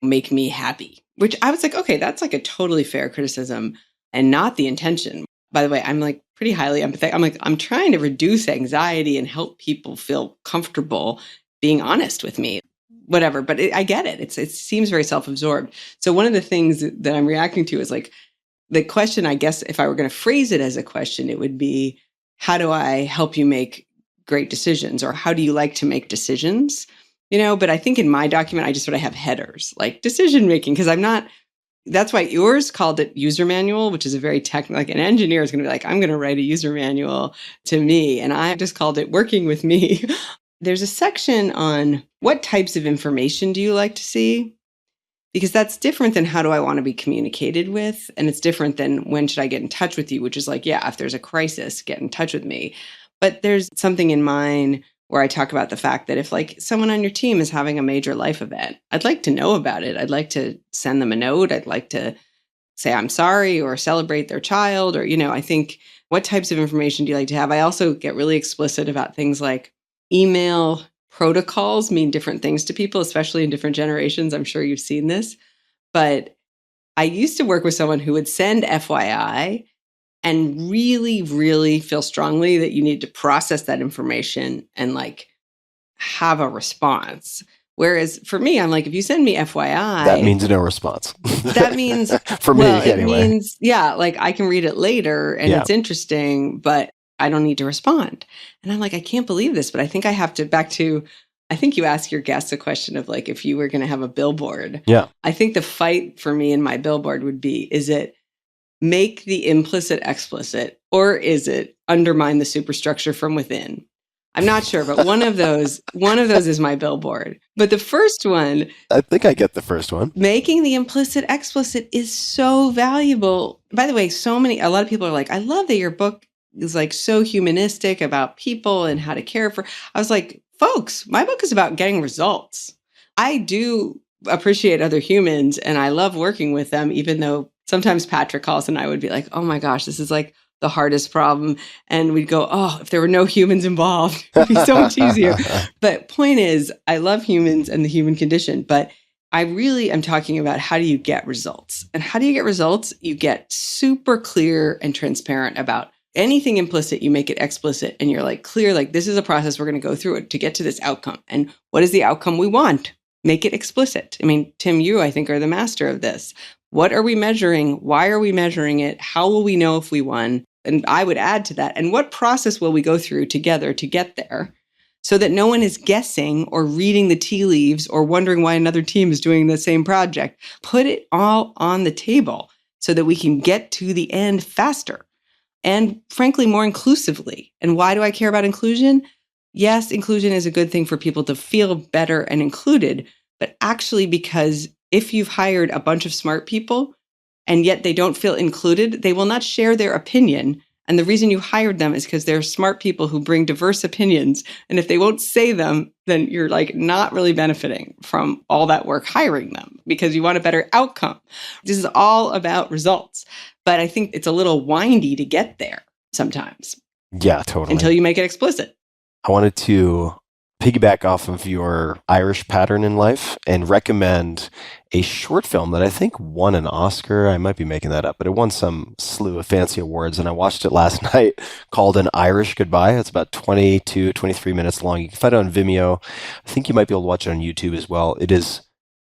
make me happy, which I was like, okay, that's like a totally fair criticism and not the intention. By the way, I'm like pretty highly empathetic. I'm like, I'm trying to reduce anxiety and help people feel comfortable being honest with me, whatever. But I get it. It seems very self-absorbed. So one of the things that I'm reacting to is like the question, I guess, if I were going to phrase it as a question, it would be, how do I help you make great decisions? Or how do you like to make decisions? You know, but I think in my document, I just sort of have headers like decision making, because I'm not. That's why yours called it user manual, which is a very technical, like an engineer is going to be like, I'm going to write a user manual to me. And I just called it Working With Me. There's a section on what types of information do you like to see? Because that's different than how do I want to be communicated with? And it's different than when should I get in touch with you, which is like, yeah, if there's a crisis, get in touch with me. But there's something in mine where I talk about the fact that if like someone on your team is having a major life event, I'd like to know about it. I'd like to send them a note. I'd like to say I'm sorry or celebrate their child, or, you know, I think what types of information do you like to have? I also get really explicit about things like email protocols mean different things to people, especially in different generations. I'm sure you've seen this, but I used to work with someone who would send FYI and really, really feel strongly that you need to process that information and like have a response. Whereas for me, I'm like, if you send me FYI, that means no response. That means for me, anyway. It means, yeah, like I can read it later and it's interesting, but I don't need to respond. And I'm like, I can't believe this, but I think I have to back to, I think you ask your guests a question of like, if you were going to have a billboard. Yeah. I think the fight for me in my billboard would be, is it make the implicit explicit, or is it undermine the superstructure from within? I'm not sure, but one of those is my billboard. But the first one, I think I get the first one. making the implicit explicit, is so valuable. By the way, a lot of people are like, I love that your book is like so humanistic about people and how to care for. I was like, folks, my book is about getting results. I do appreciate other humans and I love working with them, even though sometimes Patrick calls and I would be like, oh my gosh, this is like the hardest problem. And we'd go, oh, if there were no humans involved, it'd be so much easier. But point is, I love humans and the human condition, but I really am talking about how do you get results? And how do you get results? You get super clear and transparent about anything implicit, you make it explicit, and you're like clear, like this is a process we're going to go through it to get to this outcome. And what is the outcome we want? Make it explicit. I mean, Tim, you, I think, are the master of this. What are we measuring? Why are we measuring it? How will we know if we won? And I would add to that, and what process will we go through together to get there, so that no one is guessing or reading the tea leaves or wondering why another team is doing the same project. Put it all on the table so that we can get to the end faster and, frankly, more inclusively. And why do I care about inclusion? Yes, inclusion is a good thing for people to feel better and included, but actually because if you've hired a bunch of smart people and yet they don't feel included, they will not share their opinion. And the reason you hired them is because they're smart people who bring diverse opinions. And if they won't say them, then you're like not really benefiting from all that work hiring them because you want a better outcome. This is all about results. But I think it's a little windy to get there sometimes. Yeah, totally. Until you make it explicit. I wanted to piggyback off of your Irish pattern in life and recommend a short film that I think won an Oscar. I might be making that up, but it won some slew of fancy awards. And I watched it last night, called An Irish Goodbye. It's about 22, 23 minutes long. You can find it on Vimeo. I think you might be able to watch it on YouTube as well. It is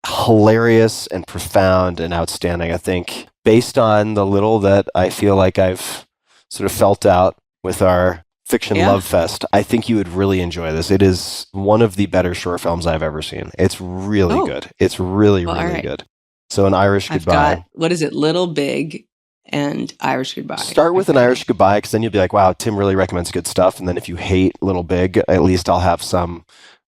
hilarious and profound and outstanding. I think based on the little that I feel like I've sort of felt out with our fiction love fest, I think you would really enjoy this. It is one of the better short films I've ever seen. It's really good. It's really good. So An Irish Goodbye. I've got, what is it, Little Big and Irish Goodbye. Start with An Irish Goodbye, because then you'll be like, wow, Tim really recommends good stuff. And then if you hate Little Big, at least I'll have some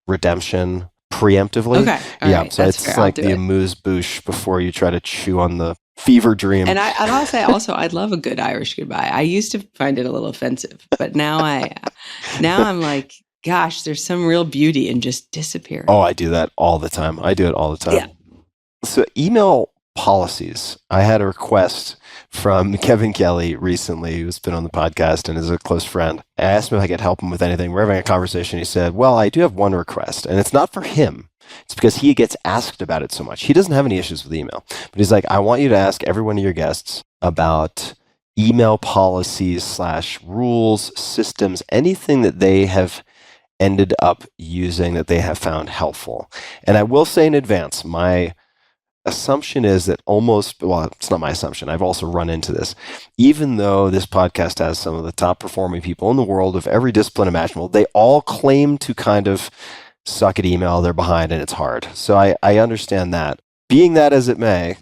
redemption preemptively. Okay. So it's fair. Like the amuse-bouche before you try to chew on the fever dream. And I'll say also, I'd love a good Irish goodbye. I used to find it a little offensive, but now I'm like, gosh, there's some real beauty in just disappearing. Oh, I do that all the time. Yeah. So email policies. I had a request from Kevin Kelly recently, who's been on the podcast and is a close friend. I asked him if I could help him with anything. We're having a conversation. He said, well, I do have one request, and it's not for him. It's because he gets asked about it so much. He doesn't have any issues with email, but he's like, I want you to ask every one of your guests about email policies / rules, systems, anything that they have ended up using that they have found helpful. And I will say in advance, my assumption is that it's not my assumption. I've also run into this. Even though this podcast has some of the top performing people in the world of every discipline imaginable, they all claim to kind of suck at email, they're behind, and it's hard. So I understand that. Being that as it may.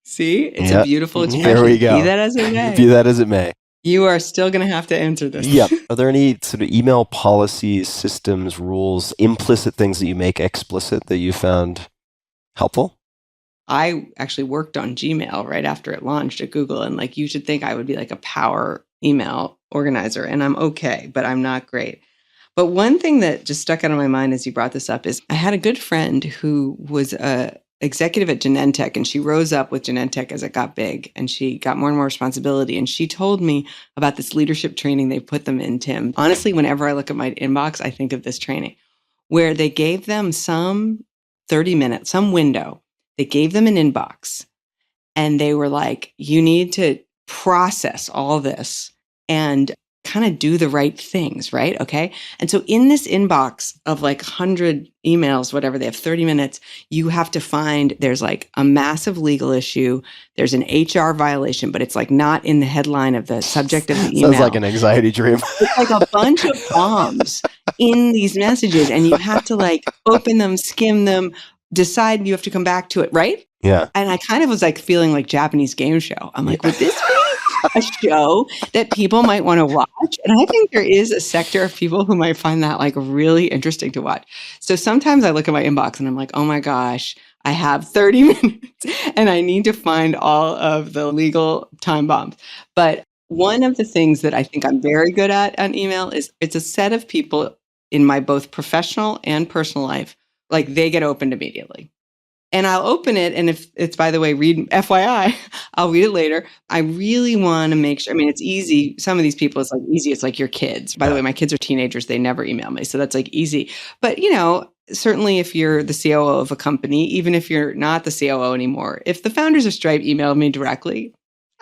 See, it's a beautiful expression. Here we go. Be that as it may. Be that as it may. You are still going to have to answer this. Yep. Are there any sort of email policies, systems, rules, implicit things that you make explicit that you found helpful? I actually worked on Gmail right after it launched at Google, and like you should think I would be like a power email organizer, and I'm okay, but I'm not great. But one thing that just stuck out of my mind as you brought this up is I had a good friend who was a executive at Genentech, and she rose up with Genentech as it got big, and she got more and more responsibility. And she told me about this leadership training they put them in, Tim. Honestly, whenever I look at my inbox, I think of this training where they gave them some 30 minutes, some window. They gave them an inbox, and they were like, you need to process all this and kind of do the right things, right? Okay. And so in this inbox of like 100 emails, whatever, they have 30 minutes, you have to find there's like a massive legal issue. There's an HR violation, but it's like not in the headline of the subject of the email. Sounds like an anxiety dream. It's like a bunch of bombs in these messages, and you have to like open them, skim them, decide you have to come back to it, right? Yeah. And I kind of was like feeling like Japanese game show. I'm like, would this be a show that people might want to watch? And I think there is a sector of people who might find that like really interesting to watch. So sometimes I look at my inbox and I'm like, oh my gosh, I have 30 minutes and I need to find all of the legal time bombs. But one of the things that I think I'm very good at on email is it's a set of people in my both professional and personal life. Like they get opened immediately. And I'll open it. And if it's, by the way, read FYI, I'll read it later. I really want to make sure. I mean, it's easy. Some of these people, it's like easy. It's like your kids. By the way, my kids are teenagers. They never email me. So that's like easy. But, you know, certainly if you're the COO of a company, even if you're not the COO anymore, if the founders of Stripe emailed me directly,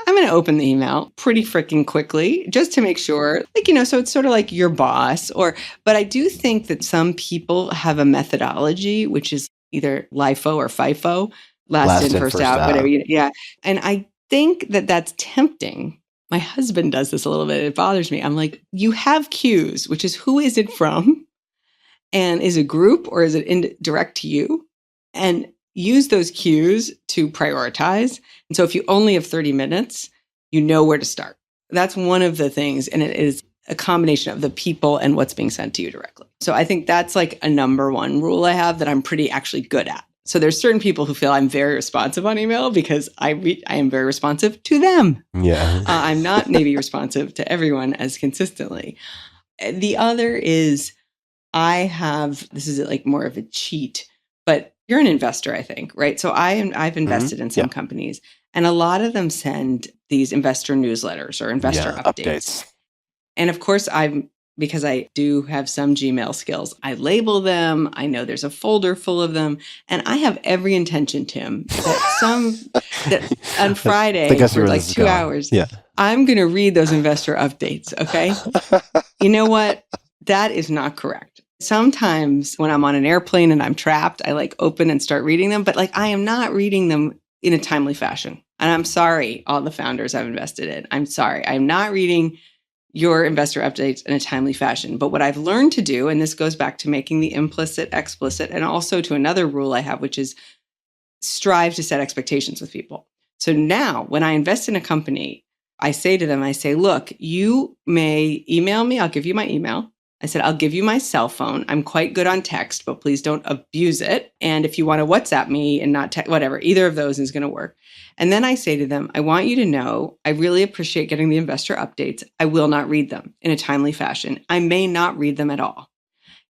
I'm going to open the email pretty freaking quickly just to make sure, like, you know, so it's sort of like your boss but I do think that some people have a methodology, which is either LIFO or FIFO, last in, first out, whatever. Yeah. And I think that that's tempting. My husband does this a little bit. It bothers me. I'm like, you have cues, which is who is it from? And is it group or is it direct to you? And use those cues to prioritize. And so if you only have 30 minutes, you know where to start. That's one of the things. And it is a combination of the people and what's being sent to you directly. So I think that's like a number one rule I have that I'm pretty actually good at. So there's certain people who feel I'm very responsive on email because I am very responsive to them. Yeah. I'm not maybe responsive to everyone as consistently. The other is this is like more of a cheat, but you're an investor, I think, right? So I've invested in some companies, and a lot of them send these investor newsletters or investor updates. And of course, because I do have some Gmail skills, I label them. I know there's a folder full of them. And I have every intention, Tim, that on Friday for like 2 hours, I'm going to read those investor updates. Okay. You know what? That is not correct. Sometimes when I'm on an airplane and I'm trapped, I like open and start reading them, but like I am not reading them in a timely fashion. And I'm sorry, all the founders I've invested in. I'm sorry. I'm not reading your investor updates in a timely fashion. But what I've learned to do, and this goes back to making the implicit explicit, and also to another rule I have, which is strive to set expectations with people. So now when I invest in a company, I say to them, look, you may email me. I'll give you my email. I said, I'll give you my cell phone. I'm quite good on text, but please don't abuse it. And if you want to WhatsApp me and not whatever, either of those is going to work. And then I say to them, I want you to know, I really appreciate getting the investor updates. I will not read them in a timely fashion. I may not read them at all.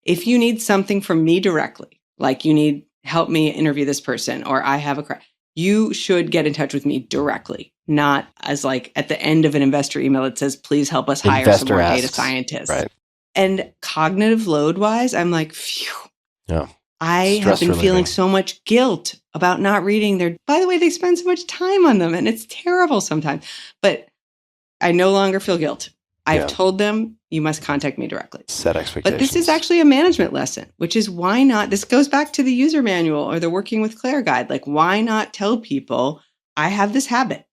If you need something from me directly, like you need help me interview this person, or I have you should get in touch with me directly, not as like at the end of an investor email that says, please help us hire some more data scientists. Right. And cognitive load wise, I'm like, phew. Yeah. I have been feeling so much guilt about not reading their, by the way, they spend so much time on them and it's terrible sometimes, but I no longer feel guilt. I've told them you must contact me directly. Set expectations. But this is actually a management lesson, which is why not, this goes back to the user manual or the Working with Claire guide. Like, why not tell people I have this habit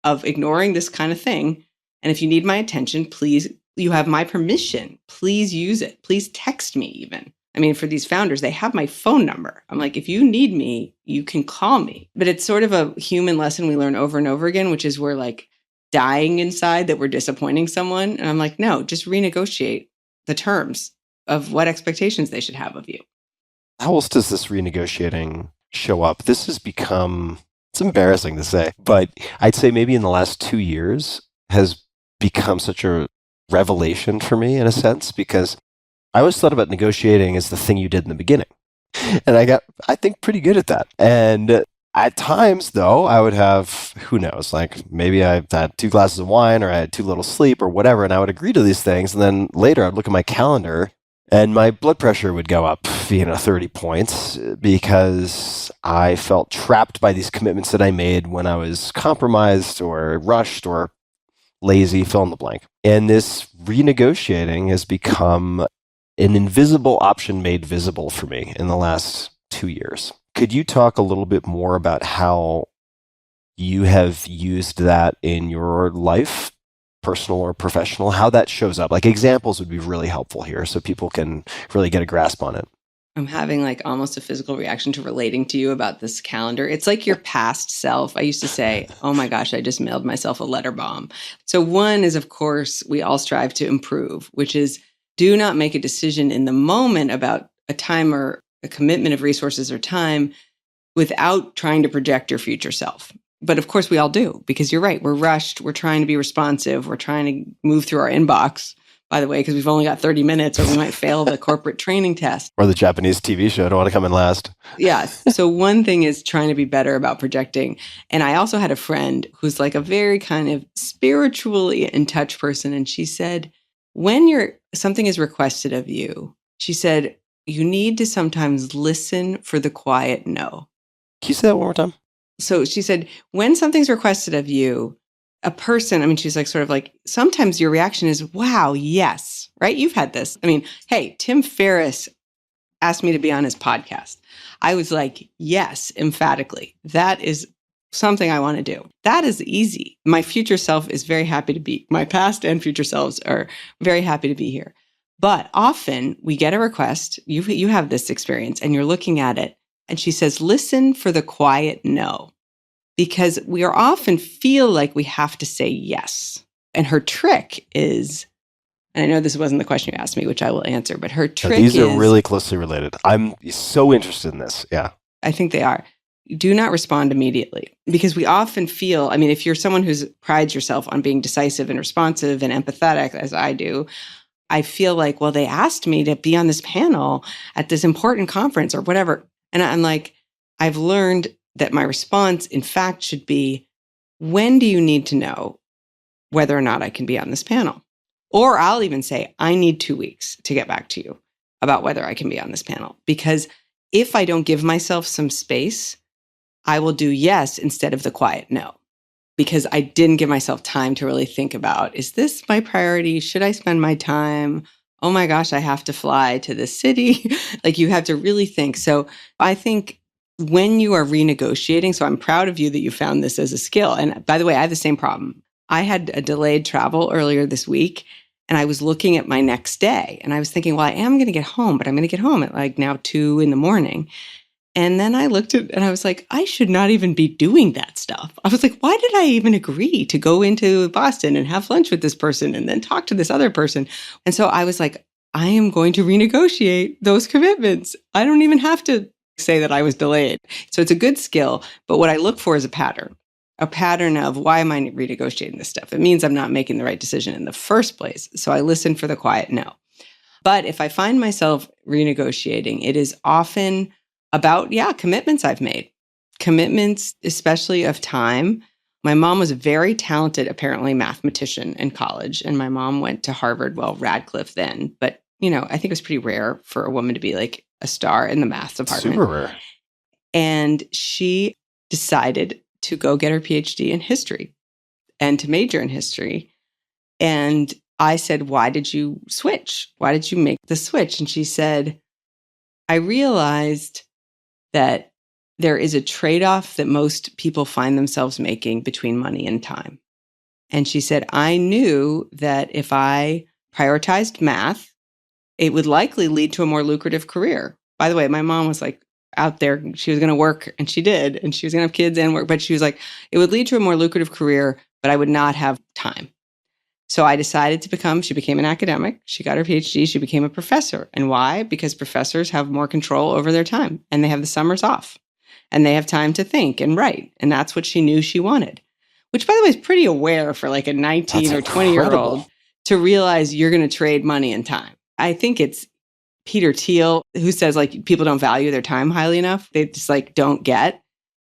of ignoring this kind of thing. And if you need my attention, please, you have my permission. Please use it. Please text me even. I mean, for these founders, they have my phone number. I'm like, if you need me, you can call me. But it's sort of a human lesson we learn over and over again, which is we're like dying inside that we're disappointing someone. And I'm like, no, just renegotiate the terms of what expectations they should have of you. How else does this renegotiating show up? This has become, it's embarrassing to say, but I'd say maybe in the last 2 years has become such a revelation for me in a sense, because I always thought about negotiating as the thing you did in the beginning. And I got, I think, pretty good at that. And at times, though, I would have, who knows, like maybe I had 2 glasses of wine or I had too little sleep or whatever, and I would agree to these things. And then later I'd look at my calendar and my blood pressure would go up, 30 points, because I felt trapped by these commitments that I made when I was compromised or rushed or lazy, fill in the blank. And this renegotiating has become an invisible option made visible for me in the last 2 years. Could you talk a little bit more about how you have used that in your life, personal or professional, how that shows up? Like examples would be really helpful here so people can really get a grasp on it. I'm having like almost a physical reaction to relating to you about this calendar. It's like your past self. I used to say, oh my gosh, I just mailed myself a letter bomb. So one is, of course, we all strive to improve, which is do not make a decision in the moment about a time or a commitment of resources or time without trying to project your future self. But of course we all do, because you're right. We're rushed. We're trying to be responsive. We're trying to move through our inbox, by the way, because we've only got 30 minutes or we might fail the corporate training test. Or the Japanese TV show, don't want to come in last. Yeah. So one thing is trying to be better about projecting. And I also had a friend who's like a very kind of spiritually in touch person. And she said, when something is requested of you, she said, you need to sometimes listen for the quiet no. Can you say that one more time? So she said, when something's requested of you, a person, I mean, she's like, sort of like, sometimes your reaction is, wow, yes, right? You've had this. I mean, hey, Tim Ferriss asked me to be on his podcast. I was like, yes, emphatically. That is something I want to do. That is easy. My future self is very happy to be, my past and future selves are very happy to be here. But often we get a request, you have this experience and you're looking at it. And she says, listen for the quiet no, because we are often feel like we have to say yes. And her trick is, and I know this wasn't the question you asked me, which I will answer, but her trick is... These are really closely related. I'm so interested in this. Yeah. I think they are. Do not respond immediately, because we often feel, I mean, if you're someone who prides yourself on being decisive and responsive and empathetic, as I do, I feel like, well, they asked me to be on this panel at this important conference or whatever. And I'm like, I've learned that my response, in fact, should be, when do you need to know whether or not I can be on this panel? Or I'll even say, I need 2 weeks to get back to you about whether I can be on this panel. Because if I don't give myself some space, I will do yes instead of the quiet no. Because I didn't give myself time to really think about, is this my priority? Should I spend my time? Oh my gosh, I have to fly to this city. Like you have to really think. So I think when you are renegotiating, so I'm proud of you that you found this as a skill. And by the way, I have the same problem. I had a delayed travel earlier this week and I was looking at my next day and I was thinking, well, I am going to get home, but I'm going to get home at like now 2 a.m. And then I looked at and I was like, I should not even be doing that stuff. I was like, why did I even agree to go into Boston and have lunch with this person and then talk to this other person? And so I was like, I am going to renegotiate those commitments. I don't even have to say that I was delayed. So it's a good skill. But what I look for is a pattern of why am I renegotiating this stuff? It means I'm not making the right decision in the first place. So I listen for the quiet no. But if I find myself renegotiating, it is often about, commitments I've made. Commitments, especially of time. My mom was a very talented, apparently, mathematician in college. And my mom went to Harvard, Radcliffe then. But, I think it was pretty rare for a woman to be like a star in the math department. Super rare. And she decided to go get her PhD in history and to major in history. And I said, why did you switch? Why did you make the switch? And she said, I realized that there is a trade-off that most people find themselves making between money and time. And she said, I knew that if I prioritized math, it would likely lead to a more lucrative career. By the way, my mom was like out there, she was going to work and she did, and she was going to have kids and work, but she was like, it would lead to a more lucrative career, but I would not have time. So I decided she became an academic. She got her PhD. She became a professor. And why? Because professors have more control over their time and they have the summers off and they have time to think and write. And that's what she knew she wanted, which by the way is pretty aware for like a 19 or 20-year-old to realize you're going to trade money and time. I think it's Peter Thiel who says like people don't value their time highly enough. They just like don't get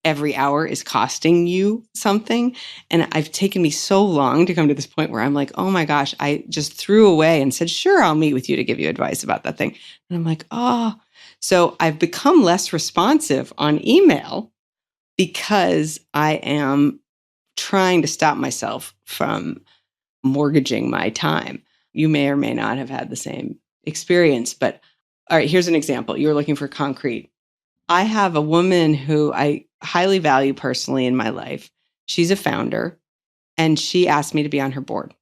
every hour is costing you something. And I've taken me so long to come to this point where I'm like, oh my gosh, I just threw away and said, sure, I'll meet with you to give you advice about that thing. And I'm like, oh, so I've become less responsive on email because I am trying to stop myself from mortgaging my time. You may or may not have had the same experience, but all right, here's an example. You're looking for concrete. I have a woman who I highly value personally in my life. She's a founder, and she asked me to be on her board.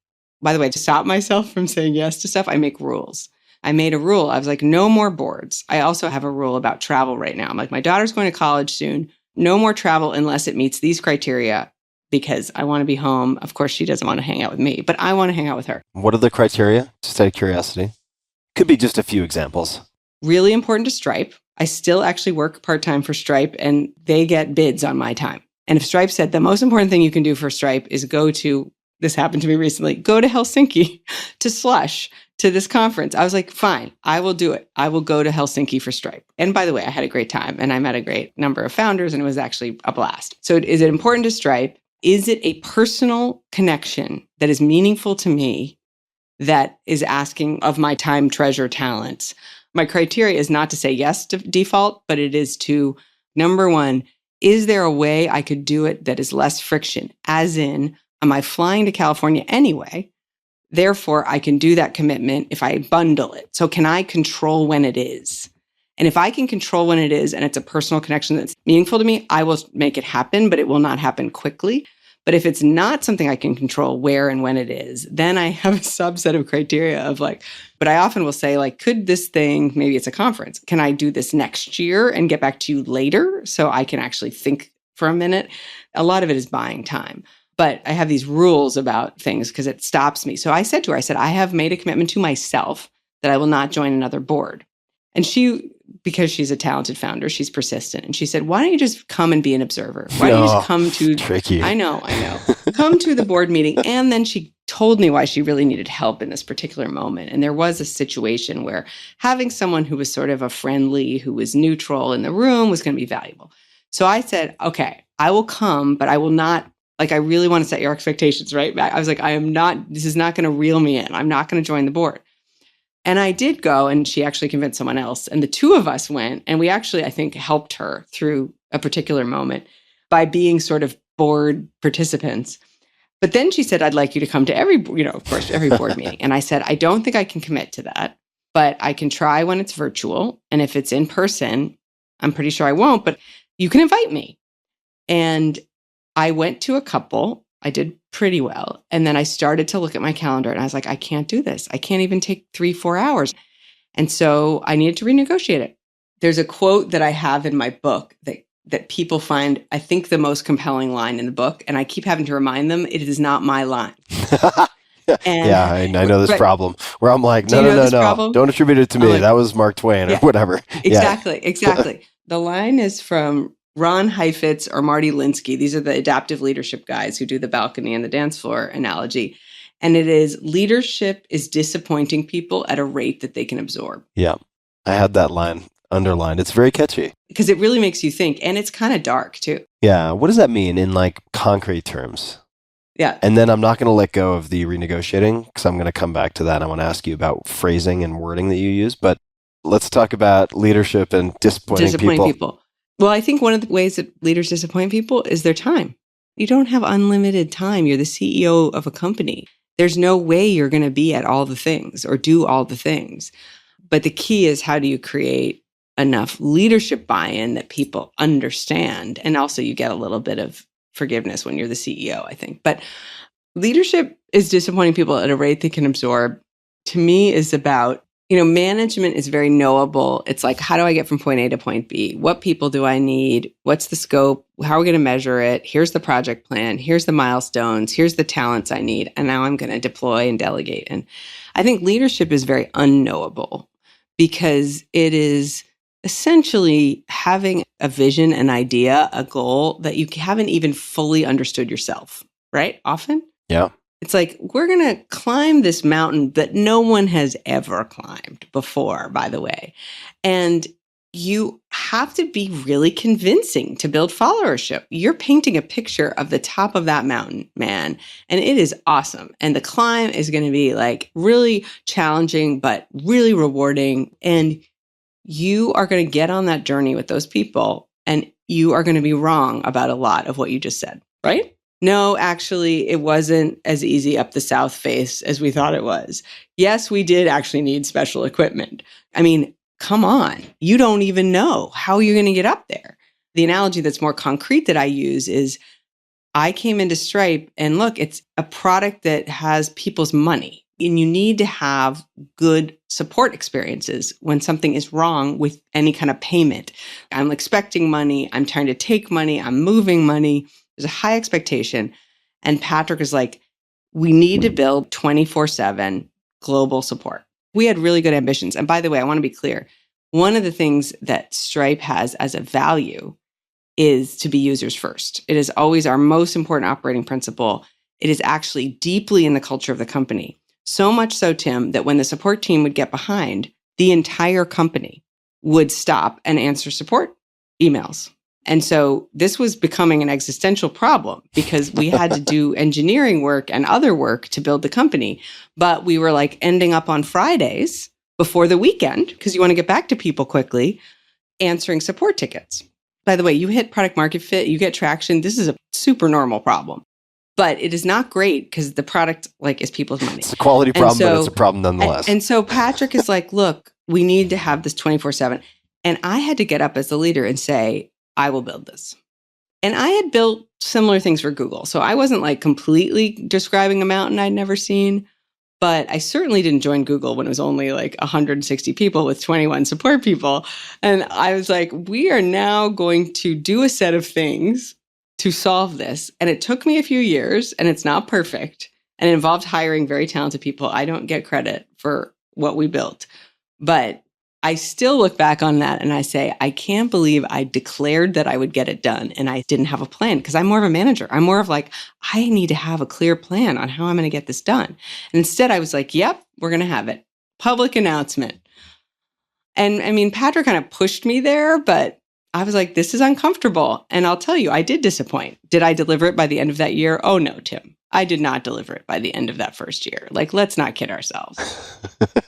By the way, to stop myself from saying yes to stuff, I make rules. I made a rule. I was like, no more boards. I also have a rule about travel right now. I'm like, my daughter's going to college soon. No more travel unless it meets these criteria because I want to be home. Of course, she doesn't want to hang out with me, but I want to hang out with her. What are the criteria? Just out of curiosity. Could be just a few examples. Really important to Stripe. I still actually work part-time for Stripe, and they get bids on my time. And if Stripe said the most important thing you can do for Stripe is go to, this happened to me recently, go to Helsinki, to Slush, to this conference. I was like, fine, I will do it. I will go to Helsinki for Stripe. And by the way, I had a great time, and I met a great number of founders, and it was actually a blast. So is it important to Stripe? Is it a personal connection that is meaningful to me that is asking of my time, treasure, talents? My criteria is not to say yes to default, but it is to, number one, is there a way I could do it that is less friction? As in, am I flying to California anyway? Therefore, I can do that commitment if I bundle it. So can I control when it is? And if I can control when it is and it's a personal connection that's meaningful to me, I will make it happen, but it will not happen quickly. But if it's not something I can control where and when it is, then I have a subset of criteria of like, but I often will say like, could this thing, maybe it's a conference, can I do this next year and get back to you later so I can actually think for a minute? A lot of it is buying time. But I have these rules about things because it stops me. So I said to her, I have made a commitment to myself that I will not join another board. And she, because she's a talented founder, she's persistent. And she said, why don't you just come and be an observer? Why don't you just come to... Tricky. I know. Come to the board meeting. And then she told me why she really needed help in this particular moment. And there was a situation where having someone who was sort of a friendly, who was neutral in the room was going to be valuable. So I said, okay, I will come, but I will not, like, I really want to set your expectations right back. I was like, this is not going to reel me in. I'm not going to join the board. And I did go, and she actually convinced someone else. And the two of us went, and we actually, I think, helped her through a particular moment by being sort of board participants. But then she said, I'd like you to come to every board meeting. And I said, I don't think I can commit to that, but I can try when it's virtual. And if it's in person, I'm pretty sure I won't, but you can invite me. And I went to a couple. I did pretty well. And then I started to look at my calendar and I was like, I can't do this. I can't even take 3-4 hours. And so I needed to renegotiate it. There's a quote that I have in my book that people find, I think, the most compelling line in the book. And I keep having to remind them, it is not my line. Yeah, I know this problem where I'm like, no, problem? Don't attribute it to me. Like, that was Mark Twain or whatever. Exactly. The line is from Ron Heifetz or Marty Linsky. These are the adaptive leadership guys who do the balcony and the dance floor analogy. And it is, leadership is disappointing people at a rate that they can absorb. Yeah. I had that line underlined. It's very catchy. Because it really makes you think. And it's kind of dark too. Yeah. What does that mean in like concrete terms? Yeah. And then I'm not going to let go of the renegotiating because I'm going to come back to that. I want to ask you about phrasing and wording that you use. But let's talk about leadership and disappointing people. Well, I think one of the ways that leaders disappoint people is their time. You don't have unlimited time. You're the CEO of a company. There's no way you're going to be at all the things or do all the things. But the key is, how do you create enough leadership buy-in that people understand? And also you get a little bit of forgiveness when you're the CEO, I think. But leadership is disappointing people at a rate they can absorb. To me, is about, management is very knowable. It's like, how do I get from point A to point B? What people do I need? What's the scope? How are we going to measure it? Here's the project plan. Here's the milestones. Here's the talents I need. And now I'm going to deploy and delegate. And I think leadership is very unknowable because it is essentially having a vision, an idea, a goal that you haven't even fully understood yourself, right? Often. Yeah. It's like, we're going to climb this mountain that no one has ever climbed before, by the way. And you have to be really convincing to build followership. You're painting a picture of the top of that mountain, man. And it is awesome. And the climb is going to be like really challenging, but really rewarding. And you are going to get on that journey with those people. And you are going to be wrong about a lot of what you just said, right? No, actually, it wasn't as easy up the south face as we thought it was. Yes, we did actually need special equipment. I mean, come on. You don't even know how you're going to get up there. The analogy that's more concrete that I use is I came into Stripe and look, it's a product that has people's money. And you need to have good support experiences when something is wrong with any kind of payment. I'm expecting money. I'm trying to take money. I'm moving money. There's a high expectation. And Patrick is like, we need to build 24/7 global support. We had really good ambitions. And by the way, I want to be clear. One of the things that Stripe has as a value is to be users first. It is always our most important operating principle. It is actually deeply in the culture of the company. So much so, Tim, that when the support team would get behind, the entire company would stop and answer support emails. And so this was becoming an existential problem because we had to do engineering work and other work to build the company. But we were like ending up on Fridays before the weekend, because you want to get back to people quickly, answering support tickets. By the way, you hit product market fit, you get traction. This is a super normal problem. But it is not great because the product is people's money. It's a quality problem, but it's a problem nonetheless. And so Patrick is like, look, we need to have this 24/7. And I had to get up as the leader and say, I will build this. And I had built similar things for Google. So I wasn't like completely describing a mountain I'd never seen, but I certainly didn't join Google when it was only like 160 people with 21 support people. And I was like, we are now going to do a set of things to solve this. And it took me a few years, and it's not perfect. And it involved hiring very talented people. I don't get credit for what we built, but I still look back on that and I say, I can't believe I declared that I would get it done and I didn't have a plan, because I'm more of a manager. I'm more of like, I need to have a clear plan on how I'm going to get this done. And instead I was like, yep, we're going to have it. Public announcement. And I mean, Patrick kind of pushed me there, but I was like, this is uncomfortable. And I'll tell you, I did disappoint. Did I deliver it by the end of that year? Oh no, Tim. I did not deliver it by the end of that first year. Like, let's not kid ourselves.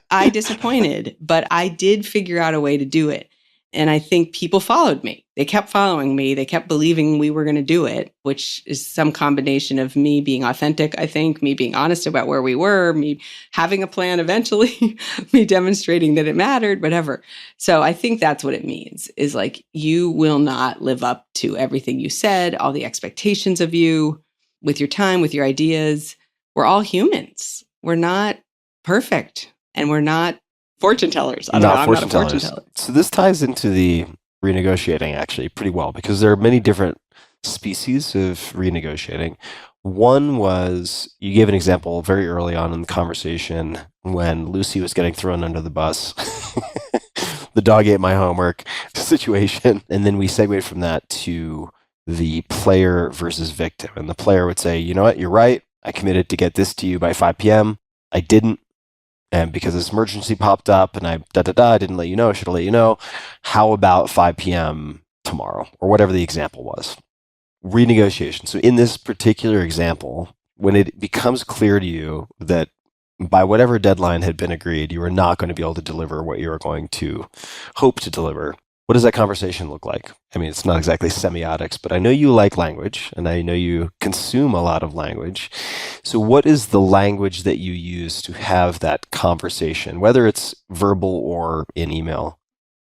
I disappointed, but I did figure out a way to do it. And I think people followed me. They kept following me. They kept believing we were going to do it, which is some combination of me being authentic, I think, me being honest about where we were, me having a plan eventually, me demonstrating that it mattered, whatever. So I think that's what it means, is like, you will not live up to everything you said, all the expectations of you, with your time, with your ideas. We're all humans. We're not perfect, and we're not fortune tellers. I'm not a fortune teller. So this ties into the renegotiating actually pretty well, because there are many different species of renegotiating. One was, you gave an example very early on in the conversation when Lucy was getting thrown under the bus. The dog ate my homework situation. And then we segued from that to the player versus victim. And the player would say, you know what, you're right. I committed to get this to you by 5 p.m. I didn't. And because this emergency popped up and I didn't let you know, I should have let you know. How about 5 p.m. tomorrow, or whatever the example was? Renegotiation. So in this particular example, when it becomes clear to you that by whatever deadline had been agreed, you were not going to be able to deliver what you were going to hope to deliver, what does that conversation look like? I mean, it's not exactly semiotics, but I know you like language and I know you consume a lot of language. So what is the language that you use to have that conversation, whether it's verbal or in email?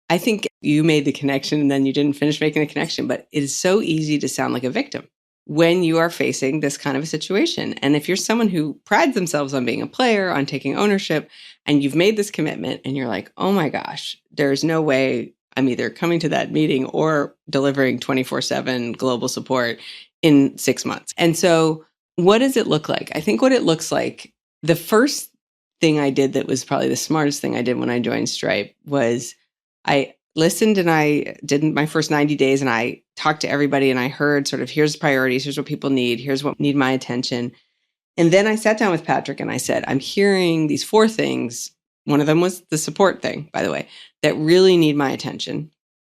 I think you made the connection and then you didn't finish making the connection, but it is so easy to sound like a victim when you are facing this kind of a situation. And if you're someone who prides themselves on being a player, on taking ownership, and you've made this commitment and you're like, oh my gosh, there's no way I'm either coming to that meeting or delivering 24/7 global support in 6 months. And so what does it look like? I think what it looks like, the first thing I did that was probably the smartest thing I did when I joined Stripe was I listened and I did my first 90 days and I talked to everybody and I heard sort of, here's the priorities, here's what people need, here's what need my attention. And then I sat down with Patrick and I said, I'm hearing these 4 things. One of them was the support thing, by the way, that really need my attention.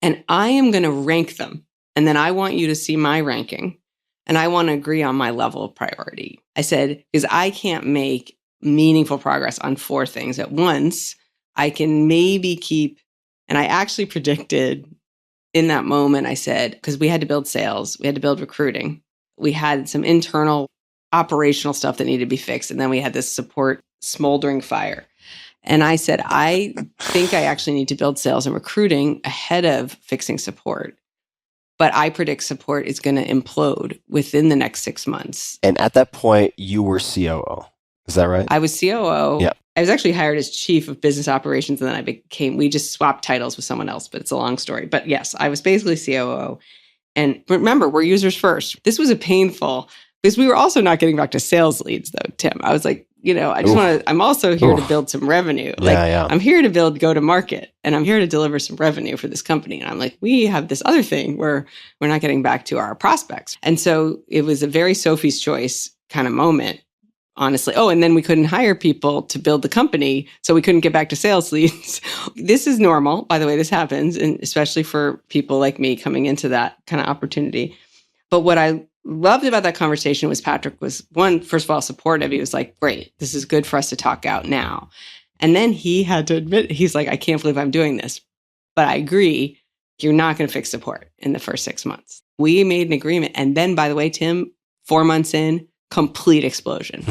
And I am going to rank them. And then I want you to see my ranking. And I want to agree on my level of priority. I said, because I can't make meaningful progress on 4 things at once. I can maybe keep, and I actually predicted in that moment, I said, because we had to build sales, we had to build recruiting. We had some internal operational stuff that needed to be fixed. And then we had this support smoldering fire. And I said, I think I actually need to build sales and recruiting ahead of fixing support. But I predict support is going to implode within the next 6 months. And at that point, you were COO. Is that right? I was COO. Yeah. I was actually hired as chief of business operations, and then we just swapped titles with someone else, but it's a long story. But yes, I was basically COO. And remember, we're users first. This was because we were also not getting back to sales leads though, Tim. I was like, I'm also here to build some revenue. I'm here to build go to market, and I'm here to deliver some revenue for this company. And I'm like, we have this other thing where we're not getting back to our prospects. And so it was a very Sophie's choice kind of moment, honestly. Oh, and then we couldn't hire people to build the company, so we couldn't get back to sales leads. This is normal, by the way, this happens, and especially for people like me coming into that kind of opportunity. But what I loved about that conversation was Patrick was, one, first of all, supportive. He was like, great, this is good for us to talk out now. And then he had to admit, he's like, I can't believe I'm doing this. But I agree, you're not going to fix support in the first 6 months. We made an agreement. And then, by the way, Tim, 4 months in, complete explosion.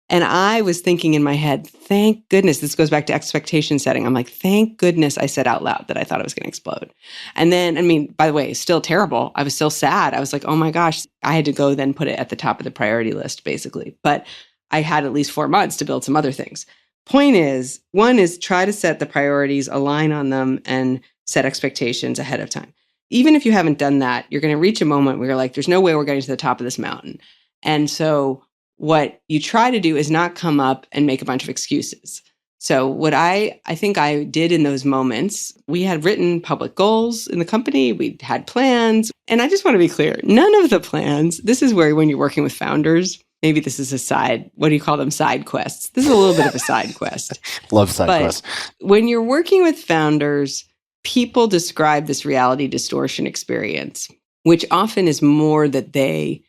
And I was thinking in my head, thank goodness, this goes back to expectation setting. I'm like, thank goodness I said out loud that I thought it was going to explode. And then, by the way, still terrible. I was still sad. I was like, oh my gosh, I had to go then put it at the top of the priority list, basically. But I had at least 4 months to build some other things. Point is, one is try to set the priorities, align on them, and set expectations ahead of time. Even if you haven't done that, you're going to reach a moment where you're like, there's no way we're getting to the top of this mountain. And so what you try to do is not come up and make a bunch of excuses. So what I think I did in those moments, we had written public goals in the company, we had plans. And I just want to be clear, none of the plans, this is where when you're working with founders, maybe this is a side, what do you call them? Side quests. This is a little bit of a side quest. Love side quests. When you're working with founders, people describe this reality distortion experience, which often is more that they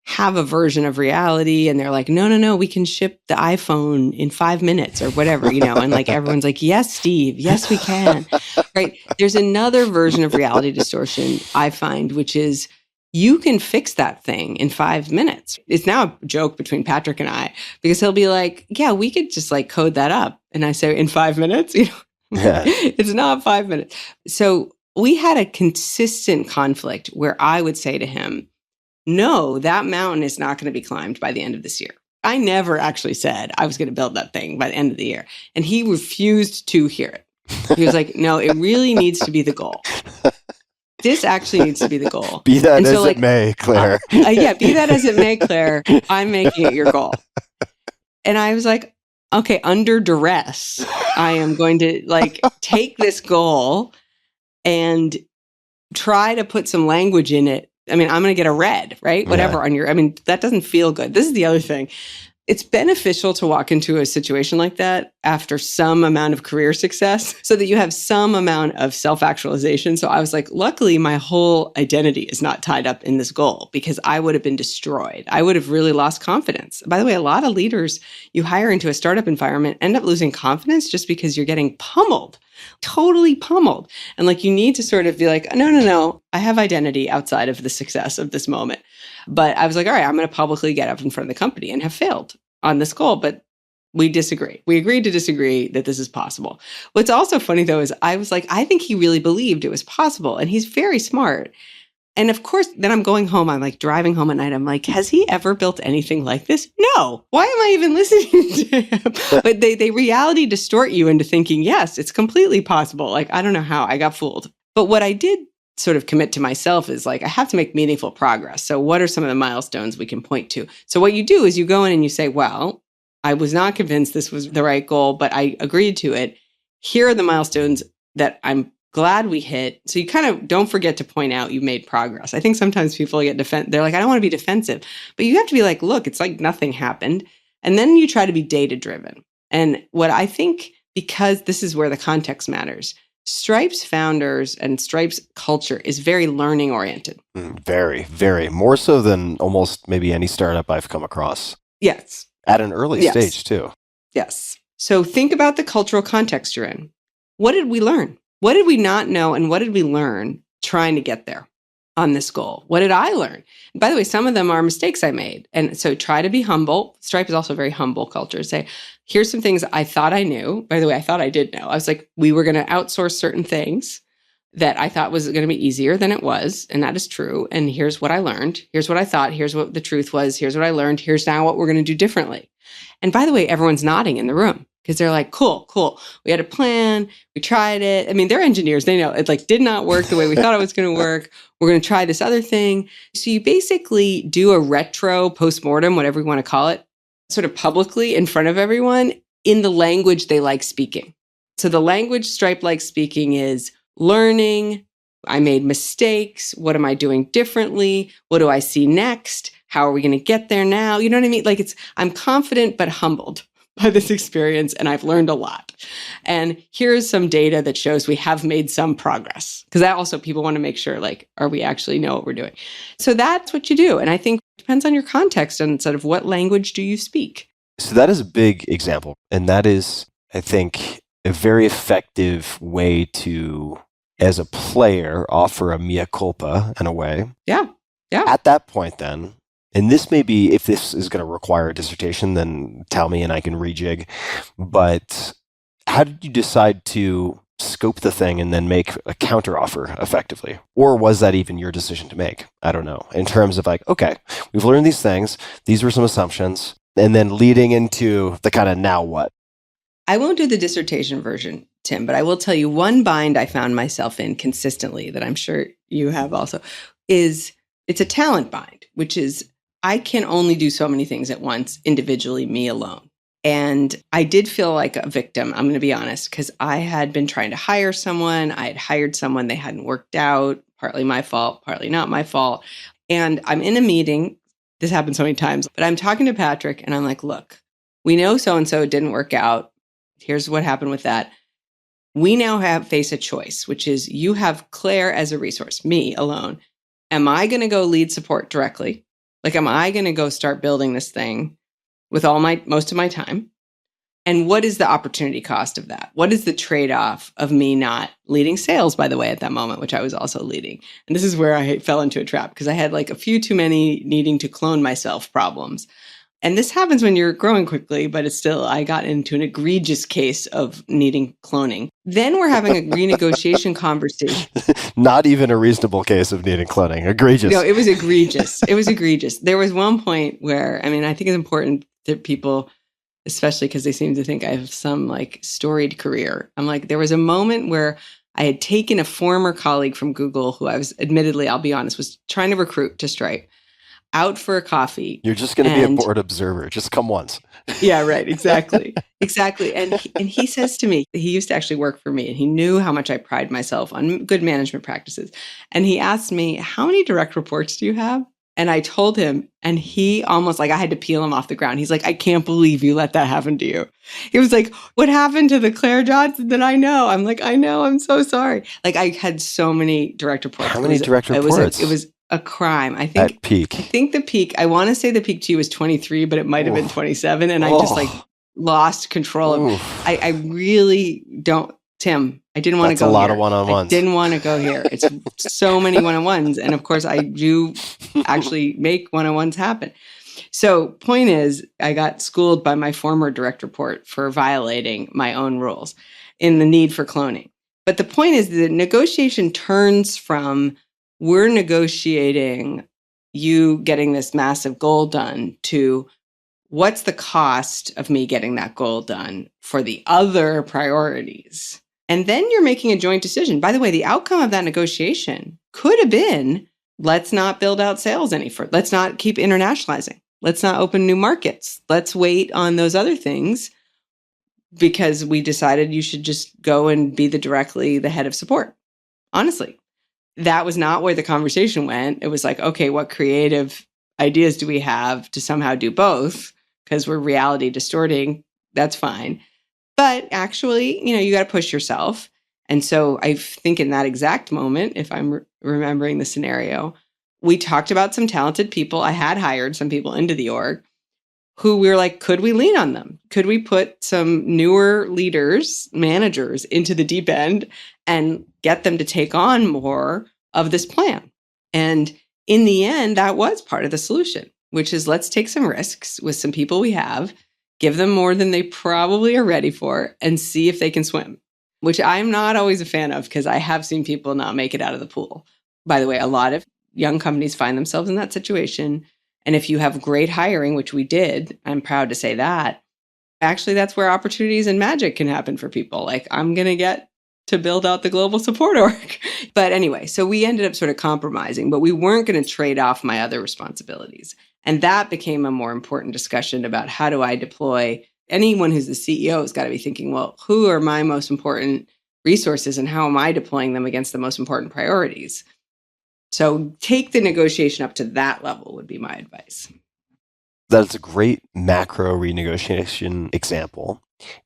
have a version of reality and they're like, no, we can ship the iPhone in 5 minutes or whatever, and like everyone's like, yes, Steve, yes, we can, right? There's another version of reality distortion I find, which is you can fix that thing in 5 minutes. It's now a joke between Patrick and I, because he'll be like, yeah, we could just like code that up. And I say, in 5 minutes? It's not 5 minutes. So we had a consistent conflict where I would say to him, no, that mountain is not going to be climbed by the end of this year. I never actually said I was going to build that thing by the end of the year. And he refused to hear it. He was like, no, it really needs to be the goal. This actually needs to be the goal. Be that as it may, Claire. Be that as it may, Claire. I'm making it your goal. And I was like, okay, under duress, I am going to take this goal and try to put some language in it. I'm going to get a red, right? Whatever on your, that doesn't feel good. This is the other thing. It's beneficial to walk into a situation like that after some amount of career success so that you have some amount of self-actualization. So I was like, luckily, my whole identity is not tied up in this goal because I would have been destroyed. I would have really lost confidence. By the way, a lot of leaders you hire into a startup environment end up losing confidence just because you're getting pummeled. Totally pummeled. And you need to sort of be like, no, I have identity outside of the success of this moment. But I was like, all right, I'm going to publicly get up in front of the company and have failed on this goal. But we disagree. We agreed to disagree that this is possible. What's also funny, though, is I was like, I think he really believed it was possible. And he's very smart. And of course, then I'm going home. I'm driving home at night. I'm like, has he ever built anything like this? No. Why am I even listening to him? But they reality distort you into thinking, yes, it's completely possible. I don't know how I got fooled. But what I did sort of commit to myself is I have to make meaningful progress. So what are some of the milestones we can point to? So what you do is you go in and you say, well, I was not convinced this was the right goal, but I agreed to it. Here are the milestones that I'm glad we hit. So you kind of don't forget to point out you made progress. I think sometimes people get they're like, I don't want to be defensive, but you have to be like, look, it's like nothing happened. And then you try to be data driven. And what I think, because this is where the context matters, Stripe's founders and Stripe's culture is very learning oriented. Very, very. More so than almost maybe any startup I've come across. Yes. At an early stage too. Yes. So think about the cultural context you're in. What did we learn? What did we not know and what did we learn trying to get there? on this goal? What did I learn? And by the way, some of them are mistakes I made. And so try to be humble. Stripe is also a very humble culture. Say, here's some things I thought I knew. By the way, I thought I did know. I was like, we were going to outsource certain things that I thought was going to be easier than it was. And that is true. And here's what I learned. Here's what I thought. Here's what the truth was. Here's what I learned. Here's now what we're going to do differently. And by the way, everyone's nodding in the room because they're like, cool. We had a plan. We tried it. I mean, they're engineers. They know it like did not work the way we thought it was going to work. We're going to try this other thing. So you basically do a retro postmortem, whatever you want to call it, sort of publicly in front of everyone in the language they like speaking. So the language Stripe likes speaking is learning. I made mistakes. What am I doing differently? What do I see next? How are we going to get there now? You know what I mean? Like I'm confident but humbled by this experience, and I've learned a lot. And here's some data that shows we have made some progress. Because that also people want to make sure, like, are we actually know what we're doing? So that's what you do. And I think it depends on your context and sort of what language do you speak. So that is a big example. And that is, I think, a very effective way to, as a player, offer a mea culpa in a way. Yeah. At that point then, and this may be, if this is going to require a dissertation, then tell me and I can rejig. But how did you decide to scope the thing and then make a counteroffer effectively? Or was that even your decision to make? I don't know. In terms of like, okay, we've learned these things. These were some assumptions. And then leading into the kind of now what? I won't do the dissertation version, Tim, but I will tell you one bind I found myself in consistently that I'm sure you have also is it's a talent bind, which is I can only do so many things at once individually, me alone. And I did feel like a victim, I'm going to be honest, because I had been trying to hire someone. I had hired someone, they hadn't worked out, partly my fault, partly not my fault. And I'm in a meeting. This happened so many times, but I'm talking to Patrick and I'm like, look, we know so-and-so didn't work out. Here's what happened with that. We now face a choice, which is you have Claire as a resource, me alone. Am I going to go lead support directly? Like, am I going to go start building this thing with most of my time? And what is the opportunity cost of that? What is the trade-off of me not leading sales, by the way, at that moment, which I was also leading? And this is where I fell into a trap because I had like a few too many needing to clone myself problems. And this happens when you're growing quickly, but it's still, I got into an egregious case of needing cloning. Then we're having a renegotiation conversation. Not even a reasonable case of needing cloning. Egregious. No, it was egregious. It was egregious. There was one point where, I mean, I think it's important that people, especially because they seem to think I have some like storied career. I'm like, there was a moment where I had taken a former colleague from Google who I was admittedly, I'll be honest, was trying to recruit to Stripe out for a coffee. You're just going to be a board observer. Just come once. Yeah, right. Exactly. Exactly. And he says to me, he used to actually work for me and he knew how much I pride myself on good management practices. And he asked me, how many direct reports do you have? And I told him, and he almost like I had to peel him off the ground. He's like, I can't believe you let that happen to you. He was like, what happened to the Claire Johnson that I know? I'm like, I know. I'm so sorry. Like I had so many direct reports. How many direct reports? It was a crime. I think at peak. I think the peak, I want to say the peak to you was 23, but it might have been 27. And I just like lost control of I really don't, Tim, I didn't want to go here. That's a lot of one-on-ones. I didn't want to go here. It's so many one-on-ones. And of course I do actually make one-on-ones happen. So point is, I got schooled by my former direct report for violating my own rules in the need for cloning. But the point is the negotiation turns from we're negotiating you getting this massive goal done to what's the cost of me getting that goal done for the other priorities? And then you're making a joint decision. By the way, the outcome of that negotiation could have been, let's not build out sales any further. Let's not keep internationalizing. Let's not open new markets. Let's wait on those other things because we decided you should just go and be the head of support. Honestly. That was not where the conversation went. It was like, okay, what creative ideas do we have to somehow do both? Because we're reality distorting. That's fine. But actually, you got to push yourself. And so I think in that exact moment, if I'm remembering the scenario, we talked about some talented people. I had hired some people into the org who we were like, could we lean on them? Could we put some newer leaders, managers into the deep end and get them to take on more of this plan? And in the end, that was part of the solution, which is let's take some risks with some people we have, give them more than they probably are ready for, and see if they can swim, which I'm not always a fan of because I have seen people not make it out of the pool. By the way, a lot of young companies find themselves in that situation. And if you have great hiring, which we did, I'm proud to say that, actually, that's where opportunities and magic can happen for people. Like, I'm going to get to build out the global support org. But anyway, so we ended up sort of compromising, but we weren't going to trade off my other responsibilities. And that became a more important discussion about how do I deploy. Anyone who's the CEO has got to be thinking, well, who are my most important resources and how am I deploying them against the most important priorities? So take the negotiation up to that level would be my advice. That's a great macro renegotiation example.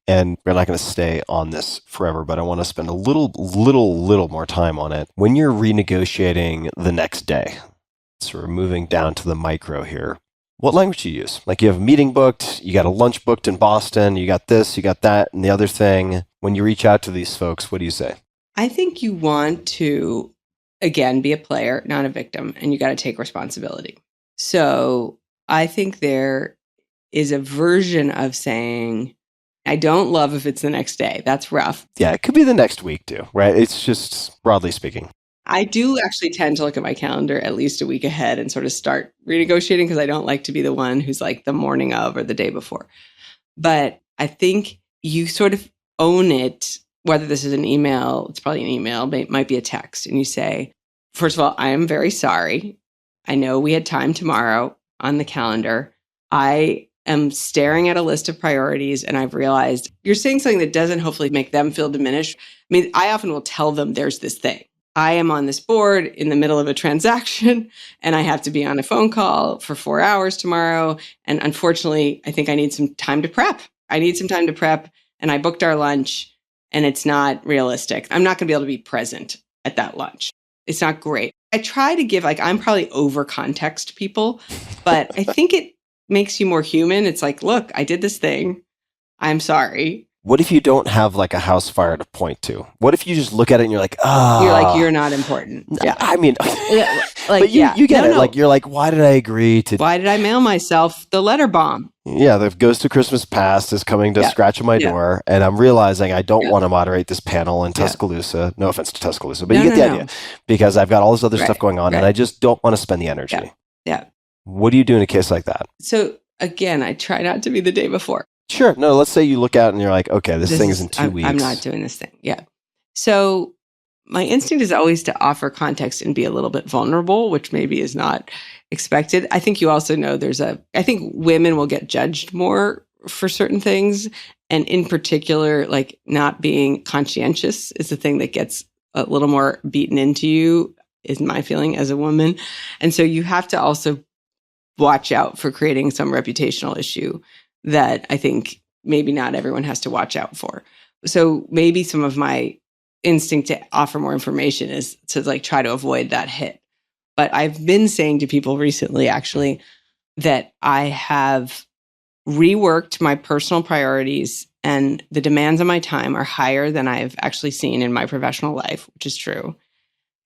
And we're not going to stay on this forever, but I want to spend a little more time on it. When you're renegotiating the next day, so we're moving down to the micro here, what language do you use? Like you have a meeting booked, you got a lunch booked in Boston, you got this, you got that, and the other thing. When you reach out to these folks, what do you say? I think you want to, again, be a player, not a victim, and you got to take responsibility. So I think there is a version of saying, I don't love if it's the next day. That's rough. Yeah, it could be the next week too, right? It's just broadly speaking. I do actually tend to look at my calendar at least a week ahead and sort of start renegotiating because I don't like to be the one who's like the morning of or the day before. But I think you sort of own it, whether this is an email, it's probably an email, but it might be a text. And you say, first of all, I am very sorry. I know we had time tomorrow on the calendar. I am staring at a list of priorities and I've realized you're saying something that doesn't hopefully make them feel diminished. I mean, I often will tell them there's this thing. I am on this board in the middle of a transaction and I have to be on a phone call for 4 hours tomorrow. And unfortunately, I think I need some time to prep. And I booked our lunch and it's not realistic. I'm not going to be able to be present at that lunch. It's not great. I try to give, I'm probably over context people, but I think it makes you more human. It's like, look, I did this thing. I'm sorry. What if you don't have like a house fire to point to? What if you just look at it and you're like, you're not important. Yeah. I mean, yeah, but you get it. No. Like, you're like, why did I agree to? Why did I mail myself the letter bomb? Yeah, the Ghost of Christmas Past is coming to scratch at my door, and I'm realizing I don't want to moderate this panel in Tuscaloosa. No offense to Tuscaloosa, but you get the idea. Because I've got all this other stuff going on, and I just don't want to spend the energy. Yeah. What do you do in a case like that? So again, I try not to be the day before. Sure. No, let's say you look out and you're like, okay, this thing is in 2 weeks. I'm not doing this thing. Yeah. So my instinct is always to offer context and be a little bit vulnerable, which maybe is not expected. I think you also know I think women will get judged more for certain things. And in particular, like not being conscientious is the thing that gets a little more beaten into you, is my feeling as a woman. And so you have to also watch out for creating some reputational issue that I think maybe not everyone has to watch out for. So maybe some of my instinct to offer more information is to try to avoid that hit. But I've been saying to people recently, actually, that I have reworked my personal priorities and the demands on my time are higher than I've actually seen in my professional life, which is true.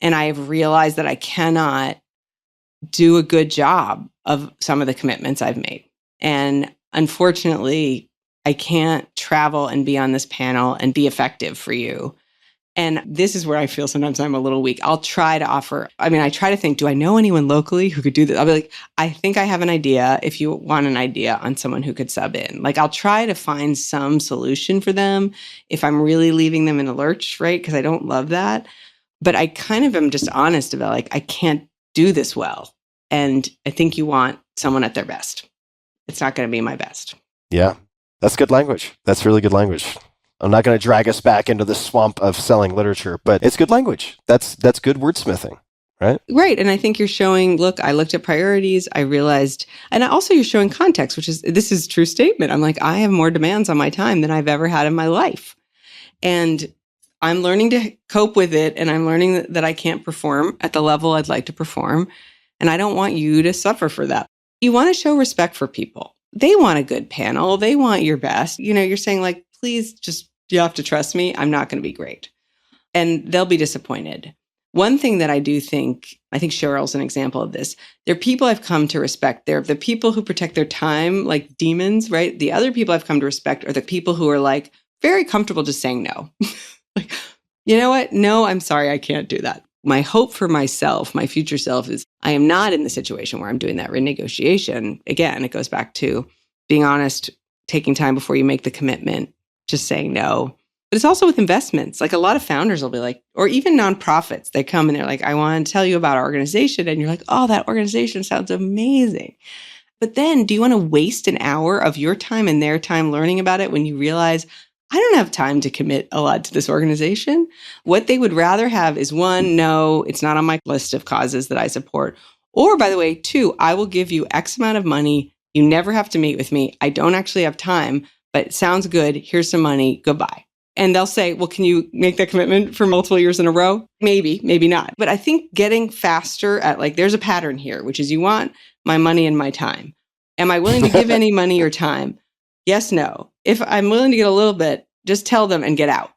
And I have realized that I cannot do a good job of some of the commitments I've made. And unfortunately, I can't travel and be on this panel and be effective for you. And this is where I feel sometimes I'm a little weak. I'll try to offer, I try to think, do I know anyone locally who could do this? I'll be like, I think I have an idea if you want an idea on someone who could sub in. I'll try to find some solution for them if I'm really leaving them in a lurch, right? Because I don't love that. But I kind of am just honest about I can't do this well. And I think you want someone at their best. It's not going to be my best. Yeah, that's good language. That's really good language. I'm not going to drag us back into the swamp of selling literature, but it's good language. That's good wordsmithing, right? Right. And I think you're showing, look, I looked at priorities, I realized, and also you're showing context, this is a true statement. I'm like, I have more demands on my time than I've ever had in my life. And I'm learning to cope with it. And I'm learning that I can't perform at the level I'd like to perform. And I don't want you to suffer for that. You want to show respect for people. They want a good panel. They want your best. You're saying please just, you have to trust me. I'm not going to be great. And they'll be disappointed. One thing that I do think, I think Cheryl's an example of this. They're people I've come to respect. They're the people who protect their time like demons, right? The other people I've come to respect are the people who are like very comfortable just saying no. Like, you know what? No, I'm sorry, I can't do that. My hope for myself, my future self, is I am not in the situation where I'm doing that renegotiation. Again, it goes back to being honest, taking time before you make the commitment, just saying no. But it's also with investments. Like a lot of founders will be like, or even nonprofits, they come and they're like, I want to tell you about our organization. And you're like, oh, that organization sounds amazing. But then do you want to waste an hour of your time and their time learning about it when you realize, I don't have time to commit a lot to this organization? What they would rather have is one, no, it's not on my list of causes that I support. Or by the way, two, I will give you X amount of money. You never have to meet with me. I don't actually have time, but it sounds good. Here's some money. Goodbye. And they'll say, well, can you make that commitment for multiple years in a row? Maybe, maybe not. But I think getting faster at like, there's a pattern here, which is you want my money and my time. Am I willing to give any money or time? Yes, no. If I'm willing to get a little bit, just tell them and get out.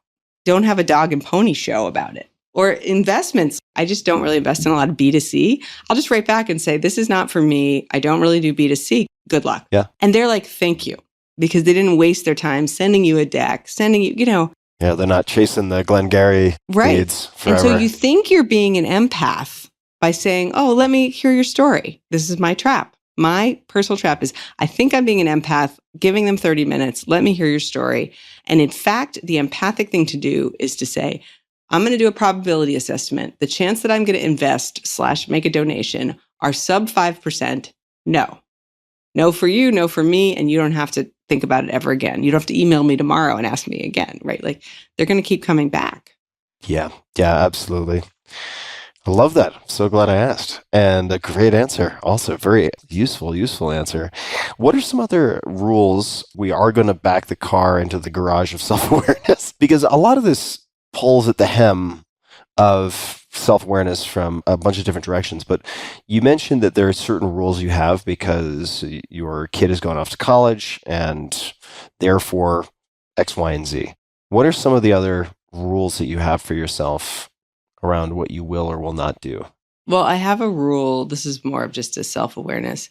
Don't have a dog and pony show about it. Or investments. I just don't really invest in a lot of B2C. I'll just write back and say, this is not for me. I don't really do B2C. Good luck. Yeah. And they're like, thank you. Because they didn't waste their time sending you a deck, sending you, Yeah, they're not chasing the Glengarry leads forever. And so you think you're being an empath by saying, oh, let me hear your story. This is my trap. My personal trap is I think I'm being an empath, giving them 30 minutes. Let me hear your story. And in fact, the empathic thing to do is to say, I'm going to do a probability assessment. The chance that I'm going to invest / make a donation are sub 5%. No. No for you, no for me. And you don't have to think about it ever again. You don't have to email me tomorrow and ask me again, right? Like they're going to keep coming back. Yeah, absolutely. I love that. I'm so glad I asked. And a great answer. Also, very useful answer. What are some other rules? We are going to back the car into the garage of self-awareness because a lot of this pulls at the hem of self-awareness from a bunch of different directions. But you mentioned that there are certain rules you have because your kid has gone off to college and therefore X, Y, and Z. What are some of the other rules that you have for yourself around what you will or will not do? Well, I have a rule. This is more of just a self-awareness.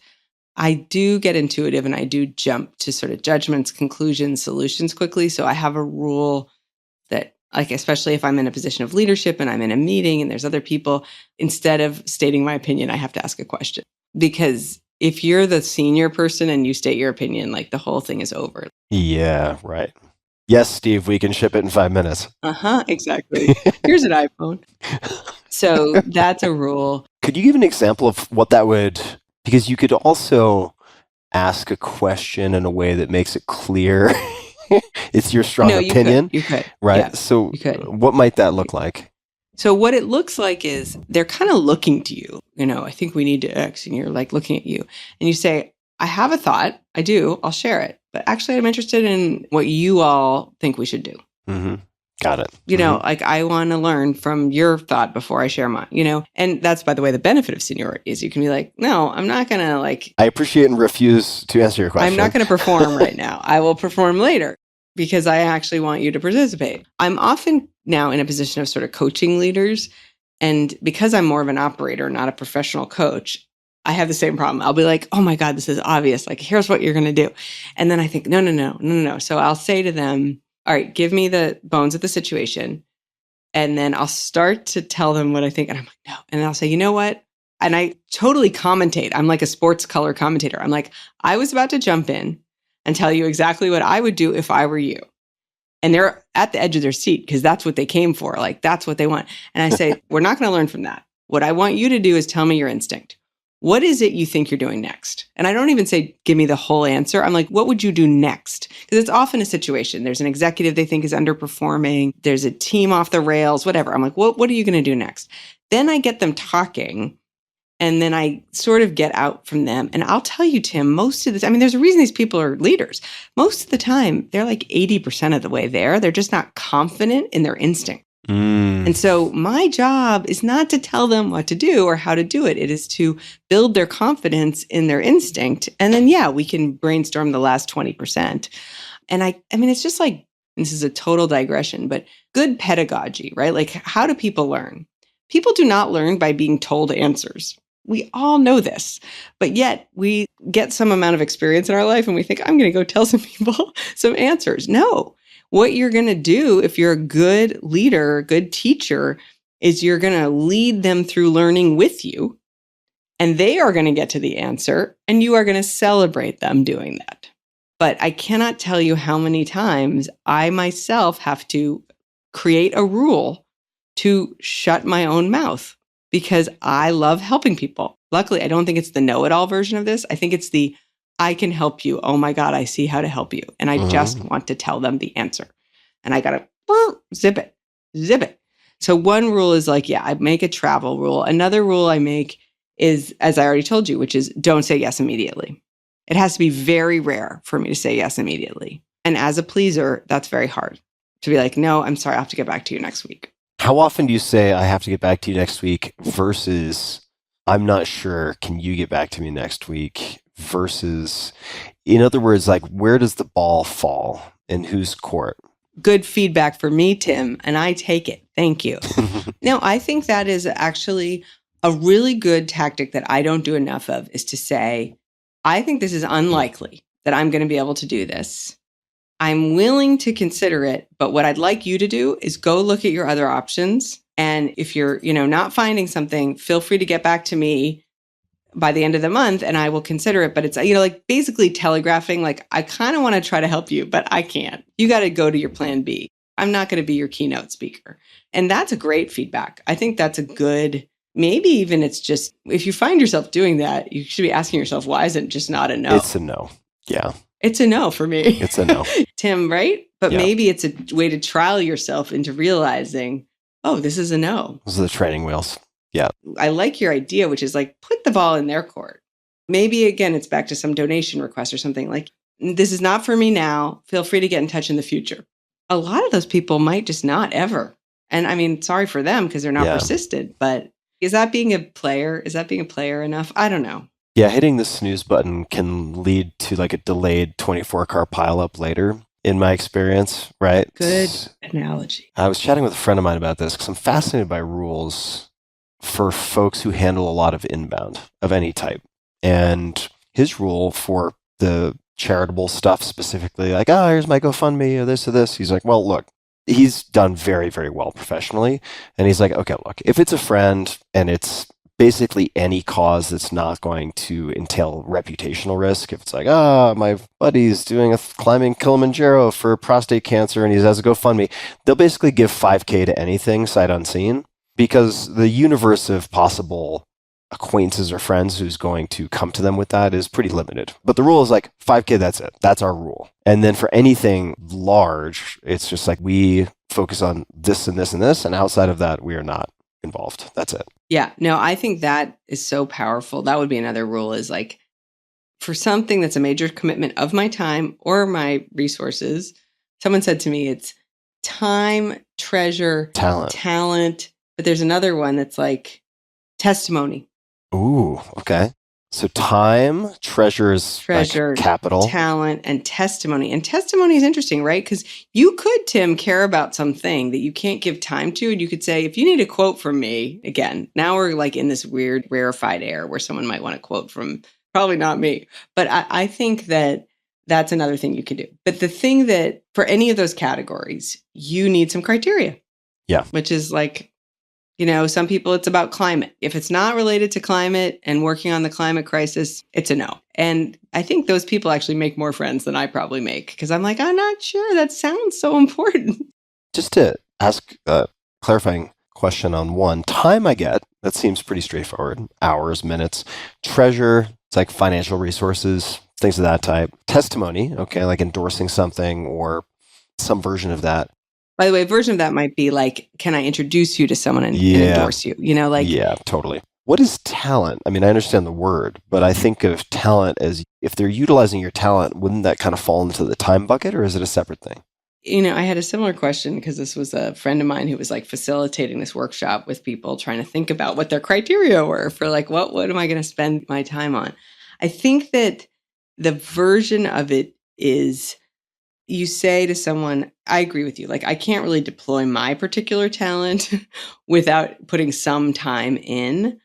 I do get intuitive and I do jump to sort of judgments, conclusions, solutions quickly. So I have a rule that, like, especially if I'm in a position of leadership and I'm in a meeting and there's other people, instead of stating my opinion, I have to ask a question. Because if you're the senior person and you state your opinion, like the whole thing is over. Yeah, right. Yes, Steve, we can ship it in 5 minutes. Exactly. Here's an iPhone. So that's a rule. Could you give an example of what that would, because you could also ask a question in a way that makes it clear it's your strong opinion. You could. Right. Yeah, so what might that look like? So what it looks like is they're kind of looking to you. I think we need to X, and you're like looking at you and you say, I have a thought. I do. I'll share it. But actually, I'm interested in what you all think we should do. Mm-hmm. Got it. Like I want to learn from your thought before I share mine, And that's, by the way, the benefit of seniority is you can be like, no, I'm not going to I appreciate and refuse to answer your question. I'm not going to perform right now. I will perform later because I actually want you to participate. I'm often now in a position of sort of coaching leaders. And because I'm more of an operator, not a professional coach, I have the same problem. I'll be like, oh my God, this is obvious. Like, here's what you're going to do. And then I think, no. So I'll say to them, all right, give me the bones of the situation. And then I'll start to tell them what I think. And I'm like, no. And I'll say, you know what? And I totally commentate. I'm like a sports color commentator. I'm like, I was about to jump in and tell you exactly what I would do if I were you. And they're at the edge of their seat because that's what they came for. Like, that's what they want. And I say, we're not going to learn from that. What I want you to do is tell me your instinct. What is it you think you're doing next? And I don't even say, give me the whole answer. I'm like, what would you do next? Because it's often a situation. There's an executive they think is underperforming. There's a team off the rails, whatever. I'm like, what are you going to do next? Then I get them talking. And then I sort of get out from them. And I'll tell you, Tim, most of the time, there's a reason these people are leaders. Most of the time, they're like 80% of the way there. They're just not confident in their instinct. And so my job is not to tell them what to do or how to do it. It is to build their confidence in their instinct. And then, we can brainstorm the last 20%. And I mean, it's just like, this is a total digression, but good pedagogy, right? Like, how do people learn? People do not learn by being told answers. We all know this, but yet we get some amount of experience in our life and we think, I'm going to go tell some people some answers. No, what you're going to do if you're a good leader, a good teacher, is you're going to lead them through learning with you, and they are going to get to the answer, and you are going to celebrate them doing that. But I cannot tell you how many times I myself have to create a rule to shut my own mouth because I love helping people. Luckily, I don't think it's the know-it-all version of this. I think it's the, I can help you. Oh my God, I see how to help you. And I just want to tell them the answer. And I got to zip it. So one rule is like, I make a travel rule. Another rule I make is, as I already told you, which is don't say yes immediately. It has to be very rare for me to say yes immediately. And as a pleaser, that's very hard to be like, no, I'm sorry, I'll have to get back to you next week. How often do you say, I have to get back to you next week versus, I'm not sure, can you get back to me next week? Versus, in other words, like, where does the ball fall? In whose court? Good feedback for me, Tim, and I take it. Thank you. Now, I think that is actually a really good tactic that I don't do enough of, is to say, I think this is unlikely that I'm going to be able to do this. I'm willing to consider it, but what I'd like you to do is go look at your other options. And if you're, not finding something, feel free to get back to me by the end of the month and I will consider it. But it's, like basically telegraphing, like, I kind of want to try to help you, but I can't. You got to go to your plan B. I'm not going to be your keynote speaker. And that's a great feedback. I think that's a good, maybe even it's just, if you find yourself doing that, you should be asking yourself, why is it just not a no? It's a no. Yeah. It's a no for me. It's a no. Tim, right? But Yeah. maybe it's a way to trial yourself into realizing, oh, this is a no. Those are the training wheels. Yeah. I like your idea, which is like, put the ball in their court. Maybe, again, it's back to some donation request or something like, this is not for me now. Feel free to get in touch in the future. A lot of those people might just not ever. And I mean, sorry for them because they're not persistent, but is that being a player? Is that being a player enough? I don't know. Yeah, hitting the snooze button can lead to like a delayed 24-car pileup later, in my experience, right? Good analogy. I was chatting with a friend of mine about this because I'm fascinated by rules for folks who handle a lot of inbound of any type. And his rule for the charitable stuff specifically, like, here's my GoFundMe or this. He's like, well, look, he's done very, very well professionally. And he's like, okay, look, if it's a friend and it's basically any cause that's not going to entail reputational risk. If it's like, my buddy's doing climbing Kilimanjaro for prostate cancer and he has a GoFundMe, they'll basically give $5K to anything sight unseen because the universe of possible acquaintances or friends who's going to come to them with that is pretty limited. But the rule is like $5K, that's it. That's our rule. And then for anything large, it's just like we focus on this and this and this. And outside of that, we are not involved. That's it. Yeah, no, I think that is so powerful. That would be another rule, is like, for something that's a major commitment of my time or my resources, someone said to me, it's time, treasure, talent. But there's another one that's like testimony. Ooh, okay. So time, treasure, like capital, talent, and testimony. And testimony is interesting, right? Because you could, Tim, care about something that you can't give time to. And you could say, if you need a quote from me, again, now we're like in this weird rarefied air where someone might want a quote from, probably not me. But I think that that's another thing you can do. But the thing that for any of those categories, you need some criteria. Yeah. Which is like, some people, it's about climate. If it's not related to climate and working on the climate crisis, it's a no. And I think those people actually make more friends than I probably make because I'm like, I'm not sure. That sounds so important. Just to ask a clarifying question on one, time I get, that seems pretty straightforward. Hours, minutes. Treasure, it's like financial resources, things of that type. Testimony, okay, like endorsing something or some version of that. By the way, a version of that might be like, can I introduce you to someone and endorse you? Yeah, totally. What is talent? I mean, I understand the word, but I think of talent as if they're utilizing your talent, wouldn't that kind of fall into the time bucket or is it a separate thing? I had a similar question because this was a friend of mine who was like facilitating this workshop with people trying to think about what their criteria were for like, what am I going to spend my time on? I think that the version of it is you say to someone, I agree with you. Like, I can't really deploy my particular talent without putting some time in.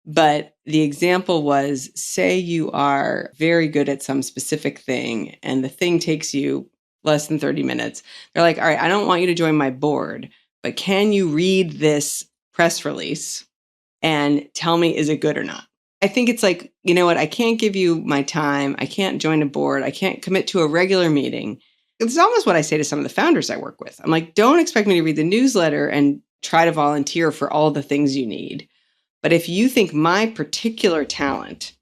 But the example was, say you are very good at some specific thing and the thing takes you less than 30 minutes. They're like, all right, I don't want you to join my board, but can you read this press release and tell me, is it good or not? I think it's like, you know what? I can't give you my time. I can't join a board. I can't commit to a regular meeting. It's almost what I say to some of the founders I work with. I'm like, don't expect me to read the newsletter and try to volunteer for all the things you need. But if you think my particular talent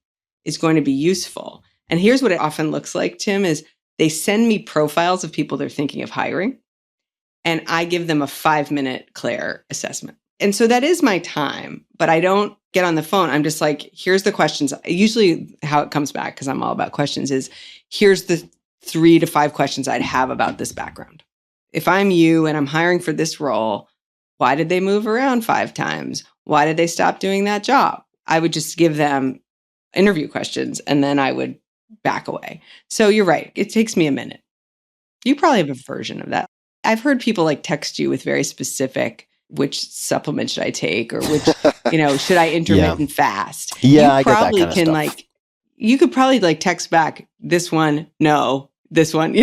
is going to be useful, and here's what it often looks like, Tim, is they send me profiles of people they're thinking of hiring, and I give them a 5-minute Claire assessment. And so that is my time, but I don't get on the phone. I'm just like, here's the questions. Usually how it comes back, because I'm all about questions, is here's the 3 to 5 questions I'd have about this background. If I'm you and I'm hiring for this role, why did they move around 5 times? Why did they stop doing that job? I would just give them interview questions and then I would back away. So you're right. It takes me a minute. You probably have a version of that. I've heard people like text you with very specific, which supplement should I take, or which, should I intermittent fast? Yeah, I get that probably kind of can stuff. you could probably like text back this one, no, this one,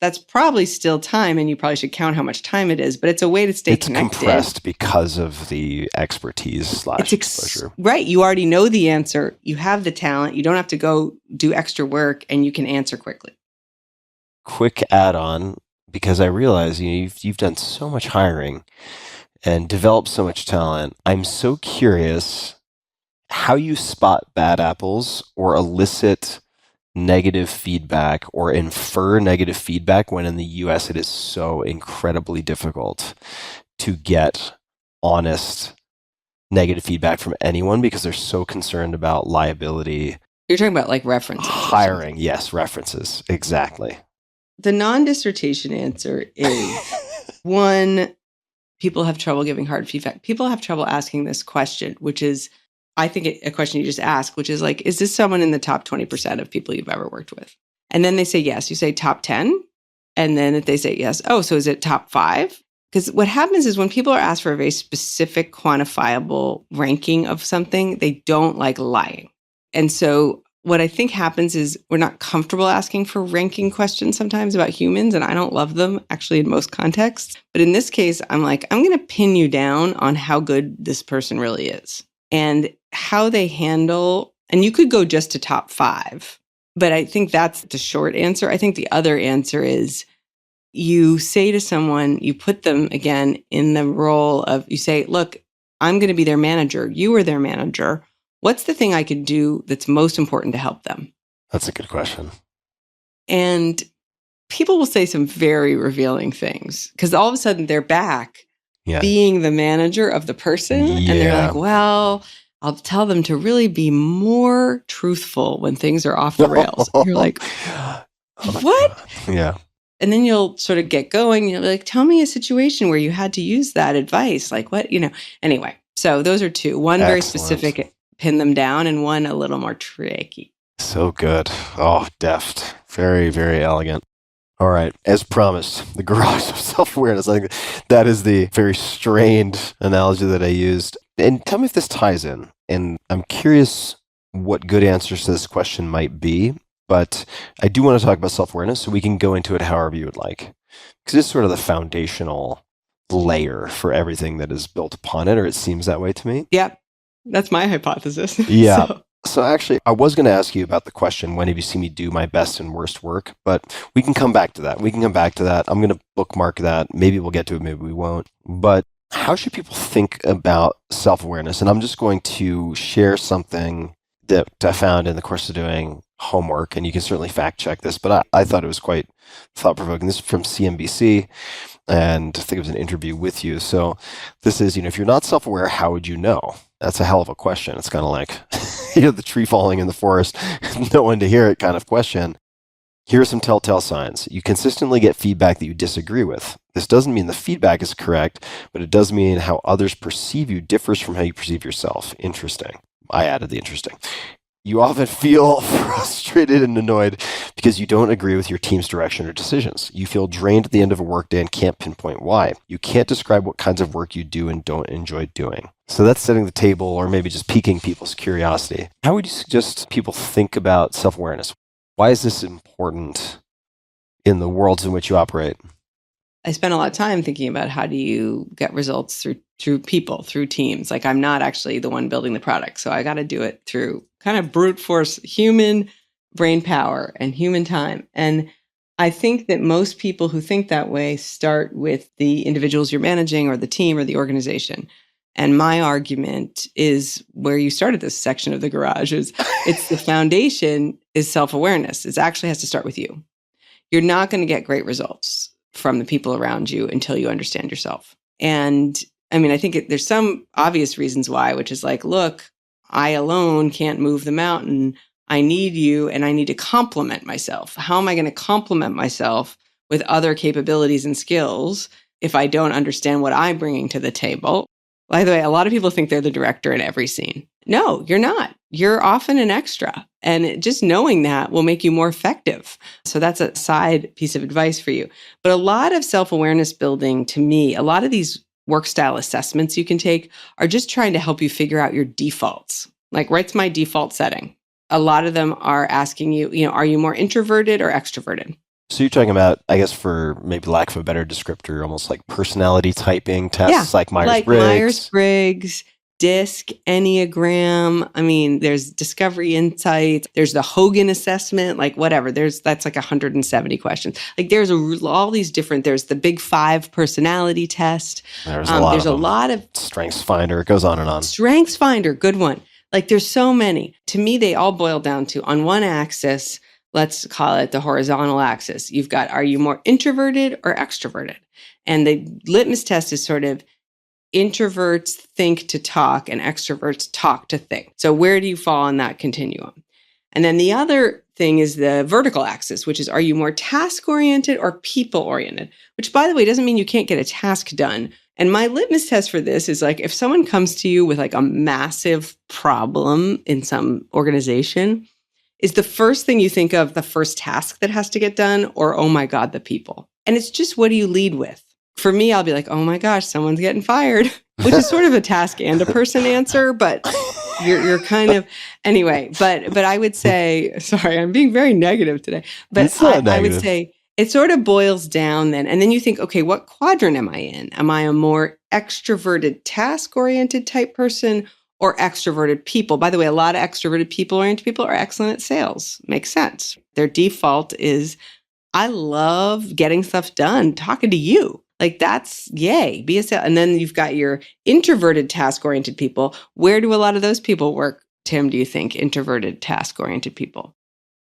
that's probably still time, and you probably should count how much time it is, but it's a way to stay connected. It's compressed because of the expertise / exposure. Right. You already know the answer. You have the talent. You don't have to go do extra work, and you can answer quickly. Quick add-on, because I realize you've done so much hiring and developed so much talent. I'm so curious how you spot bad apples or elicit negative feedback or infer negative feedback when in the US it is so incredibly difficult to get honest negative feedback from anyone because they're so concerned about liability. You're talking about like references. Hiring, yes, references, exactly. The non-dissertation answer is, one, people have trouble giving hard feedback. People have trouble asking this question, which is, I think a question you just asked, which is like, is this someone in the top 20% of people you've ever worked with? And then they say yes. You say top 10. And then if they say yes, oh, so is it top 5? Because what happens is when people are asked for a very specific, quantifiable ranking of something, they don't like lying. And so what I think happens is we're not comfortable asking for ranking questions sometimes about humans, and I don't love them actually in most contexts. But in this case, I'm like, I'm going to pin you down on how good this person really is and how they handle, and you could go just to top 5, but I think that's the short answer. I think the other answer is you say to someone, you put them again in the role of, you say, look, I'm going to be their manager. You are their manager. What's the thing I could do that's most important to help them? That's a good question. And people will say some very revealing things because all of a sudden they're back being the manager of the person. And they're like, well, I'll tell them to really be more truthful when things are off the rails. You're like, what? Yeah. And then you'll sort of get going. You're like, tell me a situation where you had to use that advice. Like what, Anyway, so those are 2. One very specific, pin them down, and one a little more tricky. So good. Oh, deft. Very, very elegant. All right. As promised, the garage of self-awareness. I think that is the very strained analogy that I used. And tell me if this ties in. And I'm curious what good answers to this question might be. But I do want to talk about self-awareness, so we can go into it however you would like. Because it's sort of the foundational layer for everything that is built upon it, or it seems that way to me. Yeah, that's my hypothesis. Yeah. So actually, I was going to ask you about the question, when have you seen me do my best and worst work? But we can come back to that. I'm going to bookmark that. Maybe we'll get to it, maybe we won't. But how should people think about self-awareness? And I'm just going to share something that I found in the course of doing homework, and you can certainly fact check this, but I thought it was quite thought-provoking. This is from CNBC, and I think it was an interview with you. So this is, if you're not self-aware, how would you know? That's a hell of a question. It's kind of like, the tree falling in the forest, no one to hear it kind of question. Here are some telltale signs. You consistently get feedback that you disagree with. This doesn't mean the feedback is correct, but it does mean how others perceive you differs from how you perceive yourself. Interesting. I added the interesting. You often feel frustrated and annoyed because you don't agree with your team's direction or decisions. You feel drained at the end of a workday and can't pinpoint why. You can't describe what kinds of work you do and don't enjoy doing. So that's setting the table, or maybe just piquing people's curiosity. How would you suggest people think about self-awareness? Why is this important in the worlds in which you operate? I spend a lot of time thinking about how do you get results through people, through teams. Like, I'm not actually the one building the product. So I got to do it through kind of brute force human brain power and human time. And I think that most people who think that way start with the individuals you're managing or the team or the organization. And my argument is where you started this section of the garage is it's the foundation is self-awareness. It actually has to start with you. You're not going to get great results from the people around you until you understand yourself. And I mean, I think there's some obvious reasons why, which is like, look, I alone can't move the mountain. I need you and I need to complement myself. How am I going to complement myself with other capabilities and skills if I don't understand what I'm bringing to the table? By the way, a lot of people think they're the director in every scene. No, you're not. You're often an extra. And just knowing that will make you more effective. So that's a side piece of advice for you. But a lot of self-awareness building, to me, a lot of these work style assessments you can take are just trying to help you figure out your defaults. Like, what's my default setting? A lot of them are asking you, are you more introverted or extroverted? So you're talking about, I guess, for maybe lack of a better descriptor, almost like personality typing tests, like Myers-Briggs. Like Myers-Briggs, DISC, Enneagram. I mean, there's Discovery Insights. There's the Hogan assessment, like whatever. That's like 170 questions. Like there's all these different, there's the Big Five personality test. There's a lot of Strengths Finder. It goes on and on. Strengths Finder, good one. Like there's so many. To me, they all boil down to on one axis, let's call it the horizontal axis. You've got, are you more introverted or extroverted? And the litmus test is sort of introverts think to talk and extroverts talk to think. So where do you fall on that continuum? And then the other thing is the vertical axis, which is, are you more task-oriented or people-oriented? Which, by the way, doesn't mean you can't get a task done. And my litmus test for this is like, if someone comes to you with like a massive problem in some organization, is the first thing you think of the first task that has to get done, or, oh my God, the people? And it's just, what do you lead with? For me, I'll be like, oh my gosh, someone's getting fired, which is sort of a task and a person answer, but you're kind of, anyway, but I would say, sorry, I'm being very negative today, but I would say it sort of boils down then. And then you think, okay, what quadrant am I in? Am I a more extroverted, task-oriented type person or extroverted people? By the way, a lot of extroverted people-oriented people are excellent at sales. Makes sense. Their default is, I love getting stuff done, talking to you. Like that's yay, be a sales. And then you've got your introverted task-oriented people. Where do a lot of those people work, Tim, do you think, introverted task-oriented people?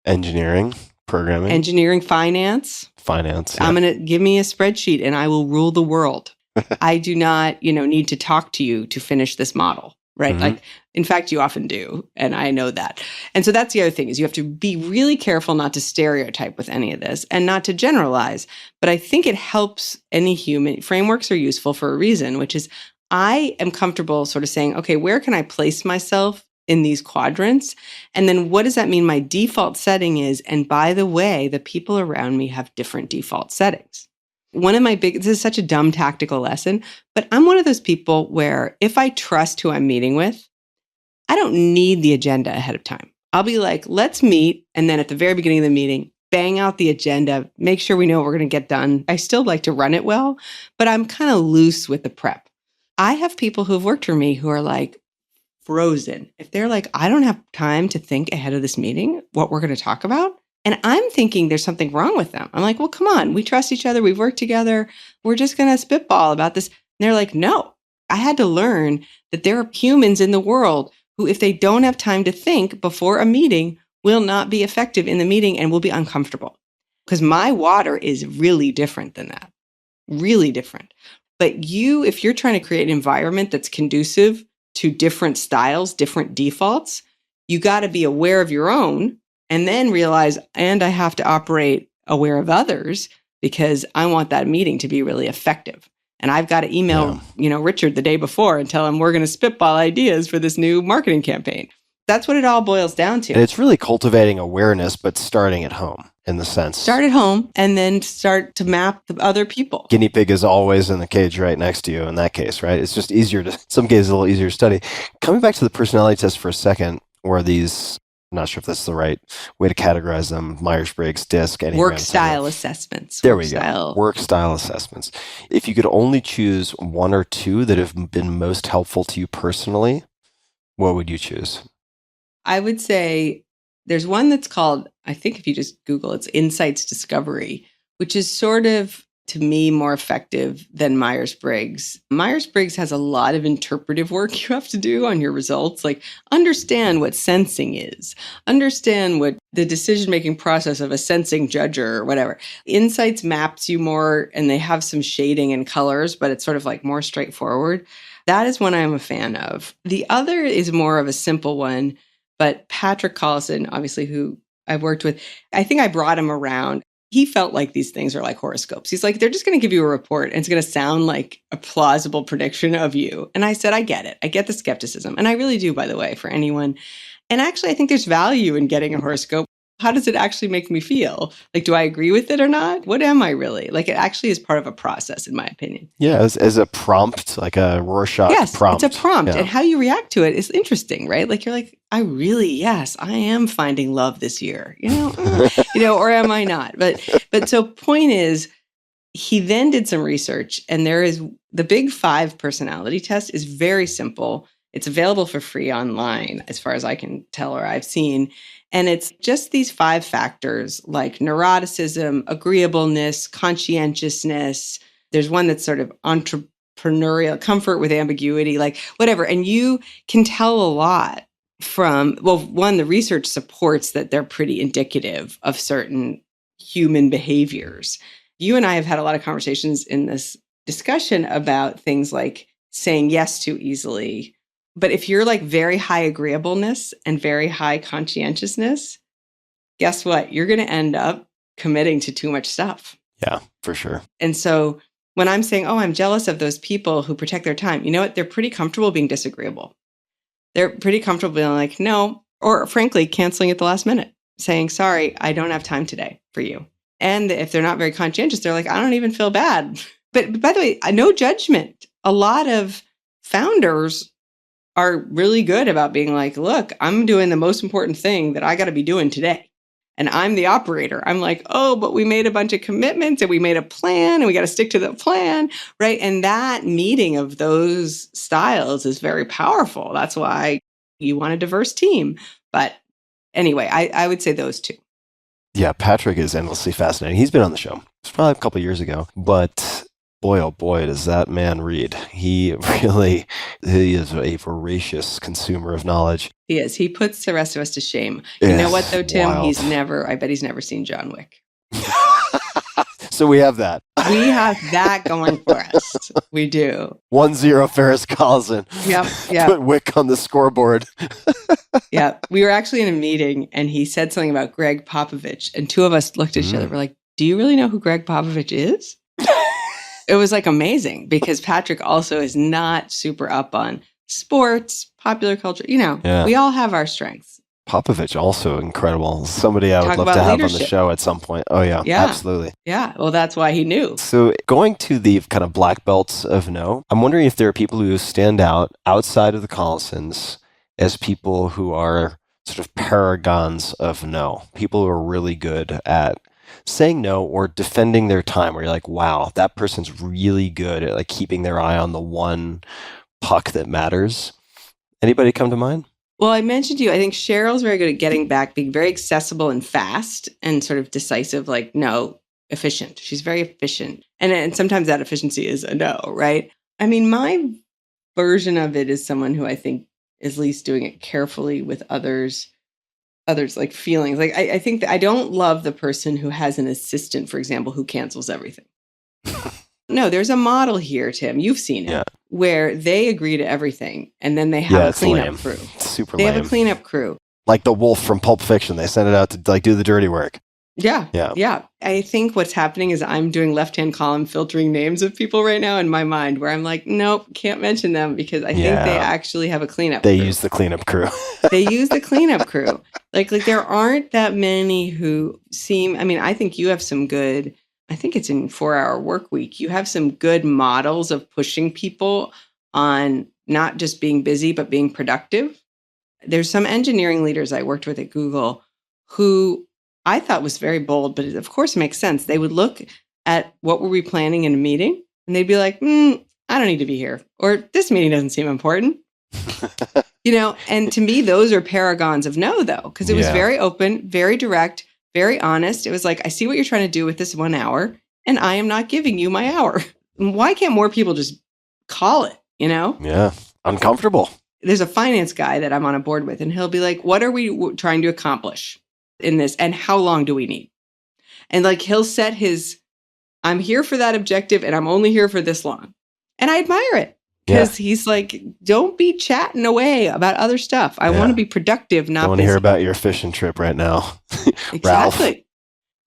Engineering, programming. Engineering, finance. Finance. Yeah. I'm going to give me a spreadsheet and I will rule the world. I do not, need to talk to you to finish this model. Right. Mm-hmm. Like, in fact, you often do. And I know that. And so that's the other thing is you have to be really careful not to stereotype with any of this and not to generalize. But I think it helps any human. Frameworks are useful for a reason, which is I am comfortable sort of saying, okay, where can I place myself in these quadrants? And then what does that mean my default setting is? And by the way, the people around me have different default settings. This is such a dumb tactical lesson, but I'm one of those people where if I trust who I'm meeting with, I don't need the agenda ahead of time. I'll be like, let's meet. And then at the very beginning of the meeting, bang out the agenda, make sure we know what we're going to get done. I still like to run it well, but I'm kind of loose with the prep. I have people who've worked for me who are like frozen. If they're like, I don't have time to think ahead of this meeting, what we're going to talk about. And I'm thinking there's something wrong with them. I'm like, well, come on. We trust each other. We've worked together. We're just going to spitball about this. And they're like, no. I had to learn that there are humans in the world who, if they don't have time to think before a meeting, will not be effective in the meeting and will be uncomfortable. Because my water is really different than that. Really different. But if you're trying to create an environment that's conducive to different styles, different defaults, you got to be aware of your own. And then realize, and I have to operate aware of others because I want that meeting to be really effective. And I've got to email, Richard the day before and tell him we're going to spitball ideas for this new marketing campaign. That's what it all boils down to. And it's really cultivating awareness, but starting at home in the sense. Start at home and then start to map the other people. Guinea pig is always in the cage right next to you in that case, right? It's just easier to, some cases, a little easier to study. Coming back to the personality test for a second, or these, I'm not sure if that's the right way to categorize them, Myers-Briggs, DISC, Enneagram, Work style assessments. There we go. Work style assessments. If you could only choose one or two that have been most helpful to you personally, what would you choose? I would say there's one that's called, I think if you just Google, it's Insights Discovery, which is sort of, to me, more effective than Myers-Briggs. Myers-Briggs has a lot of interpretive work you have to do on your results, like understand what sensing is, understand what the decision-making process of a sensing judger or whatever. Insights maps you more, and they have some shading and colors, but it's sort of like more straightforward. That is one I'm a fan of. The other is more of a simple one, but Patrick Collison, obviously, who I've worked with, I think I brought him around. He felt like these things are like horoscopes. He's like, they're just going to give you a report and it's going to sound like a plausible prediction of you. And I said, I get it. I get the skepticism. And I really do, by the way, for anyone. And actually, I think there's value in getting a horoscope. How does it actually make me feel? Like, do I agree with it or not? What am I really? Like, it actually is part of a process, in my opinion. Yeah, as a prompt, like a Rorschach prompt. Yes, it's a prompt. Yeah. And how you react to it is interesting, right? Like, you're like, I am finding love this year, or am I not? But so point is, he then did some research, and there is the Big 5 personality test is very simple. It's available for free online, as far as I can tell or I've seen. And it's just these 5 factors like neuroticism, agreeableness, conscientiousness. There's one that's sort of entrepreneurial, comfort with ambiguity, like whatever. And you can tell a lot from, well, one, the research supports that they're pretty indicative of certain human behaviors. You and I have had a lot of conversations in this discussion about things like saying yes too easily. But if you're like very high agreeableness and very high conscientiousness, guess what? You're going to end up committing to too much stuff. Yeah, for sure. And so when I'm saying, oh, I'm jealous of those people who protect their time, you know what? They're pretty comfortable being disagreeable. They're pretty comfortable being like, no, or frankly, canceling at the last minute, saying, sorry, I don't have time today for you. And if they're not very conscientious, they're like, I don't even feel bad. But by the way, no judgment. A lot of founders are really good about being like, look, I'm doing the most important thing that I got to be doing today. And I'm the operator. I'm like, oh, but we made a bunch of commitments and we made a plan and we got to stick to the plan, right? And that meeting of those styles is very powerful. That's why you want a diverse team. But anyway, I would say those two. Yeah, Patrick is endlessly fascinating. He's been on the show. It's probably a couple of years ago, but boy, oh boy, does that man read. He is a voracious consumer of knowledge. He is. He puts the rest of us to shame. You know what, though, Tim? Wild. I bet he's never seen John Wick. So we have that. We have that going for us. We do. 1-0 Ferriss Collison. Yep. Put Wick on the scoreboard. Yeah. We were actually in a meeting and he said something about Greg Popovich. And two of us looked at each other. We're like, do you really know who Greg Popovich is? It was like amazing because Patrick also is not super up on sports, popular culture. We all have our strengths. Popovich, also incredible. Somebody I would love to have on the show at some point. Oh, yeah, absolutely. Yeah, well, that's why he knew. So going to the kind of black belts of no, I'm wondering if there are people who stand out outside of the Collisons as people who are sort of paragons of no, people who are really good at saying no or defending their time, where you're like, wow, that person's really good at like keeping their eye on the one puck that matters. Anybody come to mind? Well, I mentioned to you, I think Cheryl's very good at getting back, being very accessible and fast and sort of decisive, like, no, efficient. She's very efficient. And sometimes that efficiency is a no, right? I mean, my version of it is someone who I think is at least doing it carefully with others like feelings. Like, I think that I don't love the person who has an assistant, for example, who cancels everything. No, there's a model here, Tim. You've seen it, where they agree to everything, and then they have a cleanup crew. Super lame. They lame. have a cleanup crew. Like the wolf from Pulp Fiction. They send it out to like do the dirty work. Yeah. Yeah. Yeah. I think what's happening is I'm doing left-hand column filtering names of people right now in my mind where I'm like, nope, can't mention them because I think they actually have a cleanup They crew. use the cleanup crew. They use the cleanup crew. Like there aren't that many who seem, I mean, I think you have some good, I think it's in 4-Hour Work Week. You have some good models of pushing people on not just being busy, but being productive. There's some engineering leaders I worked with at Google who I thought was very bold, but it of course makes sense. They would look at what were we planning in a meeting and they'd be like, I don't need to be here. Or this meeting doesn't seem important. And to me, those are paragons of no, though, because it was very open, very direct, very honest. It was like, I see what you're trying to do with this 1 hour, and I am not giving you my hour. Why can't more people just call it, Yeah. Uncomfortable. There's a finance guy that I'm on a board with, and he'll be like, what are we trying to accomplish in this? And how long do we need? And like, he'll set I'm here for that objective, and I'm only here for this long. And I admire it. Because he's like, don't be chatting away about other stuff. I want to be productive, not I want to hear about your fishing trip right now. Ralph.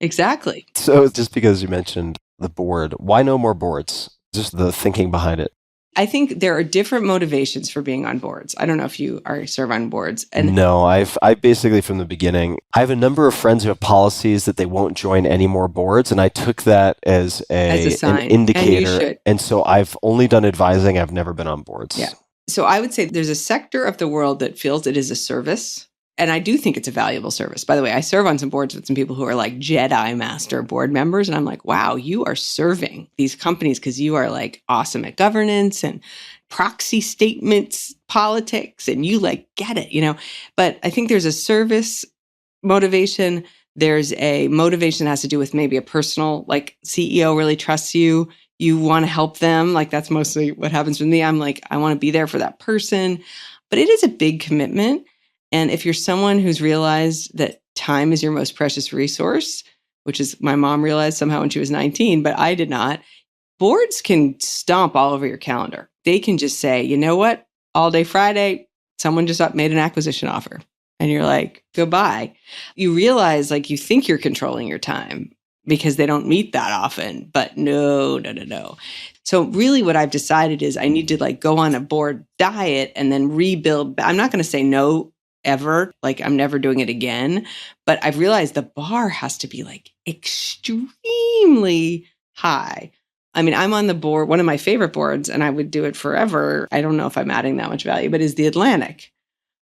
Exactly. So just because you mentioned the board, why no more boards? Just the thinking behind it. I think there are different motivations for being on boards. I don't know if you serve on boards. And no, I basically from the beginning, I have a number of friends who have policies that they won't join any more boards. And I took that as a sign. An indicator. And and so I've only done advising. I've never been on boards. Yeah. So I would say there's a sector of the world that feels it is a service. And I do think it's a valuable service. By the way, I serve on some boards with some people who are like Jedi Master board members. And I'm like, wow, you are serving these companies because you are like awesome at governance and proxy statements, politics, and you like get it, But I think there's a service motivation. There's a motivation that has to do with maybe a personal, like CEO really trusts you. You want to help them. Like that's mostly what happens with me. I'm like, I want to be there for that person. But it is a big commitment. And if you're someone who's realized that time is your most precious resource, which is my mom realized somehow when she was 19, but I did not, boards can stomp all over your calendar. They can just say, you know what? All day Friday, someone just made an acquisition offer. And you're like, goodbye. You realize like you think you're controlling your time because they don't meet that often, but no. So really what I've decided is I need to like go on a board diet and then rebuild. I'm not going to say no ever, like I'm never doing it again, but I've realized the bar has to be like extremely high. I mean, I'm on the board, one of my favorite boards, and I would do it forever. I don't know if I'm adding that much value, but is the Atlantic,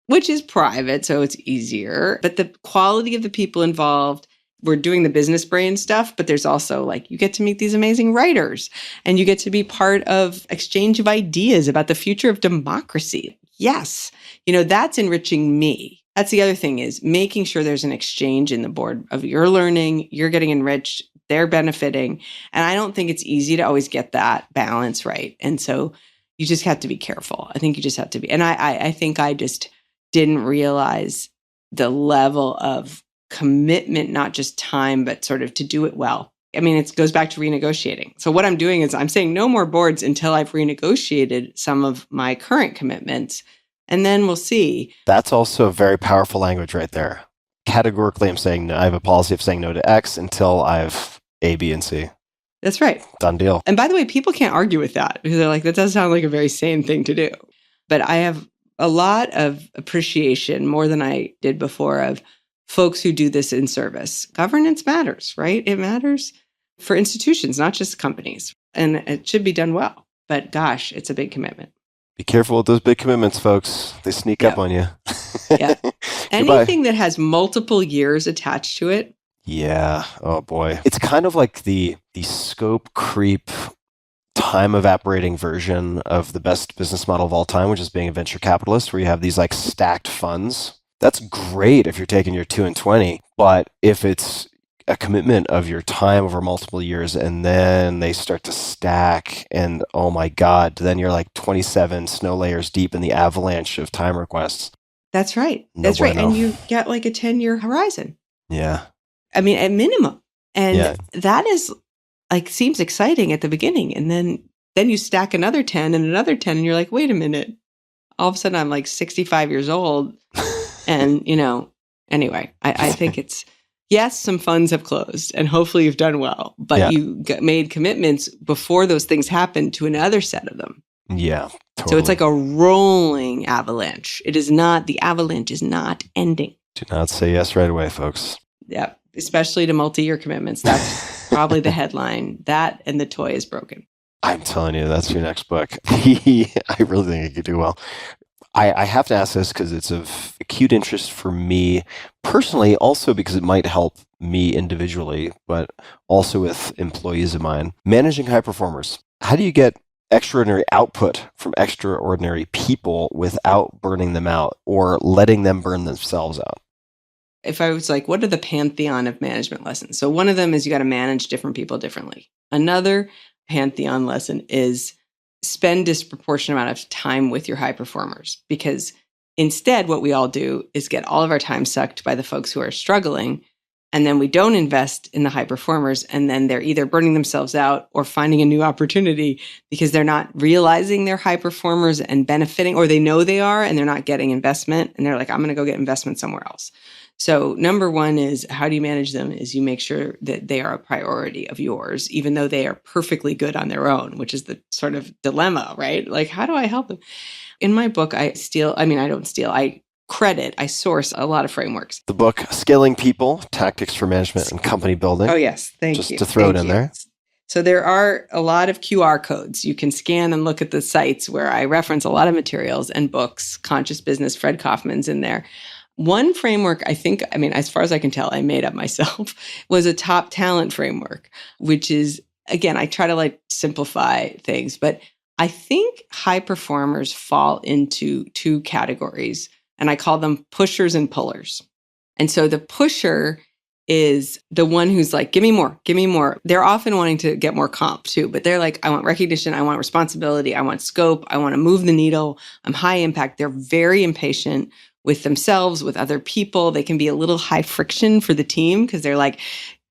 which is private, so it's easier. But the quality of the people involved, we're doing the business brain stuff, but there's also like, you get to meet these amazing writers and you get to be part of exchange of ideas about the future of democracy. Yes. That's enriching me. That's the other thing is making sure there's an exchange in the board of you're learning, you're getting enriched, they're benefiting. And I don't think it's easy to always get that balance right. And so you just have to be careful. I think you just have to be. And I think I just didn't realize the level of commitment, not just time, but sort of to do it well. I mean, it goes back to renegotiating. So what I'm doing is I'm saying no more boards until I've renegotiated some of my current commitments. And then we'll see. That's also a very powerful language right there. Categorically, I'm saying no. I have a policy of saying no to X until I've A, B, and C. That's right. Done deal. And by the way, people can't argue with that because they're like, that does sound like a very sane thing to do. But I have a lot of appreciation, more than I did before, of folks who do this in service. Governance matters, right? It matters for institutions, not just companies. And it should be done well. But gosh, it's a big commitment. Be careful with those big commitments, folks. They sneak up on you. Yeah. Anything that has multiple years attached to it. Yeah. Oh boy. It's kind of like the scope creep, time evaporating version of the best business model of all time, which is being a venture capitalist, where you have these like stacked funds. That's great if you're taking your 2 and 20, but if it's a commitment of your time over multiple years and then they start to stack and oh my God, then you're like 27 snow layers deep in the avalanche of time requests. That's right. No That's right. bueno. And you get like a 10-year horizon. Yeah. I mean, at minimum. And that is like, seems exciting at the beginning. And then you stack another 10 and another 10 and you're like, wait a minute. All of a sudden I'm like 65 years old. And, anyway, I think it's yes, some funds have closed and hopefully you've done well, but you made commitments before those things happened to another set of them. Yeah. Totally. So it's like a rolling avalanche. The avalanche is not ending. Do not say yes right away, folks. Yep. Especially to multi-year commitments. That's probably the headline. That and the toy is broken. I'm telling you, that's your next book. I really think it could do well. I have to ask this because it's of acute interest for me personally, also because it might help me individually, but also with employees of mine. Managing high performers. How do you get extraordinary output from extraordinary people without burning them out or letting them burn themselves out? If I was like, what are the pantheon of management lessons? So one of them is you got to manage different people differently. Another pantheon lesson is spend disproportionate amount of time with your high performers, because instead what we all do is get all of our time sucked by the folks who are struggling. And then we don't invest in the high performers. And then they're either burning themselves out or finding a new opportunity because they're not realizing they're high performers and benefiting, or they know they are and they're not getting investment. And they're like, I'm going to go get investment somewhere else. So number one is, how do you manage them? Is you make sure that they are a priority of yours, even though they are perfectly good on their own, which is the sort of dilemma, right? Like, how do I help them? In my book, I source a lot of frameworks. The book, Scaling People, Tactics for Management and Company Building. Oh, yes. Thank you. Just to throw it in there. So there are a lot of QR codes. You can scan and look at the sites where I reference a lot of materials and books. Conscious Business, Fred Kaufman's in there. One framework, as far as I can tell, I made up myself, was a top talent framework, which is, again, I try to simplify things, but I think high performers fall into two categories, and I call them pushers and pullers. And so the pusher is the one who's like, give me more, give me more. They're often wanting to get more comp too, but they're like, I want recognition, I want responsibility, I want scope, I want to move the needle, I'm high impact. They're very impatient with themselves, with other people. They can be a little high friction for the team because they're like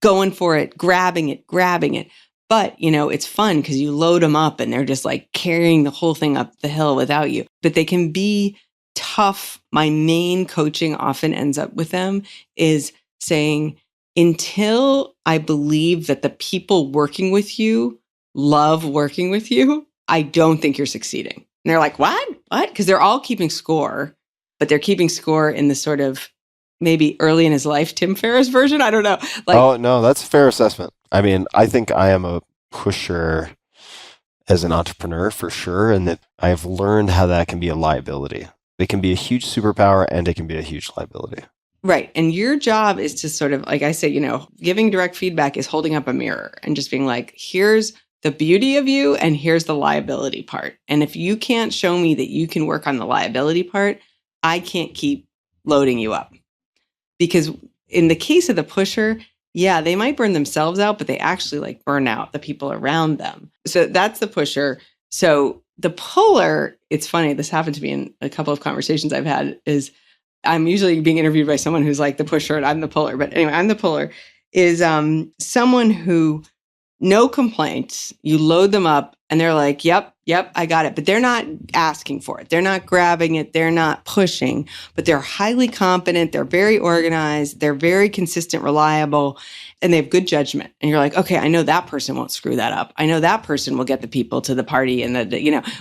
going for it, grabbing it. But, it's fun because you load them up and they're just like carrying the whole thing up the hill without you. But they can be tough. My main coaching often ends up with them is saying, until I believe that the people working with you love working with you, I don't think you're succeeding. And they're like, what? Because they're all keeping score. But they're keeping score in the sort of maybe early in his life, Tim Ferriss version. I don't know. Oh, no, that's a fair assessment. I mean, I think I am a pusher as an entrepreneur for sure. And that I've learned how that can be a liability. It can be a huge superpower and it can be a huge liability. Right. And your job is to sort of, like I say, giving direct feedback is holding up a mirror and just being like, here's the beauty of you and here's the liability part. And if you can't show me that you can work on the liability part, I can't keep loading you up. Because in the case of the pusher, yeah, they might burn themselves out, but they actually burn out the people around them. So that's the pusher. So the puller, it's funny, this happened to me in a couple of conversations I've had, is I'm usually being interviewed by someone who's like the pusher and I'm the puller. But anyway, I'm the puller, is someone who, no complaints, you load them up and they're like, yep, I got it. But they're not asking for it. They're not grabbing it. They're not pushing, but they're highly competent. They're very organized. They're very consistent, reliable, and they have good judgment. And you're like, okay, I know that person won't screw that up. I know that person will get the people to the party and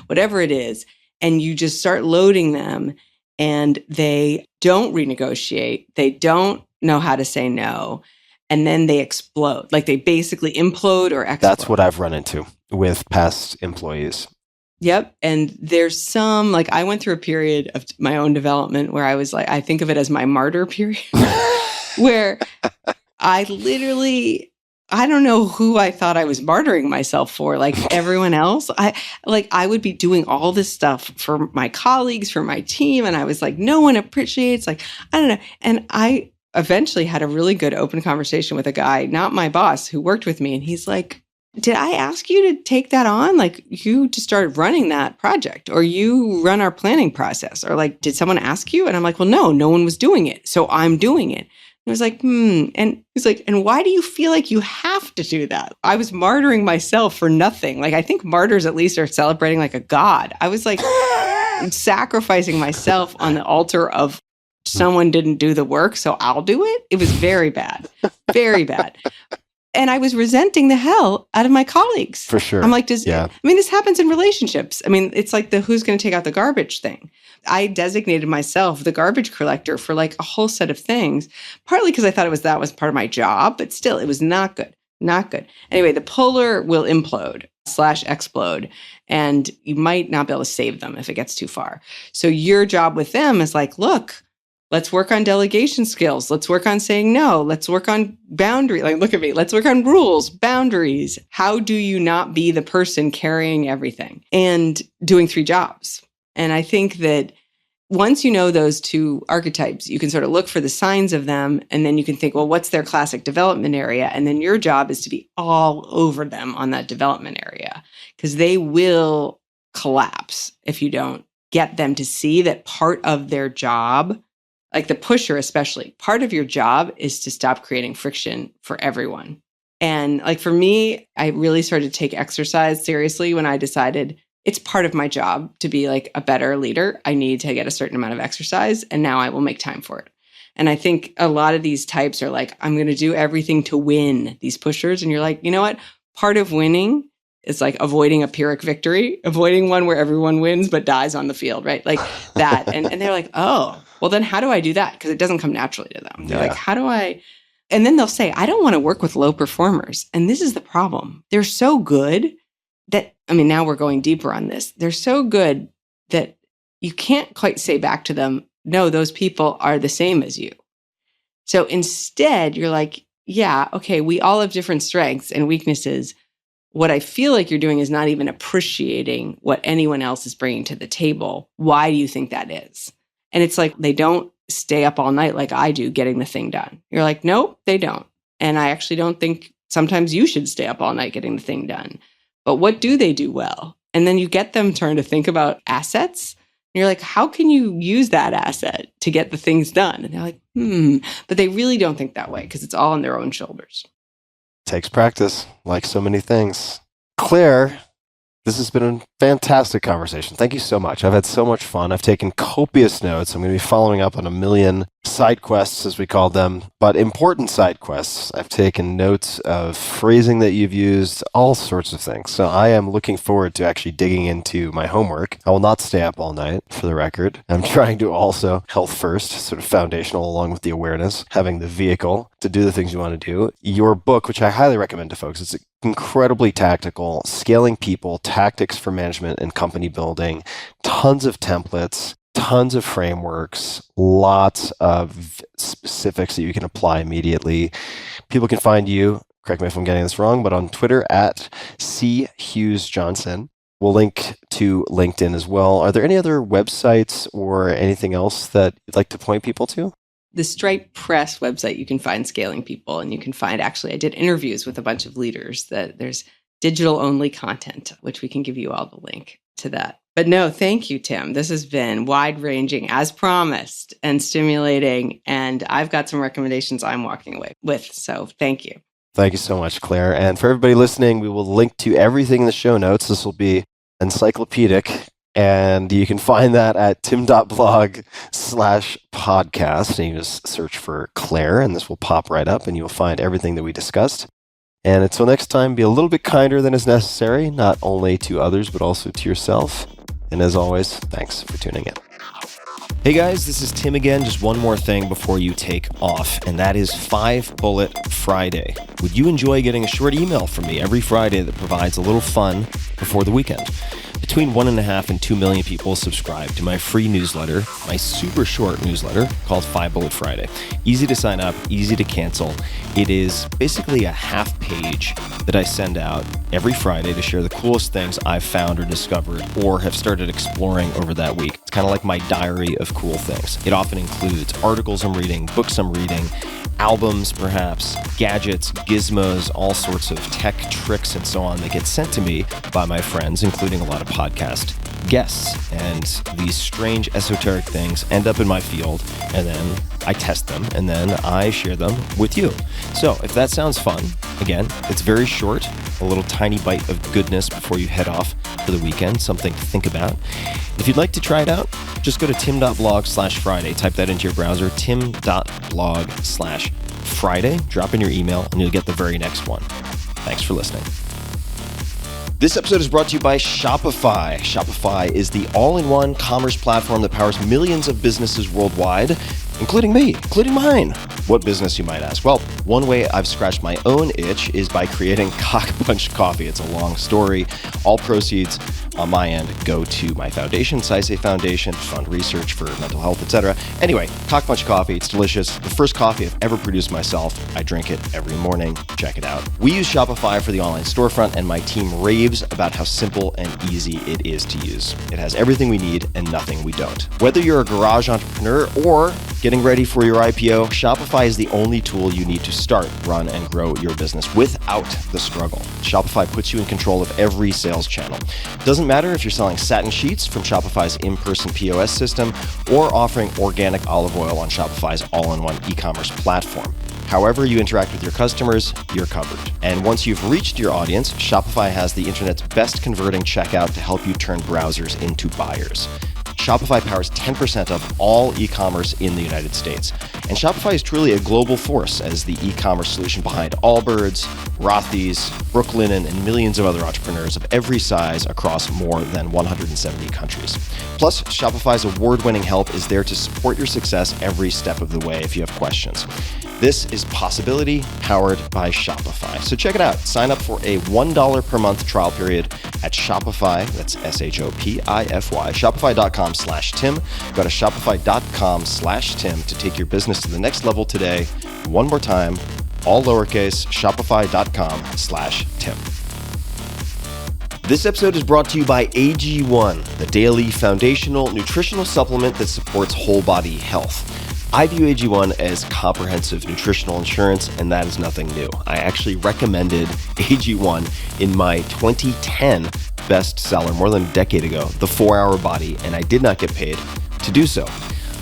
whatever it is. And you just start loading them and they don't renegotiate. They don't know how to say no. And then they explode. They basically implode or explode. That's what I've run into with past employees. Yep. And there's some, I went through a period of my own development where I was like, I think of it as my martyr period, where I literally, I don't know who I thought I was martyring myself for, everyone else. I would be doing all this stuff for my colleagues, for my team. And I was like, no one appreciates, I don't know. And I eventually had a really good open conversation with a guy, not my boss, who worked with me. And he's like, did I ask you to take that on? You just started running that project, or you run our planning process, or did someone ask you? And I'm like, well, no one was doing it. So I'm doing it. And I was like, And he's like, and why do you feel like you have to do that? I was martyring myself for nothing. I think martyrs at least are celebrating a god. I was sacrificing myself on the altar of someone didn't do the work, so I'll do it. It was very bad, very bad. And I was resenting the hell out of my colleagues. For sure. I'm like, this happens in relationships. I mean, it's like the who's going to take out the garbage thing. I designated myself the garbage collector for like a whole set of things, partly because I thought that was part of my job, but still, it was not good. Not good. Anyway, the polar will implode/explode, and you might not be able to save them if it gets too far. So your job with them is like, look, let's work on delegation skills. Let's work on saying no. Let's work on boundary. Like, look at me. Let's work on rules, boundaries. How do you not be the person carrying everything and doing 3 jobs? And I think that once you know those 2 archetypes, you can sort of look for the signs of them, and then you can think, well, what's their classic development area? And then your job is to be all over them on that development area, because they will collapse if you don't get them to see that part of their job, like the pusher especially, part of your job is to stop creating friction for everyone. And like for me, I really started to take exercise seriously when I decided it's part of my job to be like a better leader. I need to get a certain amount of exercise, and now I will make time for it. And I think a lot of these types are like, I'm going to do everything to win, these pushers. And you're like, you know what? Part of winning is like avoiding a Pyrrhic victory, avoiding one where everyone wins but dies on the field, right? Like that. And they're like, oh, well, then how do I do that? Because it doesn't come naturally to them. They're like, how do I? And then they'll say, I don't want to work with low performers. And this is the problem. They're so good that, I mean, now we're going deeper on this. They're so good that you can't quite say back to them, no, those people are the same as you. So instead, you're like, yeah, okay, we all have different strengths and weaknesses. What I feel like you're doing is not even appreciating what anyone else is bringing to the table. Why do you think that is? And it's like, they don't stay up all night like I do getting the thing done. You're like, nope, they don't. And I actually don't think sometimes you should stay up all night getting the thing done. But what do they do well? And then you get them trying to think about assets. And you're like, how can you use that asset to get the things done? And they're like, But they really don't think that way because it's all on their own shoulders. Takes practice, like so many things. Claire, this has been a fantastic conversation. Thank you so much. I've had so much fun. I've taken copious notes. I'm going to be following up on a million side quests, as we call them, but important side quests. I've taken notes of phrasing that you've used, all sorts of things. So I am looking forward to actually digging into my homework. I will not stay up all night, for the record. I'm trying to also health first, sort of foundational along with the awareness, having the vehicle to do the things you want to do. Your book, which I highly recommend to folks, it's incredibly tactical, scaling people, tactics for management and company building, tons of templates, tons of frameworks, lots of specifics that you can apply immediately. People can find you, correct me if I'm getting this wrong, but on Twitter at @CHughesJohnson. We'll link to LinkedIn as well. Are there any other websites or anything else that you'd like to point people to? The Stripe Press website, you can find Scaling People, and you can find, actually, I did interviews with a bunch of leaders. That there's digital-only content, which we can give you all the link to that. But no, thank you, Tim. This has been wide-ranging, as promised, and stimulating, and I've got some recommendations I'm walking away with, so thank you. Thank you so much, Claire. And for everybody listening, we will link to everything in the show notes. This will be encyclopedic. And you can find that at tim.blog/podcast. And you just search for Claire, and this will pop right up, and you'll find everything that we discussed. And until next time, be a little bit kinder than is necessary, not only to others, but also to yourself. And as always, thanks for tuning in. Hey guys, this is Tim again. Just one more thing before you take off, and that is 5 Bullet Friday. Would you enjoy getting a short email from me every Friday that provides a little fun before the weekend? Between 1.5 and 2 million people subscribe to my free newsletter, my super short newsletter called 5 Bullet Friday. Easy to sign up, easy to cancel. It is basically a half page that I send out every Friday to share the coolest things I've found or discovered or have started exploring over that week. It's kind of like my diary of cool things. It often includes articles I'm reading, books I'm reading, albums perhaps, gadgets, gizmos, all sorts of tech tricks and so on that get sent to me by my friends, including a lot of podcast guests, and these strange esoteric things end up in my field, and then I test them, and then I share them with you. So if that sounds fun, again, it's very short, a little tiny bite of goodness before you head off for the weekend, something to think about. If you'd like to try it out, just go to tim.blog/Friday, type that into your browser, tim.blog/Friday, drop in your email, and you'll get the very next one. Thanks for listening. This episode is brought to you by Shopify. Shopify is the all-in-one commerce platform that powers millions of businesses worldwide, including me, including mine. What business, you might ask? Well, one way I've scratched my own itch is by creating Cock Punch Coffee. It's a long story. All proceeds on my end go to my foundation, SciSafe Foundation, fund research for mental health, etc. Anyway, Cock Punch Coffee, it's delicious. The first coffee I've ever produced myself. I drink it every morning. Check it out. We use Shopify for the online storefront, and my team raves about how simple and easy it is to use. It has everything we need and nothing we don't. Whether you're a garage entrepreneur or getting ready for your IPO, Shopify is the only tool you need to start, run, and grow your business without the struggle. Shopify puts you in control of every sales channel. Doesn't matter if you're selling satin sheets from Shopify's in-person POS system or offering organic olive oil on Shopify's all-in-one e-commerce platform. However you interact with your customers, you're covered. And once you've reached your audience, Shopify has the internet's best converting checkout to help you turn browsers into buyers. Shopify powers 10% of all e-commerce in the United States. And Shopify is truly a global force as the e-commerce solution behind Allbirds, Rothy's, Brooklinen, and millions of other entrepreneurs of every size across more than 170 countries. Plus, Shopify's award-winning help is there to support your success every step of the way if you have questions. This is Possibility powered by Shopify. So check it out. Sign up for a $1 per month trial period at Shopify. That's Shopify. Shopify.com/Tim. Go to Shopify.com/Tim to take your business to the next level today. One more time, all lowercase, Shopify.com/Tim. This episode is brought to you by AG1, the daily foundational nutritional supplement that supports whole body health. I view AG1 as comprehensive nutritional insurance, and that is nothing new. I actually recommended AG1 in my 2010 bestseller more than a decade ago, The 4-Hour Body, and I did not get paid to do so.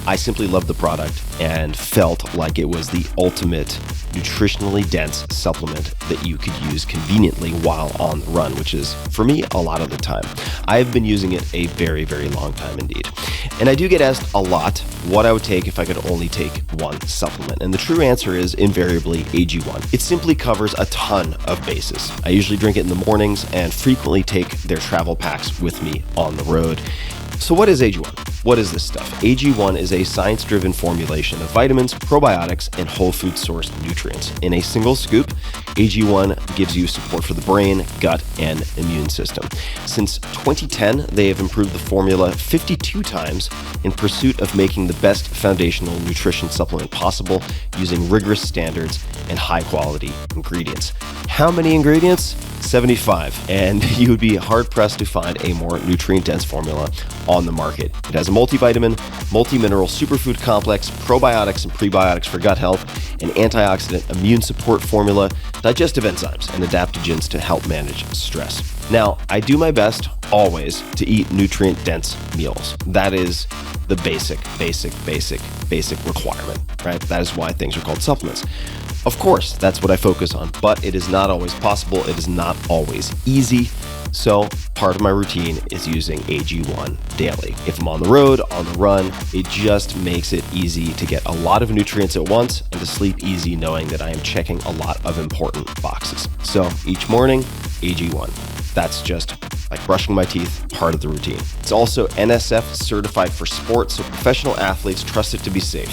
I simply loved the product and felt like it was the ultimate nutritionally dense supplement that you could use conveniently while on the run, which is, for me, a lot of the time. I've been using it a very, very long time indeed. And I do get asked a lot what I would take if I could only take one supplement. And the true answer is invariably AG1. It simply covers a ton of bases. I usually drink it in the mornings and frequently take their travel packs with me on the road. So what is AG1? What is this stuff? AG1 is a science-driven formulation of vitamins, probiotics, and whole food sourced nutrients. In a single scoop, AG1 gives you support for the brain, gut, and immune system. Since 2010, they have improved the formula 52 times in pursuit of making the best foundational nutrition supplement possible using rigorous standards and high-quality ingredients. How many ingredients? 75, and you would be hard-pressed to find a more nutrient-dense formula on the market. It has a multivitamin, multi-mineral superfood complex, probiotics and prebiotics for gut health, an antioxidant immune support formula, digestive enzymes, and adaptogens to help manage stress. Now, I do my best, always, to eat nutrient-dense meals. That is the basic requirement, right? That is why things are called supplements. Of course, that's what I focus on, but it is not always possible. It is not always easy. So part of my routine is using AG1 daily. If I'm on the road, on the run, it just makes it easy to get a lot of nutrients at once and to sleep easy knowing that I am checking a lot of important boxes. So each morning, AG1. That's just like brushing my teeth, part of the routine. It's also NSF certified for sports, so professional athletes trust it to be safe.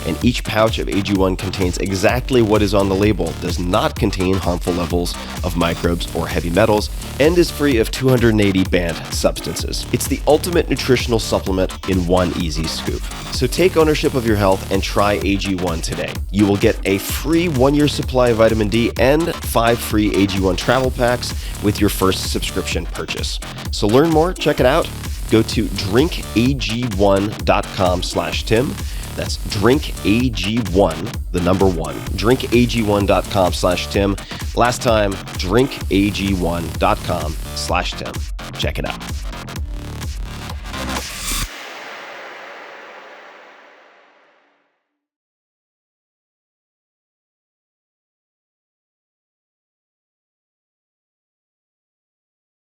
And each pouch of AG1 contains exactly what is on the label, does not contain harmful levels of microbes or heavy metals, and is free of 280 banned substances. It's the ultimate nutritional supplement in one easy scoop. So take ownership of your health and try AG1 today. You will get a free 1-year supply of vitamin D and 5 free AG1 travel packs with your first subscription purchase. So learn more, check it out. Go to drinkag1.com/Tim. That's drinkag1, the number 1, drinkag1.com/Tim. Last time, drinkag1.com/Tim. Check it out.